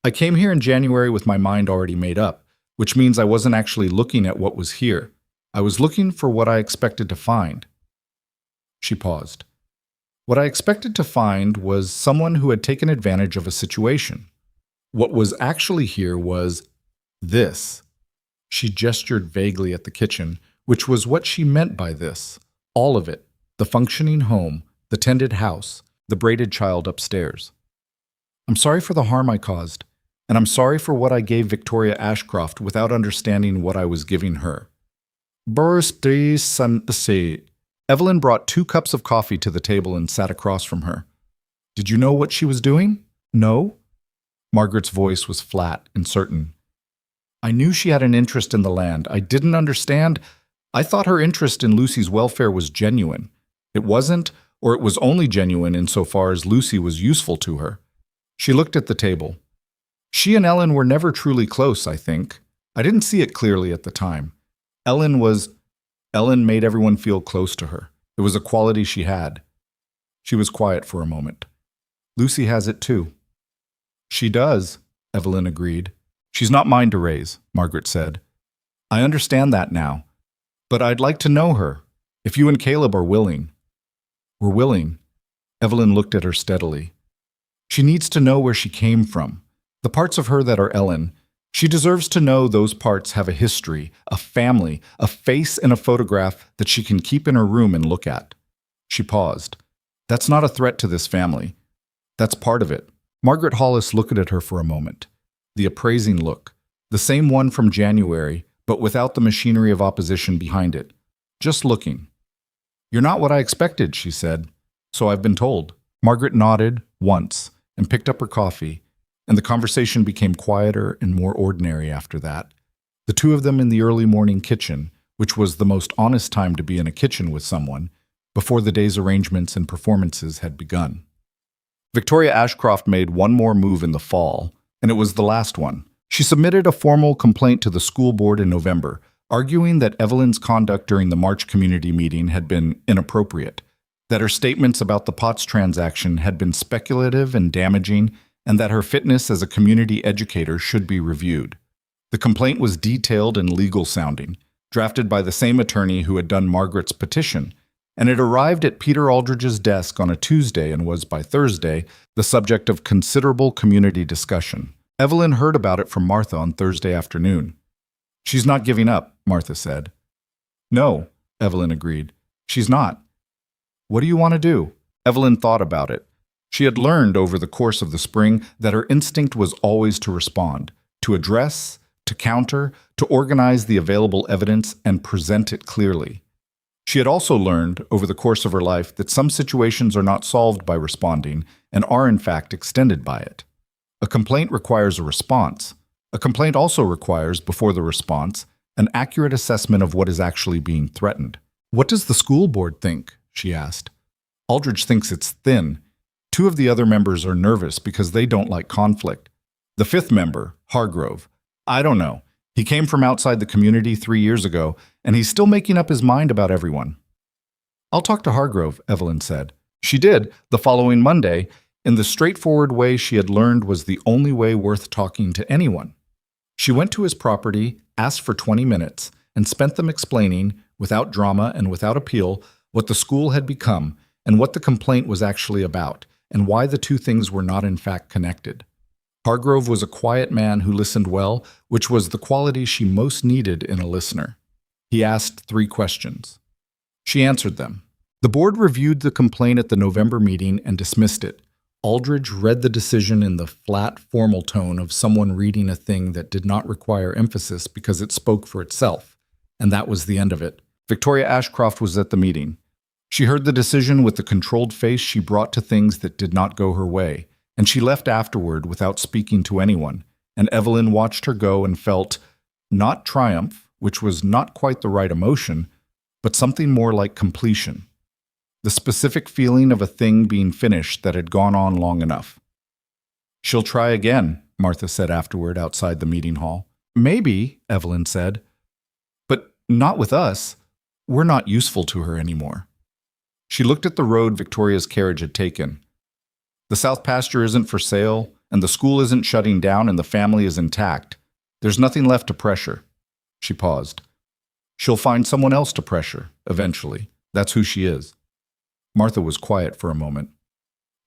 "I came here in January with my mind already made up, which means I wasn't actually looking at what was here. I was looking for what I expected to find." She paused. "What I expected to find was someone who had taken advantage of a situation. What was actually here was this." She gestured vaguely at the kitchen, which was what she meant by this. All of it. The functioning home, the tended house, the braided child upstairs. "I'm sorry for the harm I caused, and I'm sorry for what I gave Victoria Ashcroft without understanding what I was giving her." Evelyn brought 2 cups of coffee to the table and sat across from her. "Did you know what she was doing?" "No." Margaret's voice was flat and certain. "I knew she had an interest in the land. I didn't understand. I thought her interest in Lucy's welfare was genuine. It wasn't, or it was only genuine insofar as Lucy was useful to her." She looked at the table. "She and Ellen were never truly close, I think. I didn't see it clearly at the time. Ellen made everyone feel close to her. It was a quality she had." She was quiet for a moment. "Lucy has it too." "She does," Evelyn agreed. "She's not mine to raise," Margaret said. "I understand that now. But I'd like to know her, if you and Caleb are willing." "We're willing." Evelyn looked at her steadily. "She needs to know where she came from. The parts of her that are Ellen. She deserves to know those parts have a history, a family, a face and a photograph that she can keep in her room and look at." She paused. "That's not a threat to this family. That's part of it." Margaret Hollis looked at her for a moment. The appraising look. The same one from January, but without the machinery of opposition behind it. Just looking. "You're not what I expected," she said. "So I've been told." Margaret nodded once and picked up her coffee, and the conversation became quieter and more ordinary after that. The 2 of them in the early morning kitchen, which was the most honest time to be in a kitchen with someone, before the day's arrangements and performances had begun. Victoria Ashcroft made one more move in the fall, and it was the last one. She submitted a formal complaint to the school board in November, arguing that Evelyn's conduct during the March community meeting had been inappropriate, that her statements about the Potts transaction had been speculative and damaging, and that her fitness as a community educator should be reviewed. The complaint was detailed and legal-sounding, drafted by the same attorney who had done Margaret's petition, and it arrived at Peter Aldridge's desk on a Tuesday and was, by Thursday, the subject of considerable community discussion. Evelyn heard about it from Martha on Thursday afternoon. "She's not giving up," Martha said. "No," Evelyn agreed. "She's not." "What do you want to do?" Evelyn thought about it. She had learned over the course of the spring that her instinct was always to respond, to address, to counter, to organize the available evidence and present it clearly. She had also learned over the course of her life that some situations are not solved by responding and are in fact extended by it. A complaint requires a response. A complaint also requires, before the response, an accurate assessment of what is actually being threatened. "What does the school board think?" she asked. "Aldridge thinks it's thin. 2 of the other members are nervous because they don't like conflict. The 5th member, Hargrove, I don't know. He came from outside the community 3 years ago, and he's still making up his mind about everyone." "I'll talk to Hargrove," Evelyn said. She did, the following Monday, in the straightforward way she had learned was the only way worth talking to anyone. She went to his property, asked for 20 minutes, and spent them explaining, without drama and without appeal, what the school had become and what the complaint was actually about, and why the 2 things were not in fact connected. Hargrove was a quiet man who listened well, which was the quality she most needed in a listener. He asked 3 questions. She answered them. The board reviewed the complaint at the November meeting and dismissed it. Aldridge read the decision in the flat, formal tone of someone reading a thing that did not require emphasis because it spoke for itself, and that was the end of it. Victoria Ashcroft was at the meeting. She heard the decision with the controlled face she brought to things that did not go her way, and she left afterward without speaking to anyone, and Evelyn watched her go and felt, not triumph, which was not quite the right emotion, but something more like completion. The specific feeling of a thing being finished that had gone on long enough. "She'll try again," Martha said afterward outside the meeting hall. "Maybe," Evelyn said, "but not with us. We're not useful to her anymore." She looked at the road Victoria's carriage had taken. The south pasture isn't for sale, and the school isn't shutting down, and the family is intact. There's nothing left to pressure. She paused. She'll find someone else to pressure, eventually. That's who she is. Martha was quiet for a moment.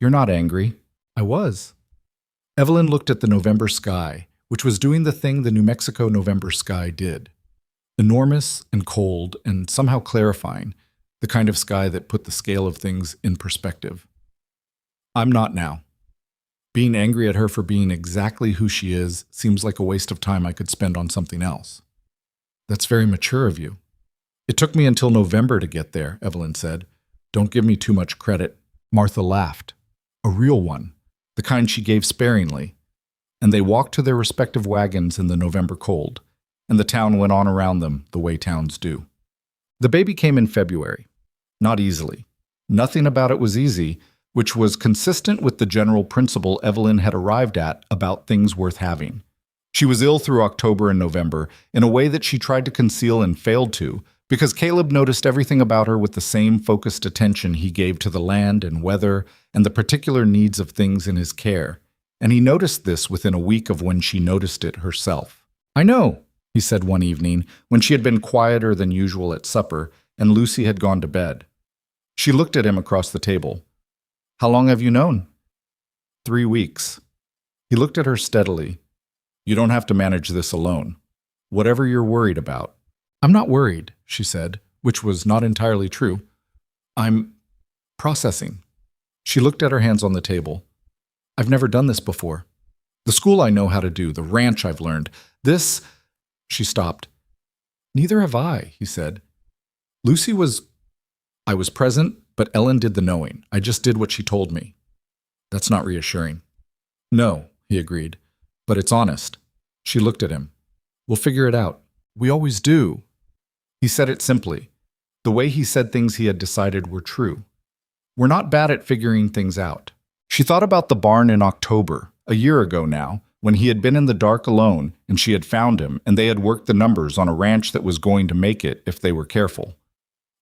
"You're not angry." "I was." Evelyn looked at the November sky, which was doing the thing the New Mexico November sky did. Enormous and cold and somehow clarifying, the kind of sky that put the scale of things in perspective. "I'm not now. Being angry at her for being exactly who she is seems like a waste of time I could spend on something else." "That's very mature of you." "It took me until November to get there," Evelyn said. "Don't give me too much credit." Martha laughed. A real one, the kind she gave sparingly. And they walked to their respective wagons in the November cold, and the town went on around them the way towns do. The baby came in February. Not easily. Nothing about it was easy, which was consistent with the general principle Evelyn had arrived at about things worth having. She was ill through October and November in a way that she tried to conceal and failed to, because Caleb noticed everything about her with the same focused attention he gave to the land and weather and the particular needs of things in his care, and he noticed this within a week of when she noticed it herself. "I know," he said one evening, when she had been quieter than usual at supper and Lucy had gone to bed. She looked at him across the table. "How long have you known?" 3 weeks. He looked at her steadily. "You don't have to manage this alone. Whatever you're worried about." "I'm not worried," she said, which was not entirely true. "I'm processing." She looked at her hands on the table. "I've never done this before. The school I know how to do, the ranch I've learned. This—" She stopped. "Neither have I," he said. I was present, but Ellen did the knowing. I just did what she told me." "That's not reassuring." "No," he agreed, "but it's honest." She looked at him. "We'll figure it out. We always do." He said it simply. The way he said things he had decided were true. We're not bad at figuring things out. She thought about the barn in October, a year ago now, when he had been in the dark alone and she had found him and they had worked the numbers on a ranch that was going to make it if they were careful.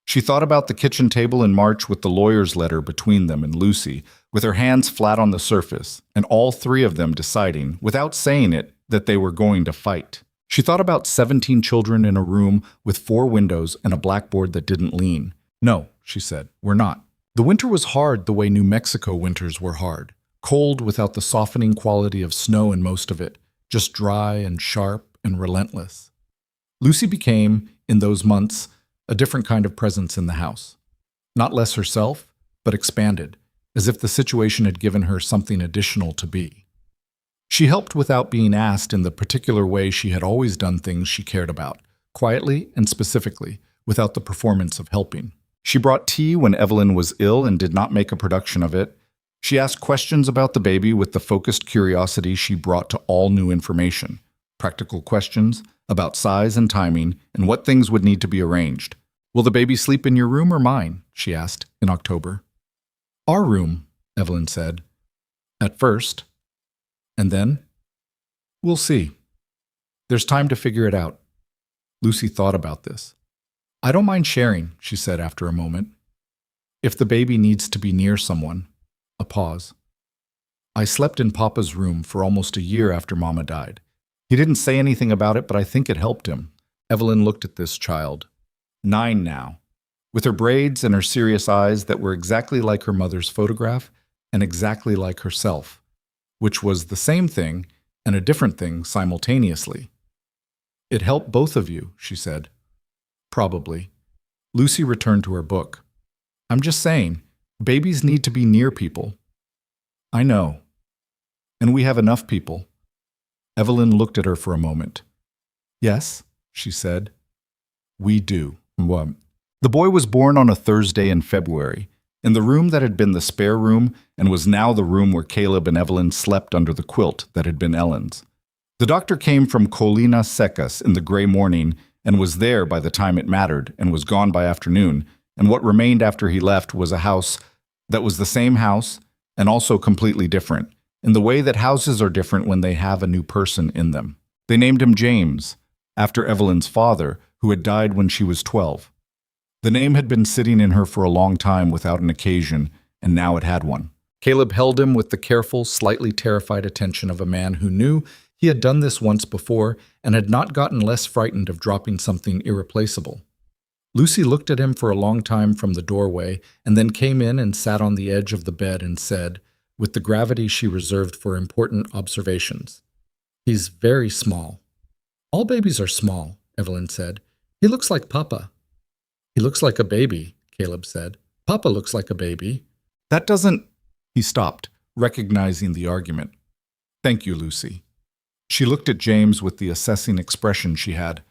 She thought about the kitchen table in March with the lawyer's letter between them and Lucy, with her hands flat on the surface, and all three of them deciding, without saying it, that they were going to fight. She thought about 17 children in a room with 4 windows and a blackboard that didn't lean. "No," she said, "we're not." The winter was hard the way New Mexico winters were hard. Cold without the softening quality of snow in most of it, just dry and sharp and relentless. Lucy became, in those months, a different kind of presence in the house. Not less herself, but expanded, as if the situation had given her something additional to be. She helped without being asked in the particular way she had always done things she cared about, quietly and specifically, without the performance of helping. She brought tea when Evelyn was ill and did not make a production of it. She asked questions about the baby with the focused curiosity she brought to all new information. Practical questions about size and timing and what things would need to be arranged. "Will the baby sleep in your room or mine?" she asked in October. "Our room," Evelyn said. "At first. And then?" "We'll see. There's time to figure it out." Lucy thought about this. "I don't mind sharing," she said after a moment. "If the baby needs to be near someone." A pause. "I slept in Papa's room for almost a year after Mama died. He didn't say anything about it, but I think it helped him." Evelyn looked at this child. 9 now, with her braids and her serious eyes that were exactly like her mother's photograph and exactly like herself, which was the same thing and a different thing simultaneously. "It helped both of you," she said. "Probably." Lucy returned to her book. "I'm just saying, babies need to be near people." I know. And we have enough people. Evelyn looked at her for a moment. Yes, she said. We do. What? The boy was born on a Thursday in February, in the room that had been the spare room and was now the room where Caleb and Evelyn slept under the quilt that had been Ellen's. The doctor came from Colinas Secas in the gray morning and was there by the time it mattered and was gone by afternoon, and what remained after he left was a house that was the same house and also completely different, in the way that houses are different when they have a new person in them. They named him James, after Evelyn's father, who had died when she was 12. The name had been sitting in her for a long time without an occasion, and now it had one. Caleb held him with the careful, slightly terrified attention of a man who knew he had done this once before and had not gotten less frightened of dropping something irreplaceable. Lucy looked at him for a long time from the doorway and then came in and sat on the edge of the bed and said, with the gravity she reserved for important observations, "He's very small." "All babies are small," Evelyn said. "He looks like Papa." "He looks like a baby," Caleb said. "Papa looks like a baby." "That doesn't—" He stopped, recognizing the argument. "Thank you, Lucy." She looked at James with the assessing expression she had.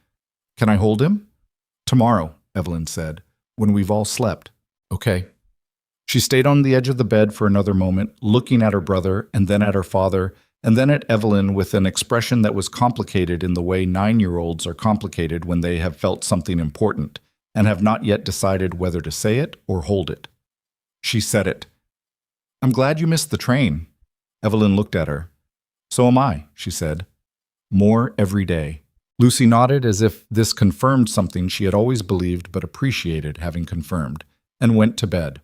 "Can I hold him?" "Tomorrow," Evelyn said, "when we've all slept." "Okay." She stayed on the edge of the bed for another moment, looking at her brother, and then at her father, and then at Evelyn with an expression that was complicated in the way 9-year-olds are complicated when they have felt something important and have not yet decided whether to say it or hold it. She said it. "I'm glad you missed the train." Evelyn looked at her. "So am I," she said. "More every day." Lucy nodded as if this confirmed something she had always believed but appreciated having confirmed, and went to bed.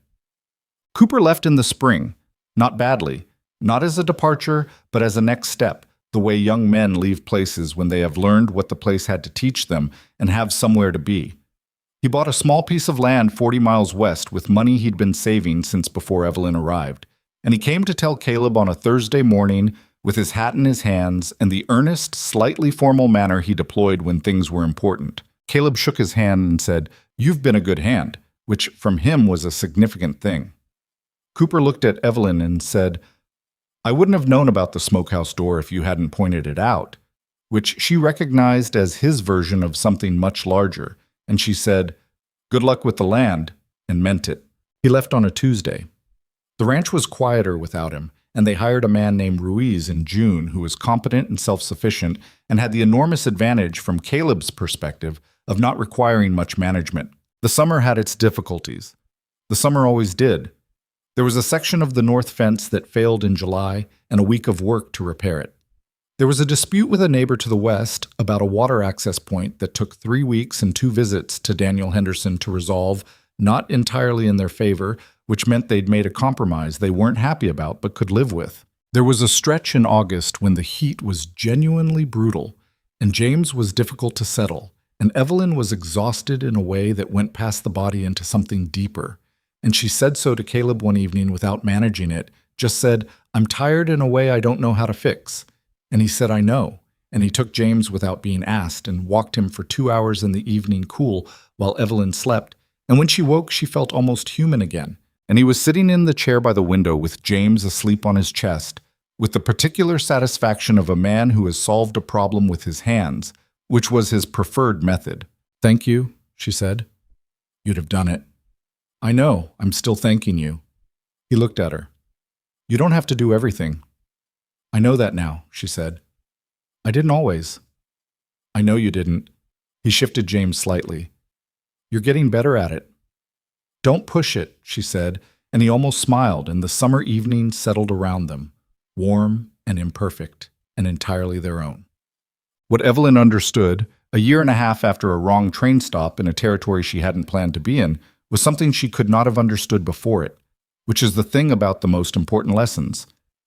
Cooper left in the spring, not badly, not as a departure, but as a next step, the way young men leave places when they have learned what the place had to teach them and have somewhere to be. He bought a small piece of land 40 miles west with money he'd been saving since before Evelyn arrived, and he came to tell Caleb on a Thursday morning with his hat in his hands and the earnest, slightly formal manner he deployed when things were important. Caleb shook his hand and said, "You've been a good hand," which from him was a significant thing. Cooper looked at Evelyn and said, "I wouldn't have known about the smokehouse door if you hadn't pointed it out," which she recognized as his version of something much larger, and she said, "Good luck with the land," and meant it. He left on a Tuesday. The ranch was quieter without him, and they hired a man named Ruiz in June who was competent and self-sufficient and had the enormous advantage from Caleb's perspective of not requiring much management. The summer had its difficulties. The summer always did. There was a section of the north fence that failed in July and a week of work to repair it. There was a dispute with a neighbor to the west about a water access point that took 3 weeks and 2 visits to Daniel Henderson to resolve, not entirely in their favor, which meant they'd made a compromise they weren't happy about but could live with. There was a stretch in August when the heat was genuinely brutal, and James was difficult to settle, and Evelyn was exhausted in a way that went past the body into something deeper. And she said so to Caleb one evening without managing it, just said, "I'm tired in a way I don't know how to fix." And he said, "I know." And he took James without being asked and walked him for 2 hours in the evening cool while Evelyn slept. And when she woke, she felt almost human again. And he was sitting in the chair by the window with James asleep on his chest, with the particular satisfaction of a man who has solved a problem with his hands, which was his preferred method. "Thank you," she said. "You'd have done it." "I know, I'm still thanking you." He looked at her. "You don't have to do everything." "I know that now," she said. "I didn't always." "I know you didn't." He shifted James slightly. "You're getting better at it." "Don't push it," she said, and he almost smiled, and the summer evening settled around them, warm and imperfect, and entirely their own. What Evelyn understood, a year and a half after a wrong train stop in a territory she hadn't planned to be in, was something she could not have understood before it, which is the thing about the most important lessons.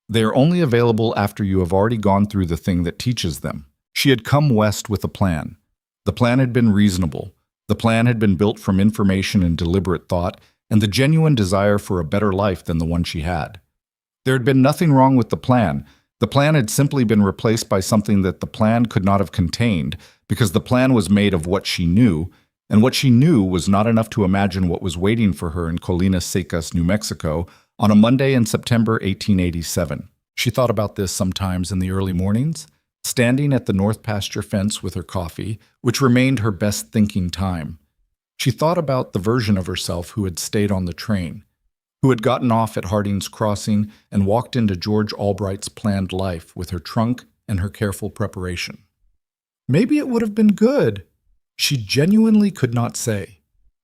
They are only available after you have already gone through the thing that teaches them. She had come west with a plan. The plan had been reasonable. The plan had been built from information and deliberate thought, and the genuine desire for a better life than the one she had. There had been nothing wrong with the plan. The plan had simply been replaced by something that the plan could not have contained, because the plan was made of what she knew, and what she knew was not enough to imagine what was waiting for her in Colinas Secas, New Mexico, on a Monday in September 1887. She thought about this sometimes in the early mornings, standing at the north pasture fence with her coffee, which remained her best thinking time. She thought about the version of herself who had stayed on the train, who had gotten off at Harding's Crossing and walked into George Albright's planned life with her trunk and her careful preparation. Maybe it would have been good. She genuinely could not say.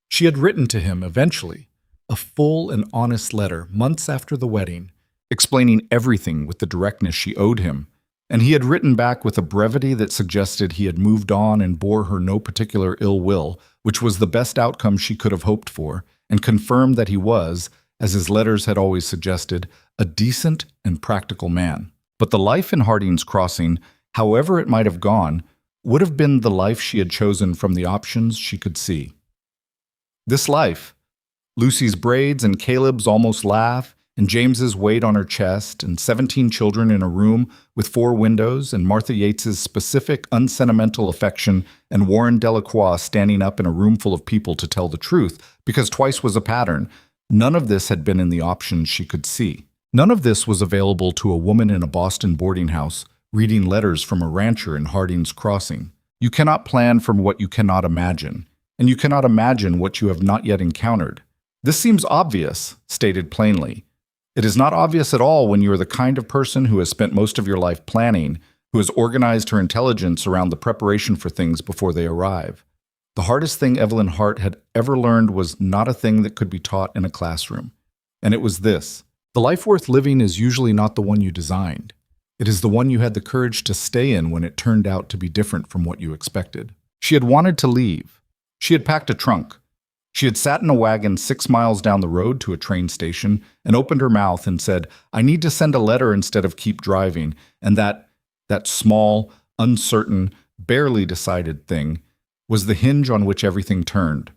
She had written to him eventually, a full and honest letter months after the wedding, explaining everything with the directness she owed him, and he had written back with a brevity that suggested he had moved on and bore her no particular ill will, which was the best outcome she could have hoped for, and confirmed that he was, as his letters had always suggested, a decent and practical man. But the life in Harding's Crossing, however it might have gone, would have been the life she had chosen from the options she could see. This life, Lucy's braids and Caleb's almost laugh, and James's weight on her chest, and 17 children in a room with 4 windows, and Martha Yates's specific, unsentimental affection, and Warren Delacroix standing up in a room full of people to tell the truth, because twice was a pattern. None of this had been in the options she could see. None of this was available to a woman in a Boston boarding house, reading letters from a rancher in Harding's Crossing. You cannot plan from what you cannot imagine, and you cannot imagine what you have not yet encountered. This seems obvious, stated plainly. It is not obvious at all when you are the kind of person who has spent most of your life planning, who has organized her intelligence around the preparation for things before they arrive. The hardest thing Evelyn Hart had ever learned was not a thing that could be taught in a classroom. And it was this: the life worth living is usually not the one you designed. It is the one you had the courage to stay in when it turned out to be different from what you expected. She had wanted to leave. She had packed a trunk. She had sat in a wagon 6 miles down the road to a train station and opened her mouth and said, "I need to send a letter instead of keep driving," and that small, uncertain, barely decided thing was the hinge on which everything turned.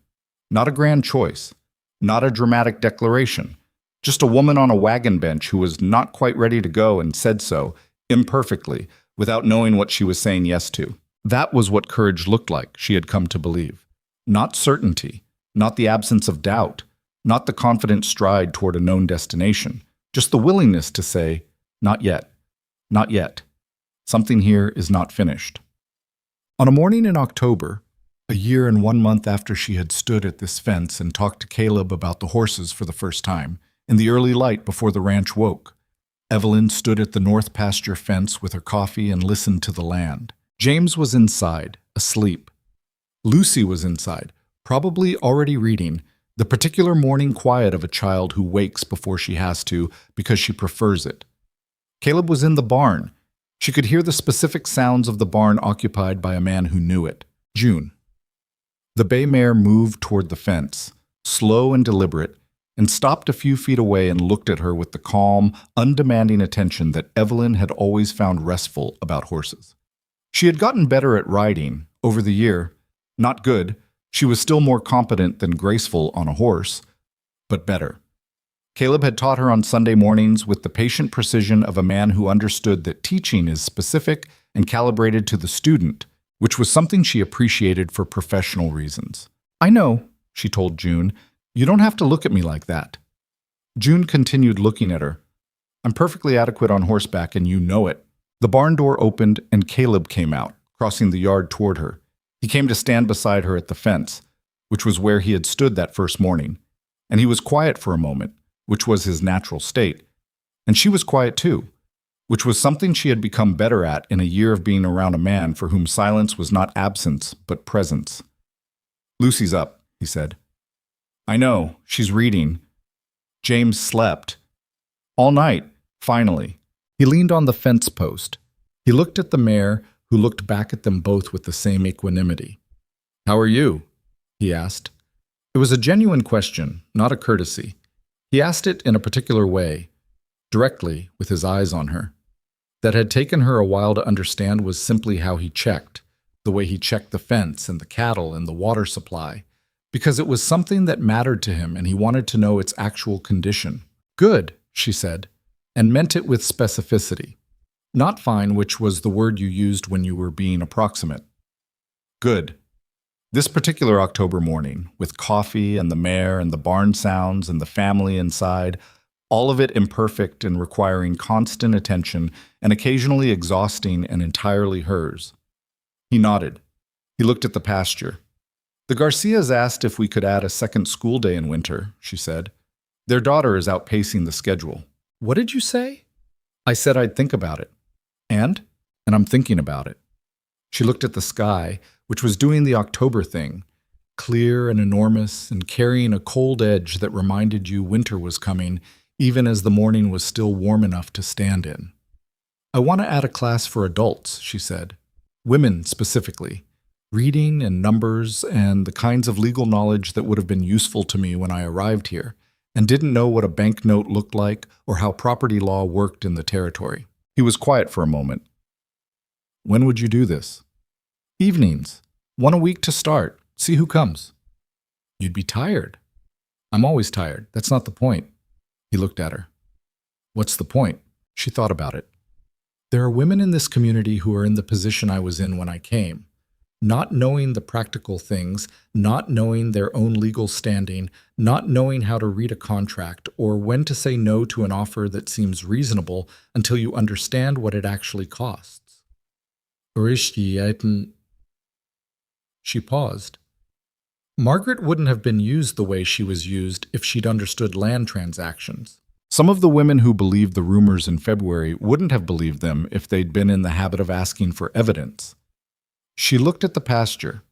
Not a grand choice, not a dramatic declaration, just a woman on a wagon bench who was not quite ready to go and said so, imperfectly, without knowing what she was saying yes to. That was what courage looked like, she had come to believe. Not certainty, not the absence of doubt, not the confident stride toward a known destination, just the willingness to say, "Not yet, not yet. Something here is not finished." On a morning in October, a year and 1 month after she had stood at this fence and talked to Caleb about the horses for the first time, in the early light before the ranch woke, Evelyn stood at the north pasture fence with her coffee and listened to the land. James was inside, asleep. Lucy was inside, probably already reading, the particular morning quiet of a child who wakes before she has to because she prefers it. Caleb was in the barn. She could hear the specific sounds of the barn occupied by a man who knew it. June. The bay mare moved toward the fence, slow and deliberate, and stopped a few feet away and looked at her with the calm, undemanding attention that Evelyn had always found restful about horses. She had gotten better at riding over the year. Not good. She was still more competent than graceful on a horse, but better. Caleb had taught her on Sunday mornings with the patient precision of a man who understood that teaching is specific and calibrated to the student, which was something she appreciated for professional reasons. "I know," she told June. "You don't have to look at me like that." June continued looking at her. "I'm perfectly adequate on horseback, and you know it." The barn door opened, and Caleb came out, crossing the yard toward her. He came to stand beside her at the fence, which was where he had stood that first morning, and he was quiet for a moment, which was his natural state, and she was quiet too, which was something she had become better at in a year of being around a man for whom silence was not absence, but presence. "Lucy's up," he said. "I know, she's reading." James slept. All night, finally. He leaned on the fence post. He looked at the mare, who looked back at them both with the same equanimity. "How are you?" he asked. It was a genuine question, not a courtesy. He asked it in a particular way, directly, with his eyes on her. That had taken her a while to understand was simply how he checked, the way he checked the fence and the cattle and the water supply, because it was something that mattered to him and he wanted to know its actual condition. "Good," she said, and meant it with specificity. Not fine, which was the word you used when you were being approximate. "Good." This particular October morning, with coffee and the mare and the barn sounds and the family inside, all of it imperfect and requiring constant attention and occasionally exhausting and entirely hers. He nodded. He looked at the pasture. The Garcias asked if we could add a second school day in winter, she said. Their daughter is outpacing the schedule. What did you say? I said I'd think about it. And I'm thinking about it. She looked at the sky, which was doing the October thing, clear and enormous and carrying a cold edge that reminded you winter was coming, even as the morning was still warm enough to stand in. I want to add a class for adults, she said. Women specifically. Reading and numbers and the kinds of legal knowledge that would have been useful to me when I arrived here, and didn't know what a banknote looked like or how property law worked in the territory. He was quiet for a moment. When would you do this? Evenings. 1 a week to start. See who comes. You'd be tired. I'm always tired. That's not the point. He looked at her. What's the point? She thought about it. There are women in this community who are in the position I was in when I came. Not knowing the practical things, not knowing their own legal standing, not knowing how to read a contract or when to say no to an offer that seems reasonable until you understand what it actually costs. She paused. Margaret wouldn't have been used the way she was used if she'd understood land transactions. Some of the women who believed the rumors in February wouldn't have believed them if they'd been in the habit of asking for evidence. She looked at the pasture.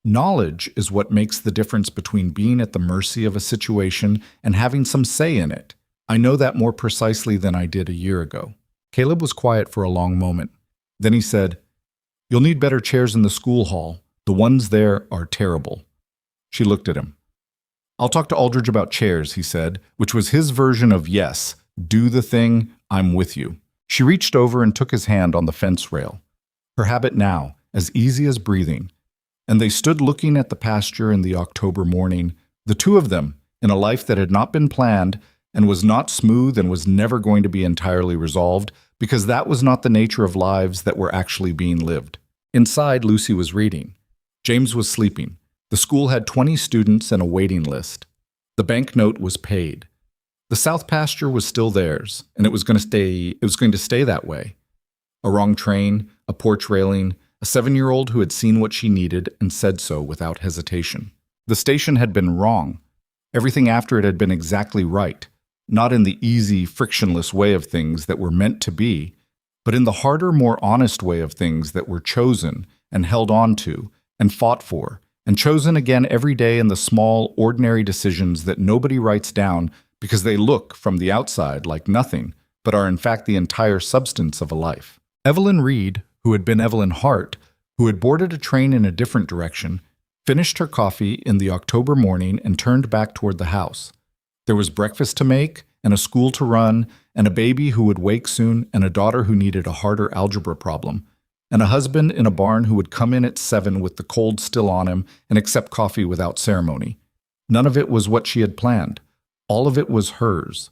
Knowledge is what makes the difference between being at the mercy of a situation and having some say in it. I know that more precisely than I did a year ago. Caleb was quiet for a long moment. Then he said, You'll need better chairs in the school hall. The ones there are terrible. She looked at him. I'll talk to Aldridge about chairs, he said, which was his version of yes, do the thing, I'm with you. She reached over and took his hand on the fence rail. Her habit now, as easy as breathing. And they stood looking at the pasture in the October morning, the two of them, in a life that had not been planned and was not smooth and was never going to be entirely resolved, because that was not the nature of lives that were actually being lived. Inside, Lucy was reading. James was sleeping. The school had 20 students and a waiting list. The banknote was paid. The south pasture was still theirs, and it was going to stay that way. A wrong train, a porch railing, a 7-year-old who had seen what she needed and said so without hesitation. The station had been wrong. Everything after it had been exactly right, not in the easy, frictionless way of things that were meant to be, but in the harder, more honest way of things that were chosen and held on to and fought for, and chosen again every day in the small, ordinary decisions that nobody writes down because they look from the outside like nothing, but are in fact the entire substance of a life. Evelyn Reed, who had been Evelyn Hart, who had boarded a train in a different direction, finished her coffee in the October morning and turned back toward the house. There was breakfast to make, and a school to run, and a baby who would wake soon, and a daughter who needed a harder algebra problem, and a husband in a barn who would come in at 7 with the cold still on him and accept coffee without ceremony. None of it was what she had planned. All of it was hers.